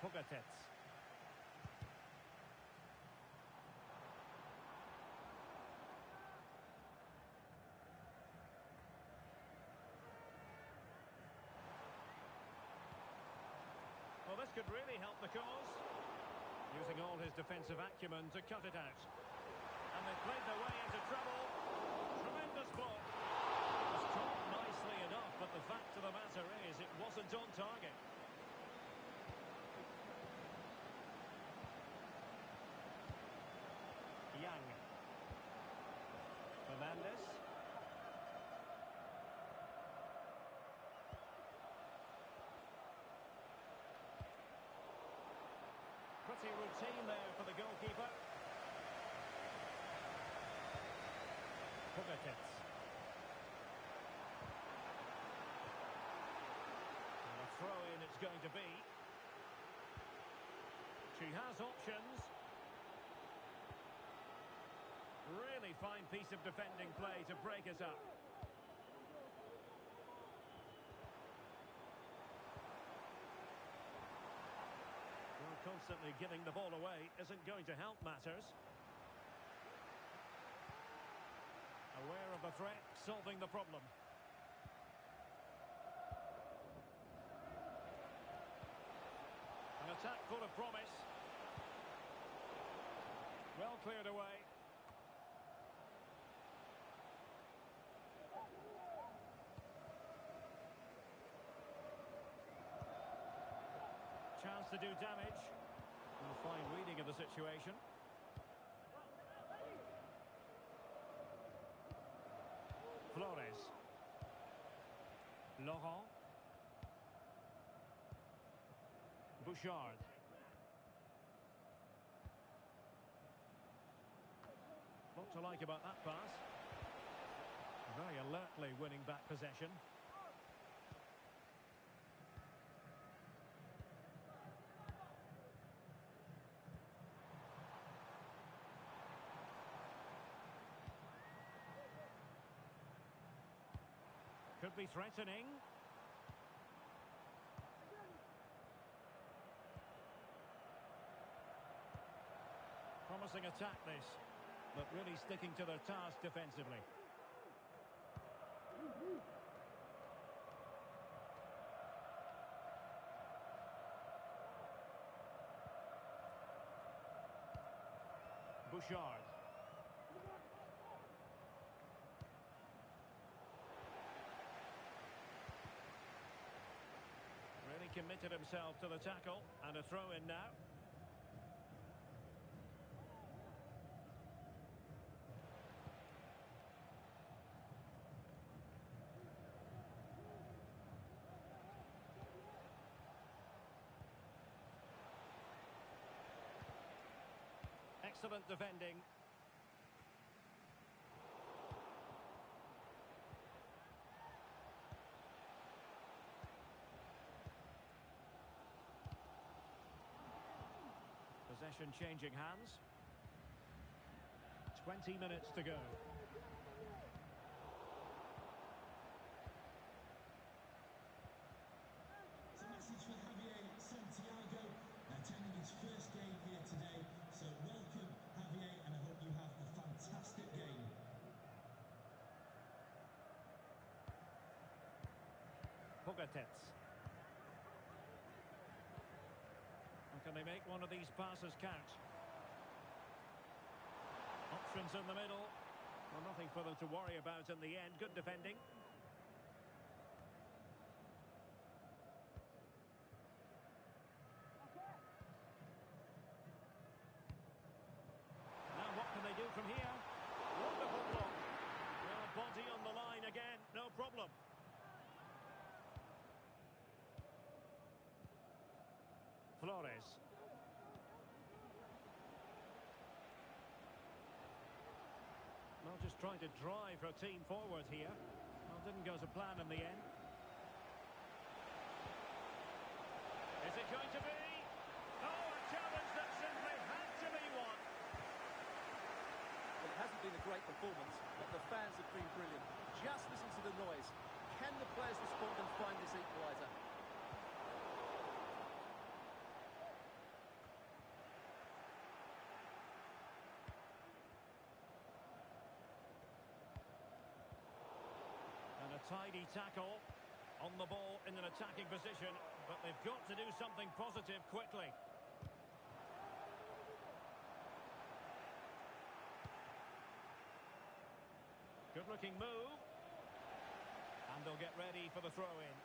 Pogatetz. Well, this could really help the cause. Using all his defensive acumen to cut it out. And they played their way into trouble. Tremendous ball. It was caught nicely enough, but the fact of the matter is it wasn't on target. Yang. Fernandez. Pretty routine there for the goalkeeper. Kovacic. And a throw-in it's going to be. She has options. Really fine piece of defending play to break us up. Well, constantly giving the ball away isn't going to help matters. Aware of the threat, solving the problem. An attack full of promise. Well cleared away. Chance to do damage. A fine reading of the situation. Flores. Laurent. Bouchard. Lot to like about that pass. Very alertly winning back possession. Could be threatening. Promising attack this, but really sticking to their task defensively. Bouchard. Really committed himself to the tackle, and a throw in now. Excellent defending. Possession changing hands. 20 minutes to go. It's a message for Javier Santiago, attending his first game here today. So welcome, Javier, and I hope you have a fantastic game. Kovacic. Can they make one of these passes count? Options in the middle. Well, nothing for them to worry about in the end. Good defending. Now what can they do from here? Wonderful block. Well, body on the line again. No problem. Flores. Well, just trying to drive her team forward here. Well, didn't go to plan in the end. Is it going to be? Oh, a challenge that simply had to be won. Well, it hasn't been a great performance, but the fans have been brilliant. Just listen to the noise. Can the players respond and find this equaliser? Tidy tackle on the ball in an attacking position, but they've got to do something positive quickly. Good looking move, and they'll get ready for the throw-in.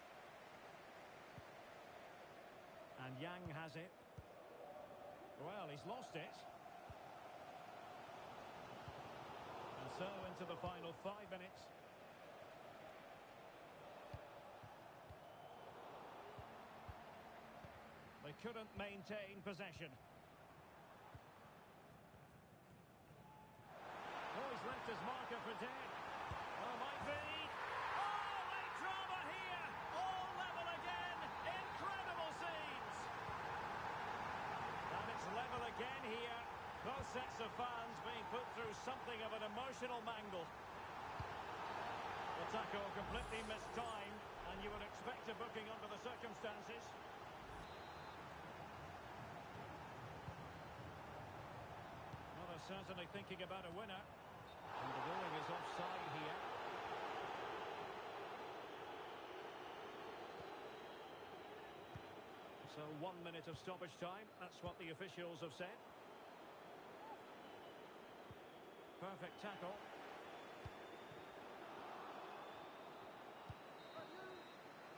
And Yang has it. Well, he's lost it. And so into the final 5 minutes. They couldn't maintain possession. Oh, he's left his marker for dead. Well, might be. Oh, late drama here. All level again. Incredible scenes. And it's level again here. Both sets of fans being put through something of an emotional mangle. The tackle completely mistimed, and you would expect a booking under the circumstances. Well, they're certainly thinking about a winner. And the ruling is offside here. So 1 minute of stoppage time. That's what the officials have said. Perfect tackle.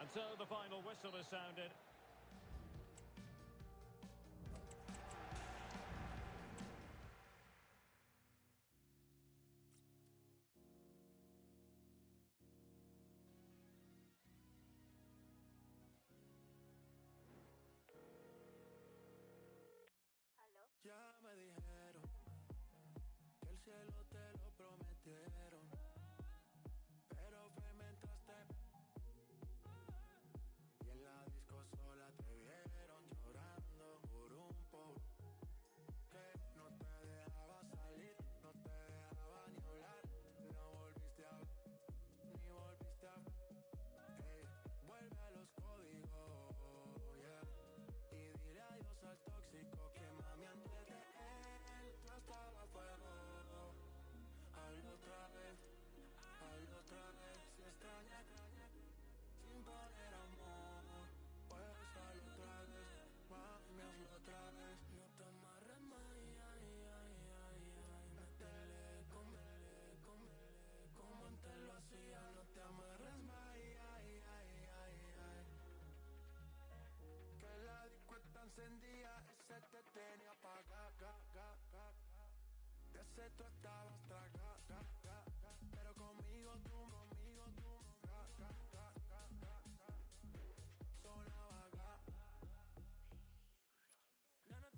And so the final whistle is sounded. Ya me dijeron que el cielo te lo prometieron, pero fue mientras te... Y en la disco sola te vieron llorando por un poco que no te dejaba salir, no te dejaba ni hablar, no volviste a... ni volviste a... Hey, vuelve a los códigos, yeah. Y dile adiós al tóxico que mami antes de él yo estaba a fuego. Hazlo otra vez, si extraña, sin poner amor. Puedes hazlo otra vez, mami, hazlo otra vez. No te amarres más, métele, como antes lo hacía. No te amarres más, que la disco está encendida, ese te tenía apagada. De ese tú estabas tragada, pero conmigo tú, sonaba acá. Ganas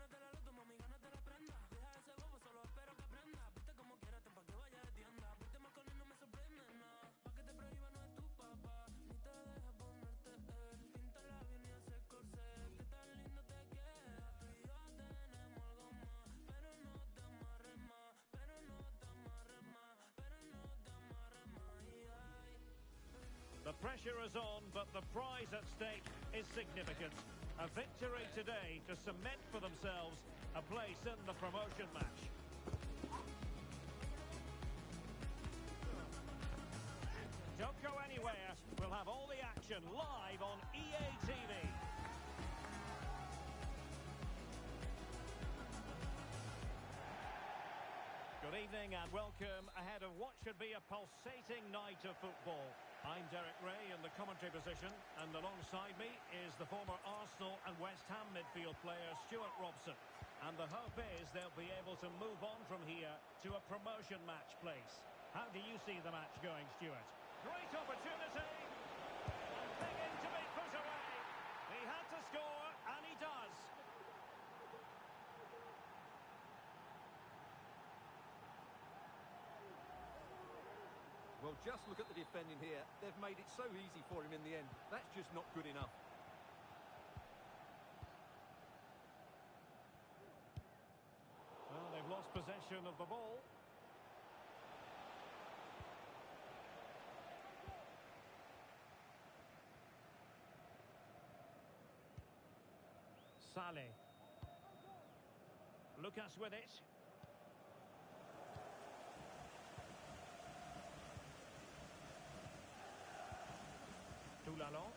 de la loto, mami, ganas de la prenda. Deja ese bobo, solo espero que aprenda. Viste como quieras, pa' que vaya de tienda. Viste más con él, no me sorprende nada. Pa' que te prohíba no es tu papá, ni te deja ponerte él. Pinta la bien y ese corset, que tan lindo te queda. Tú y yo tenemos algo más, pero no te amarres más, pero no te amarres más, pero no te amarres más. Ay. The pressure is on, but the prize at stake is significant. A victory today to cement for themselves a place in the promotion match. Don't go anywhere. We'll have all the action live on EA TV. Good evening and welcome ahead of what should be a pulsating night of football. I'm Derek Ray in the commentary position, and alongside me is the former Arsenal and West Ham midfield player Stuart Robson. And the hope is they'll be able to move on from here to a promotion match place. How do you see the match going, Stuart? Great opportunity, and begging to be put away. He had to score, and he does. Well, just look at the defending here. They've made it so easy for him in the end. That's just not good enough. Well, they've lost possession of the ball. Saleh. Lucas with it. Toulalon.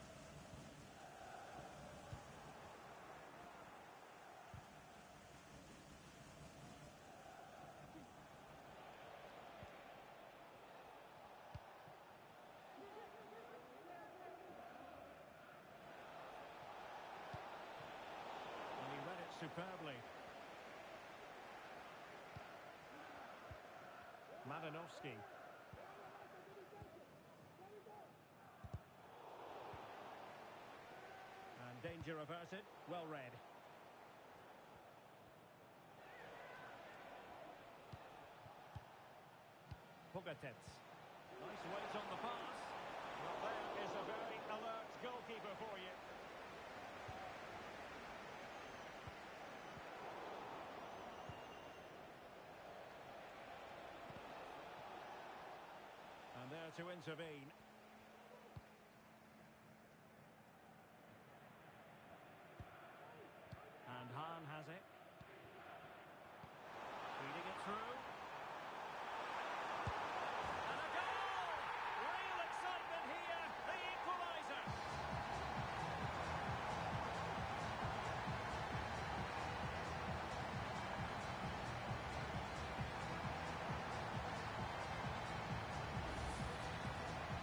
And he read it superbly. Madanovsky. And danger averted. Well read. Pogatetz. Nice weight on the pass. Well, there is a very alert goalkeeper for you. And there to intervene. And Hahn has it. Feeding it through. And a goal! Real excitement here. The equaliser.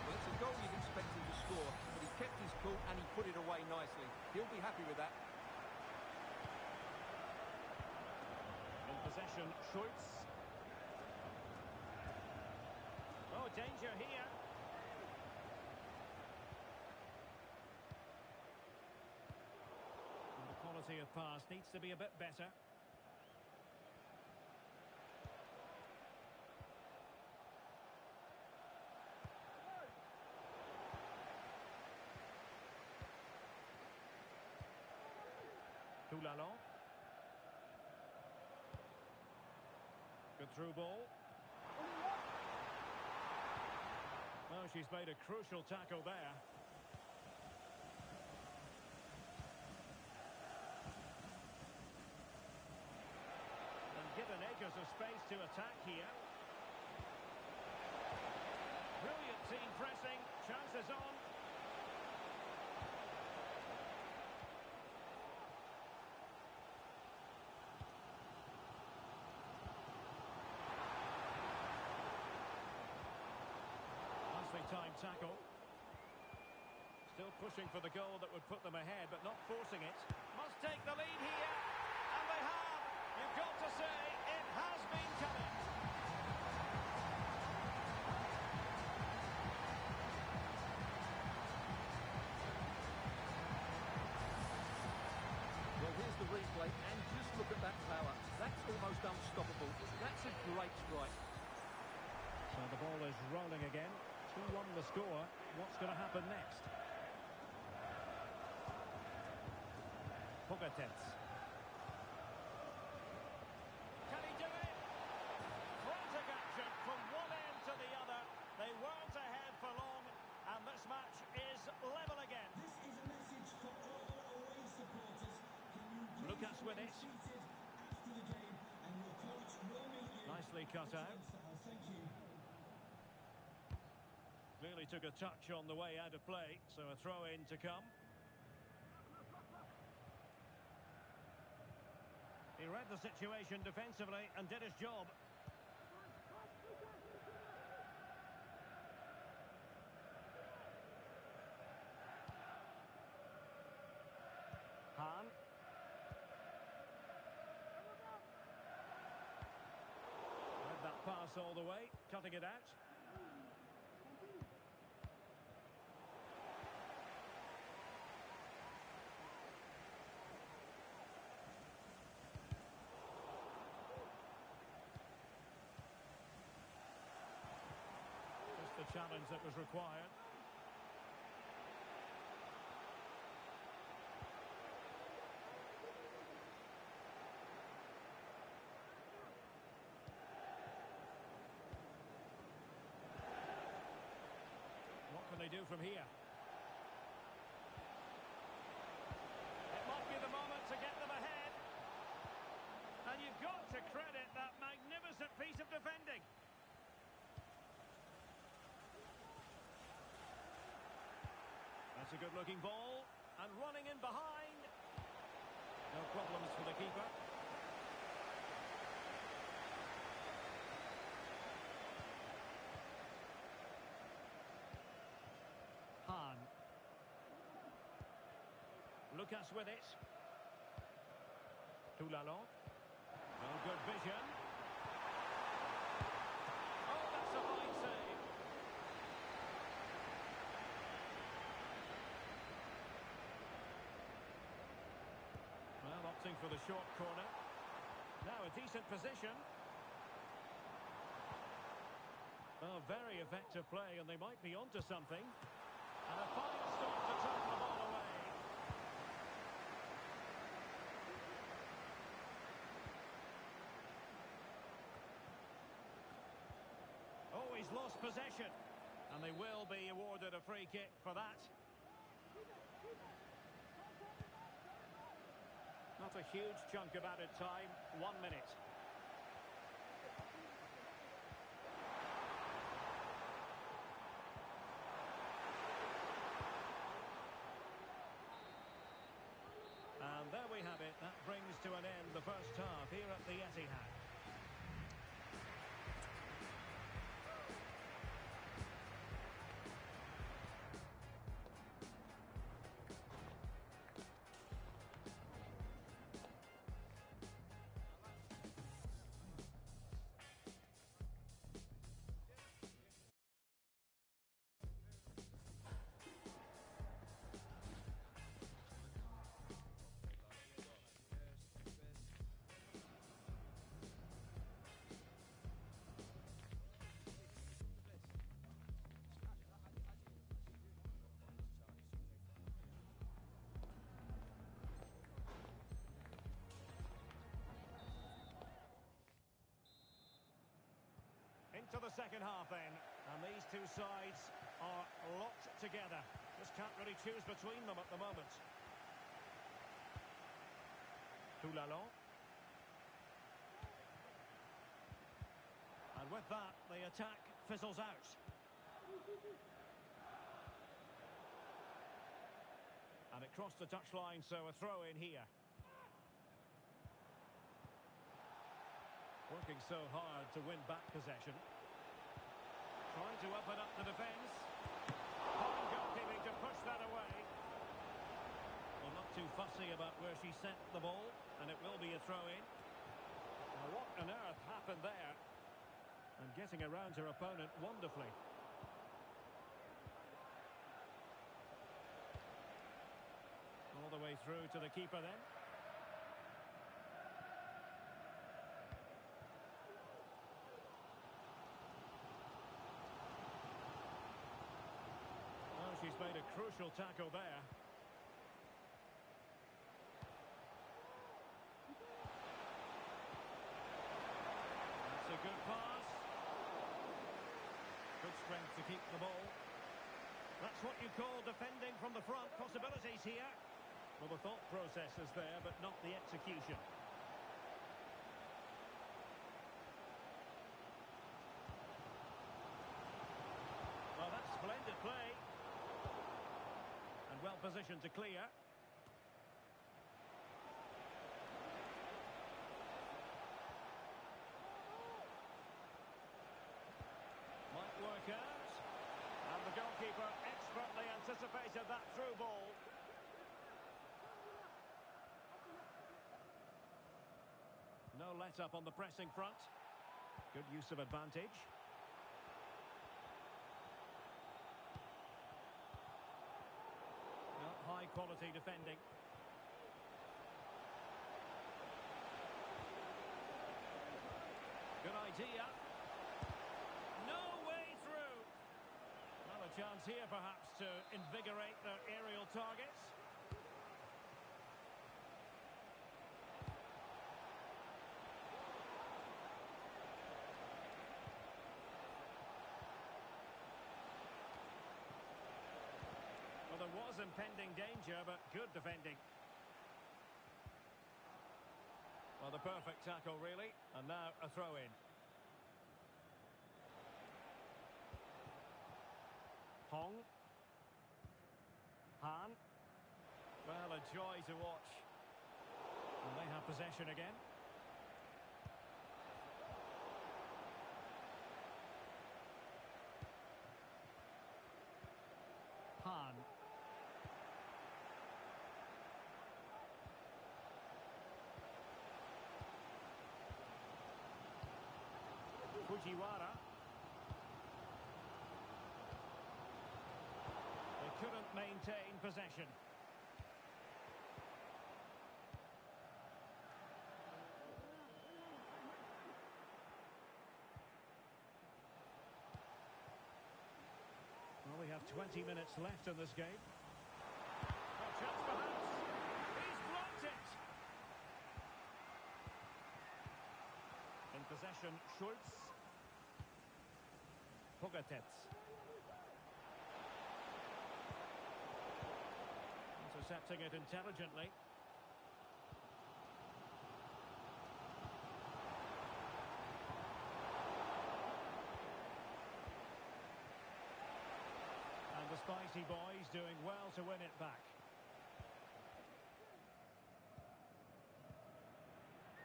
Well, it's a goal you'd expect him to score, but he kept his cool and he put it away nicely. He'll be happy with that. In possession, Schultz. Oh, danger here. And the quality of pass needs to be a bit better. Toulalon. Good through ball. Oh, she's made a crucial tackle there. And given edges of space to attack here. Brilliant team pressing. Chances on. Time tackle. Still pushing for the goal that would put them ahead, but not forcing it. Must take the lead here. And they have. You've got to say, it has been coming. Well, here's the replay, and just look at that power. That's almost unstoppable. That's a great strike. So the ball is rolling again. 2-1 the score. What's going to happen next? Pogatetz. Can he do it? Frantic action from one end to the other. They weren't ahead for long, and this match is level again. This is a message for all away supporters. Can you Lucas with it. seated after the game, and your coach will meet you. Nicely cut out. Thank you. Clearly took a touch on the way out of play, so a throw-in to come. He read the situation defensively and did his job. Hahn. Read that pass all the way, cutting it out. The challenge that was required. What can they do from here? It might be the moment to get them ahead. And you've got to credit that magnificent piece of defending. That's a good-looking ball, and running in behind. No problems for the keeper. Hahn. Lucas with it. Toulalon. Oh, good vision. Oh, that's a fine save. Well, opting for the short corner. Now a decent position. Oh, very effective play, and they might be onto something. And a fine stop to turn the ball away. Oh, he's lost possession. And they will be awarded a free kick for that. Not a huge chunk of added time. 1 minute. And there we have it. That brings to an end the first half here at the Etihad. Into the second half then, and these two sides are locked together. Just can't really choose between them at the moment. Toulalon. And with that, the attack fizzles out. And it crossed the touchline, so a throw in here. Working so hard to win back possession. Trying to open up the defence. Fine goalkeeping to push that away. Well, not too fussy about where she sent the ball, and it will be a throw-in. Now, what on earth happened there? And getting around her opponent wonderfully. All the way through to the keeper then. She's made a crucial tackle there. That's a good pass. Good strength to keep the ball. That's what you call defending from the front. Possibilities here. Well, the thought process is there, but not the execution. Well, that's splendid play. And well positioned to clear. Might work out. And the goalkeeper expertly anticipated that through ball. No let up on the pressing front. Good use of advantage. High quality defending. Good idea. No way through. Well, a chance here perhaps to invigorate their aerial targets. Well, there was impending danger, but good defending. Well, the perfect tackle, really. And now a throw-in. Hong. Han. Well, a joy to watch. And they have possession again. Han. Fujiwara. They couldn't maintain possession. 20 minutes left in this game. A chance perhaps. He's blocked it. In possession, Schultz. Pogatetz. Intercepting it intelligently. And the Spicy Boys doing well to win it back.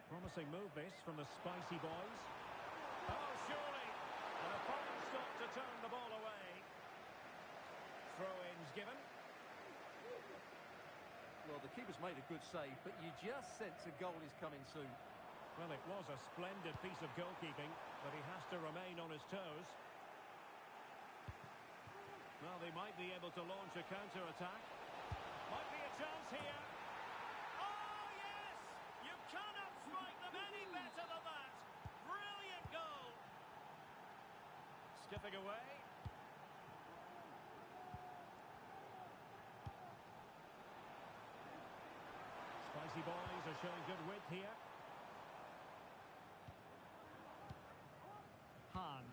Promising move this from the Spicy Boys. Oh, surely! And a fine stop to turn the ball away. Throw-ins given. Well, the keeper's made a good save, but you just sense a goal is coming soon. Well, it was a splendid piece of goalkeeping, but he has to remain on his toes. Well, they might be able to launch a counter-attack. Might be a chance here. Oh, yes! You cannot strike them any better than that. Brilliant goal. Skipping away. Spicy Boys are showing good width here. Hahn.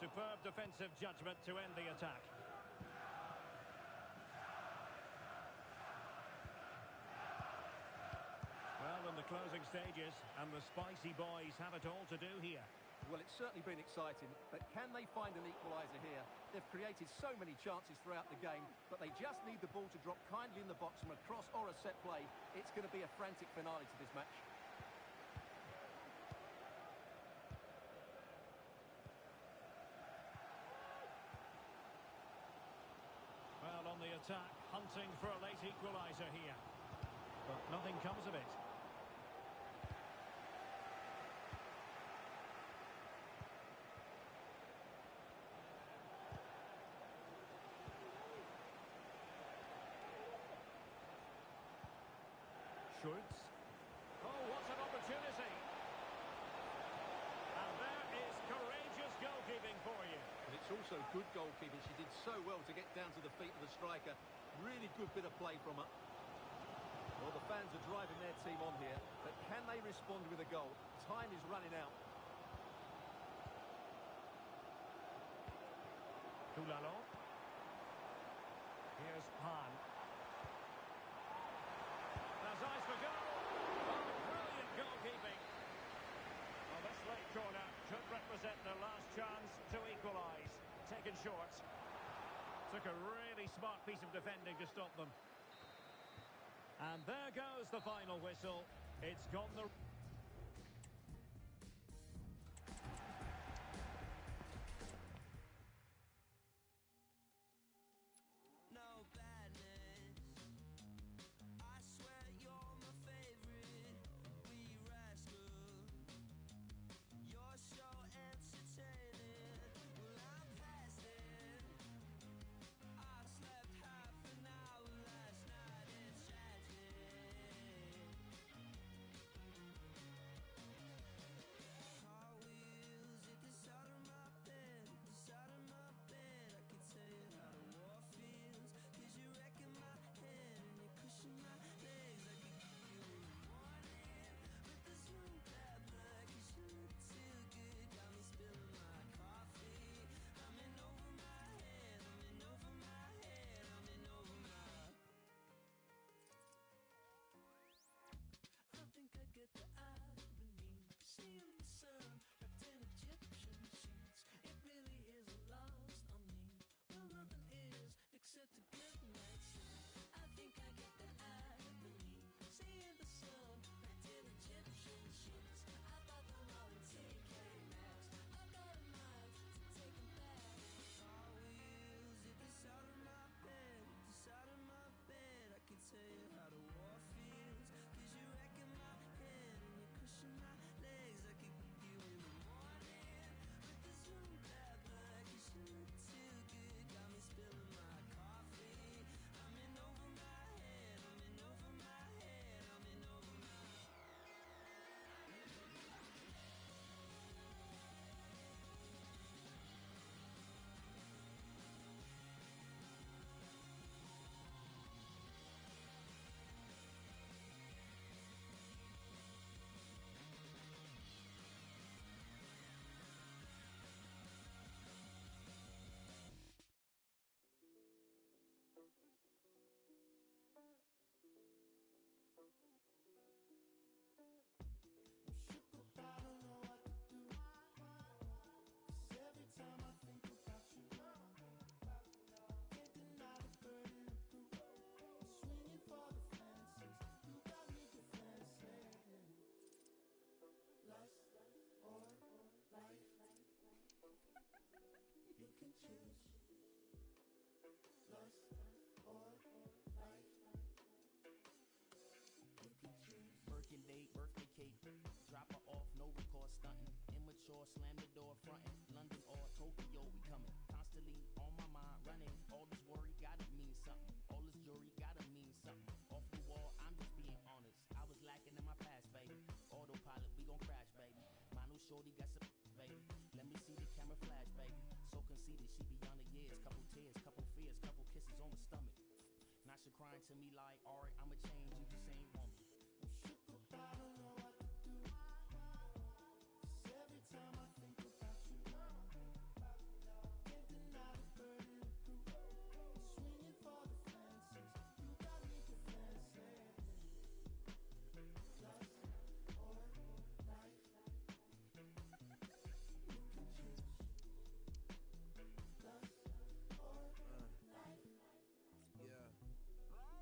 Superb defensive judgment to end the attack. Well, in the closing stages, and the Spicy Boys have it all to do here. Well, it's certainly been exciting, but can they find an equaliser here? They've created so many chances throughout the game, but they just need the ball to drop kindly in the box from a cross or a set play. It's going to be a frantic finale to this match. Well, on the attack, hunting for a late equaliser here. But nothing comes of it. Schultz. Oh, what an opportunity. And there is courageous goalkeeping for you. And it's also good goalkeeping. She did so well to get down to the feet of the striker. Really good bit of play from her. Well, the fans are driving their team on here, but can they respond with a goal? Time is running out. Toulalon. Here's Hahn. There's eyes for goal. Oh, brilliant goalkeeping. Well, this late corner could represent their last chance to equalise. Taken short. Took a really smart piece of defending to stop them. And there goes the final whistle. It's gone the... No badness. I swear you're my favorite. We rascal. You're so entertaining. Well, I'm past it. I slept half an hour last night. It's tragic. Car wheels at the side of my bed. The side of my bed. I can tell you how the war feels. 'Cause you're wrecking my head and you're pushing my legs. I could give you a warning, but there's no bad blood. 'Cause you look too good, got me spilling my coffee. I'm in over my head, I'm in over my head, I'm in over my... I think I get the irony. Seeing the sun wrapped in Egyptian sheets. It really is lost on me. Well, nothing is except a good night's sleep. I think I get the irony. Seeing the sun wrapped in Egyptian sheets. I thought the law would take care next. I thought it might to take it back. Car wheels at the side of my bed. At the side of my bed. I can tell you how the war feels. 'Cause you're wrecking my head and you're pushing my legs. I could give you in the morning, but there's no bad blood. 'Cause you look too good, got me spilling my coffee. shorty got some baby. Let me see the camera flash, baby. So conceited, she beyond the years. Couple tears, couple fears, couple kisses on the stomach. Now she crying to me like, alright, I'ma change, you just ain't want me. I'm shook up, I don't know what to do. 'Cause every time I think about you, can't deny the burden of proof. I'm swinging for the fences, you got me defenseless. Lust or life, you can choose. Lust or life, Yeah.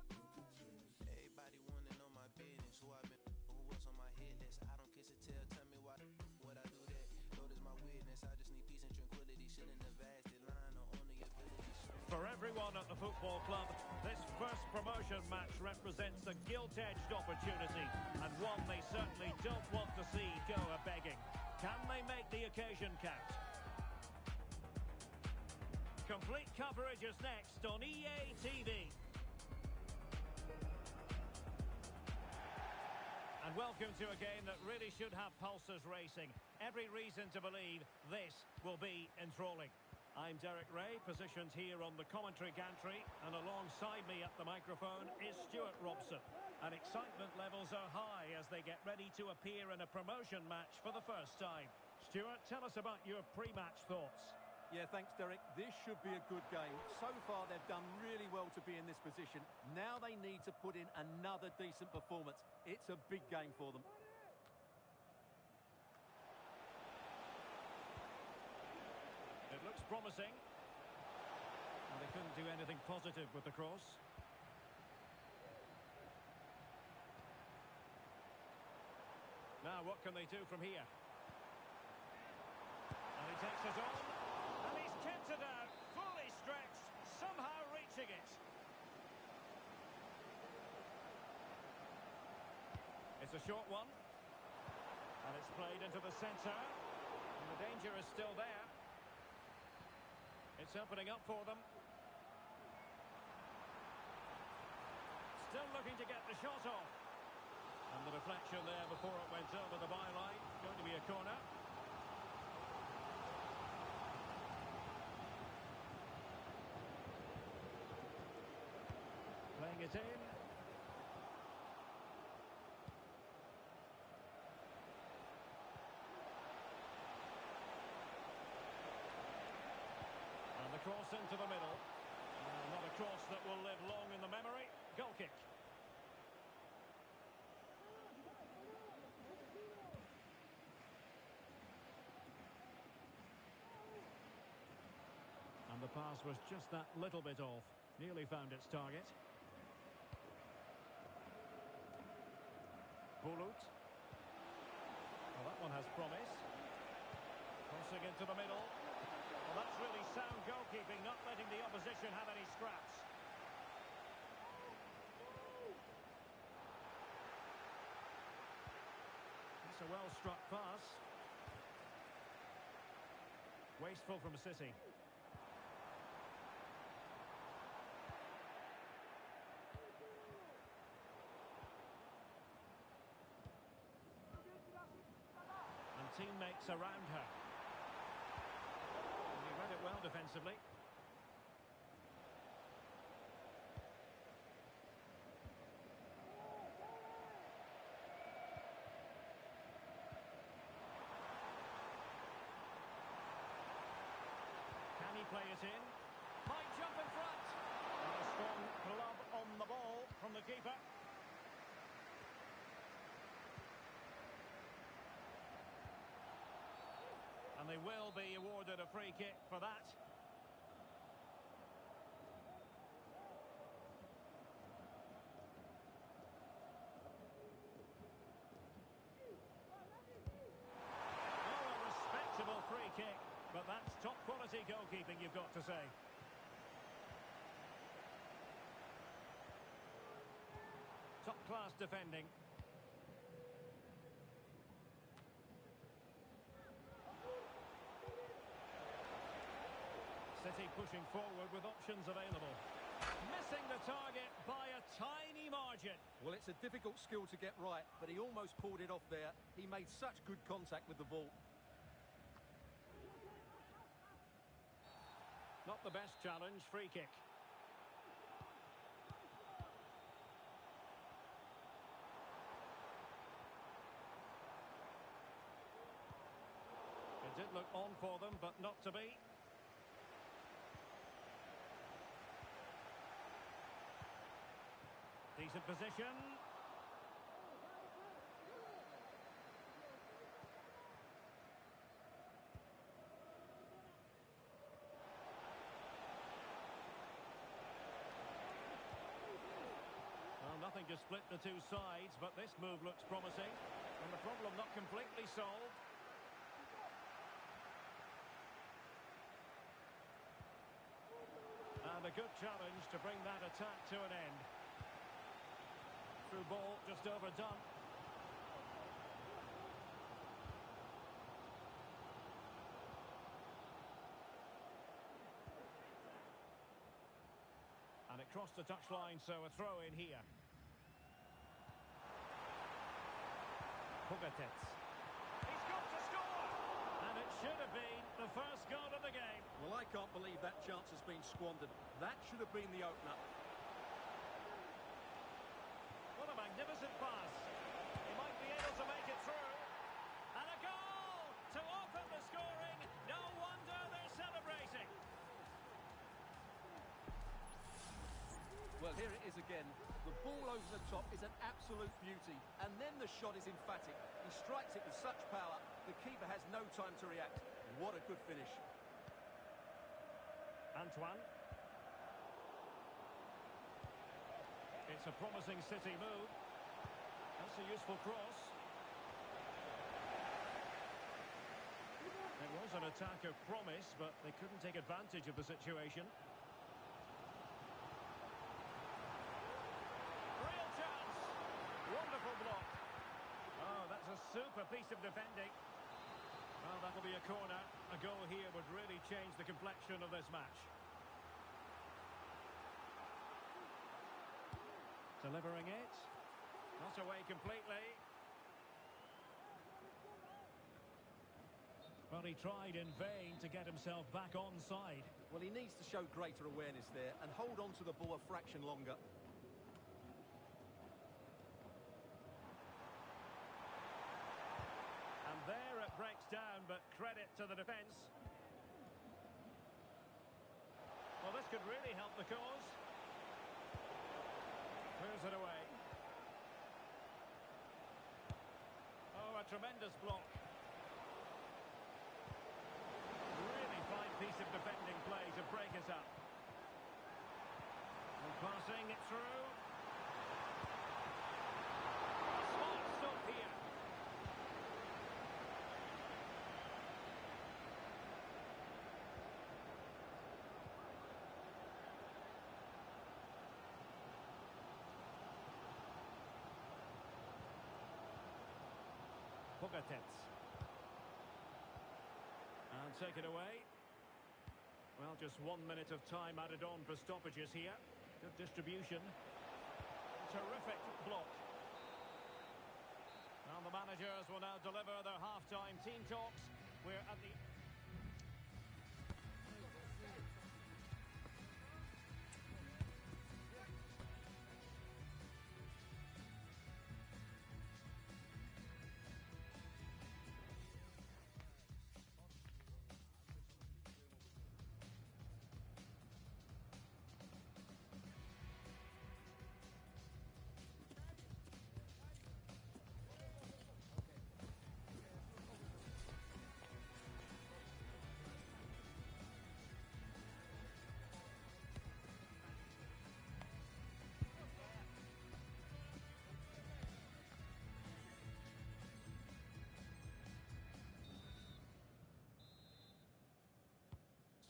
you can choose. Everybody wanna know my business. Who I been, who was on my hit list. I don't kiss or tell, tell me why would I do that? Lord is my witness. I just need peace and tranquility. Shouldn't have asked it line or only ability. For everyone at the football club, this first promotion match represents a gilt-edged opportunity, and one they certainly don't want to see go a-begging. Can they make the occasion count? Complete coverage is next on EA TV. And welcome to a game that really should have pulses racing. Every reason to believe this will be enthralling. I'm Derek Ray, positioned here on the commentary gantry, and alongside me at the microphone is Stuart Robson. And excitement levels are high as they get ready to appear in a promotion match for the first time. Stuart, tell us about your pre-match thoughts. Yeah, thanks, Derek. This should be a good game. So far, they've done really well to be in this position. Now they need to put in another decent performance. It's a big game for them. It looks promising. And they couldn't do anything positive with the cross. Now, what can they do from here? And he takes it on. And he's kept it out, fully stretched, somehow reaching it. It's a short one. And it's played into the centre. And the danger is still there. It's opening up for them. Still looking to get the shot off. And the deflection there before it went over the byline. Going to be a corner. Playing it in. And the cross into the middle. Not a cross that will live long in the memory. Goal kick. And the pass was just that little bit off. Nearly found its target. Bulut. Well, that one has promise. Crossing into the middle. Well, that's really sound goalkeeping, not letting the opposition have any scraps. It's a well-struck pass. Wasteful from City. And teammates around her. And he read it well defensively. Can he play it in? Might jump in front. And a strong club on the ball from the keeper. And they will be awarded a free kick for that. Oh, a respectable free kick. But that's top quality goalkeeping, you've got to say. Top class defending. City pushing forward with options available. Missing the target by a tiny margin. Well, it's a difficult skill to get right, but he almost pulled it off there. He made such good contact with the ball. Not the best challenge, free kick. It did look on for them, but not to be. Decent position. Well, nothing to split the two sides, but this move looks promising. And the problem not completely solved. And a good challenge to bring that attack to an end. Through ball, just overdone. And it crossed the touchline, so a throw in here. Pugatets. He's got to score! And it should have been the first goal of the game. Well, I can't believe that chance has been squandered. That should have been the opener. What a magnificent pass. He might be able to make it through. And a goal to open the scoring. No wonder they're celebrating. Well, here it is again. The ball over the top is an absolute beauty. And then the shot is emphatic. He strikes it with such power. The keeper has no time to react. What a good finish. Antoine. It's a promising City move. That's a useful cross. It was an attack of promise, but they couldn't take advantage of the situation. Real chance! Wonderful block. Oh, that's a super piece of defending. Well, that'll be a corner. A goal here would really change the complexion of this match. Delivering it. Not away completely. Well, he tried in vain to get himself back onside. Well, he needs to show greater awareness there and hold on to the ball a fraction longer. And there it breaks down, but credit to the defence. Well, this could really help the cause. Clears it away. Oh, a tremendous block. Really fine piece of defending play to break us up. And passing it through. A smart stop here. Pugatets. And taken away. Well, just 1 minute of time added on for stoppages here. Good distribution. Terrific block. And the managers will now deliver their half-time team talks. We're at the...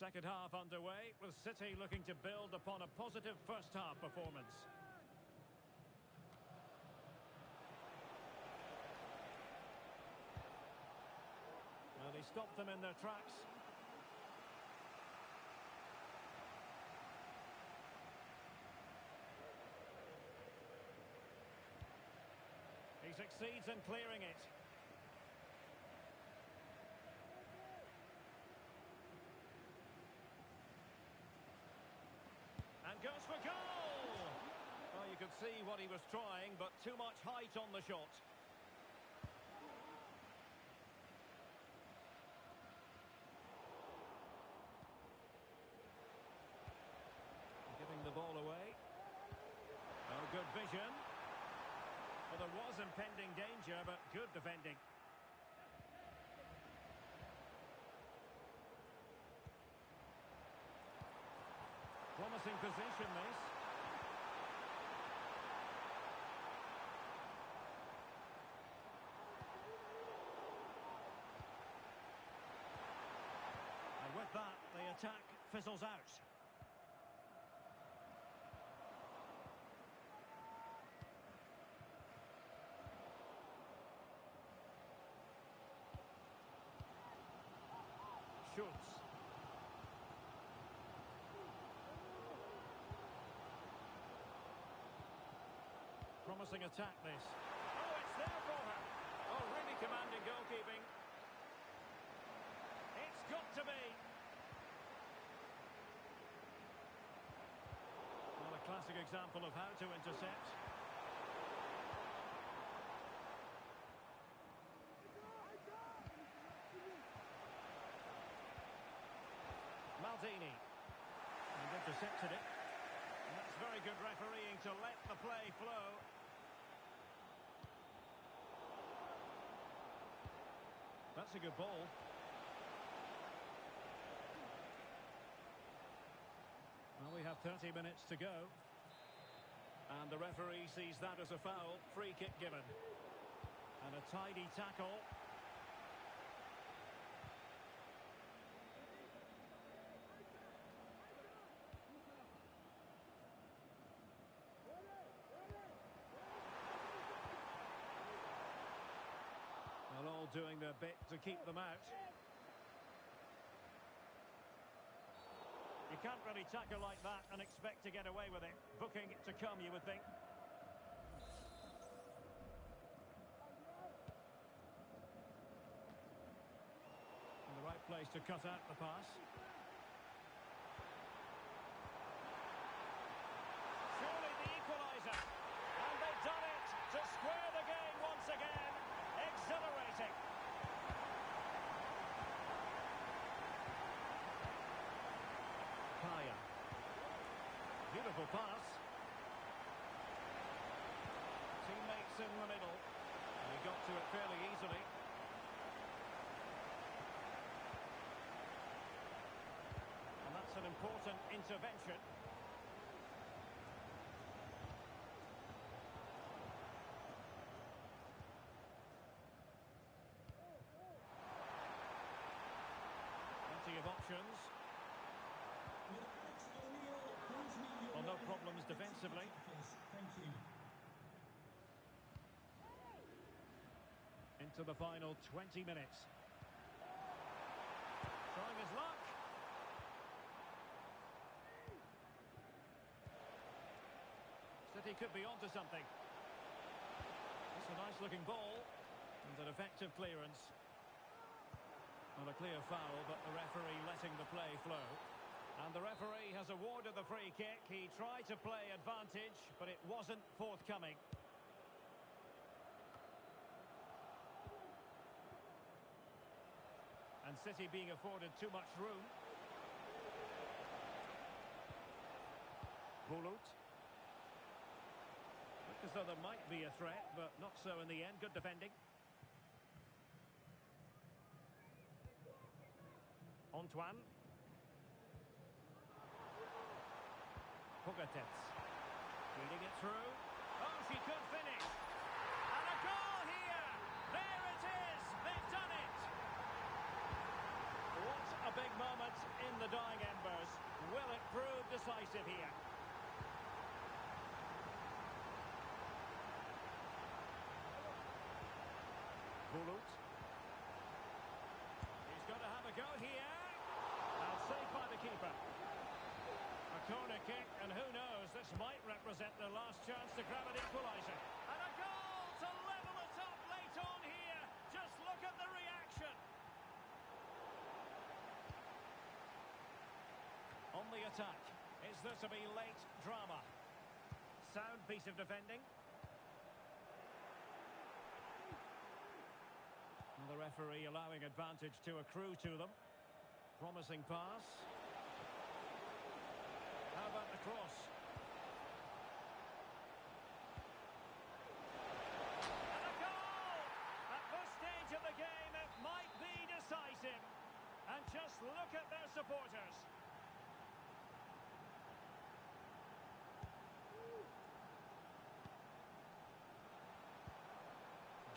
Second half underway, with City looking to build upon a positive first half performance. Well, he stopped them in their tracks. He succeeds in clearing it. could see what he was trying, but too much height on the shot. Giving the ball away. Oh, good vision. Well, there was impending danger, but good defending. Promising position, this. And with that, the attack fizzles out. Schultz. Promising attack, this. Oh, it's there for her. Oh, really commanding goalkeeping. It's got to be. Well, a classic example of how to intercept. Maldini. And intercepted it. And that's very good refereeing to let the play flow. That's a good ball. Well, we have 30 minutes to go. And the referee sees that as a foul. Free kick given. And a tidy tackle. Well, all doing their bit to keep them out. You can't really tackle like that and expect to get away with it. Booking to come, you would think. In the right place to cut out the pass. Surely the equaliser. And they've done it to square the game once again. Exhilarating. Paya. Beautiful pass. Teammates in the middle. And he got to it fairly easily. And that's an important intervention. Plenty of options. Well, no problems defensively. Thank you. Into the final 20 minutes. Trying his luck. City could be onto something. It's a nice looking ball. And an effective clearance. Not a clear foul, but the referee letting the play flow. And the referee has awarded the free kick. He tried to play advantage, but it wasn't forthcoming. And City being afforded too much room. Bulut. Looked as though there might be a threat, but not so in the end. Good defending. Antoine. Pogatetz. Feeding it through. Oh, she could finish. And a goal here. There it is. They've done it. What a big moment in the dying embers. Will it prove decisive here? Bulut. He's got to have a go here. And saved by the keeper. A corner kick, and who knows, this might represent their last chance to grab an equaliser. And a goal to level it up late on here. Just look at the reaction. On the attack. Is there to be late drama? Sound piece of defending. And the referee allowing advantage to accrue to them. Promising pass. How about the cross? And a goal! At this stage of the game, it might be decisive. And just look at their supporters.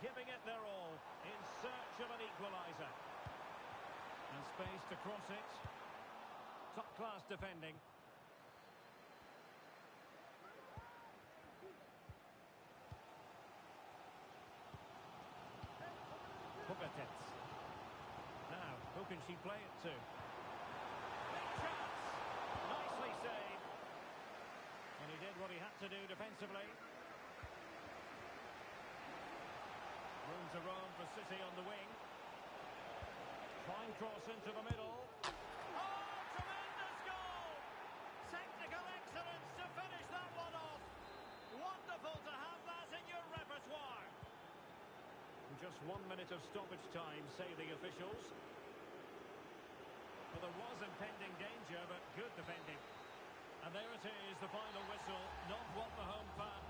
Giving it their all in search of an equaliser. And space to cross it. Top-class defending. Pugatet. Now, who can she play it to? Big chance! Nicely saved. And he did what he had to do defensively. Room to roam for City on the wing. Fine cross into the middle. Oh, tremendous goal! Technical excellence to finish that one off. Wonderful to have that in your repertoire. Just 1 minute of stoppage time, say the officials. Well, there was impending danger, but good defending. And there it is, the final whistle. Not what the home fan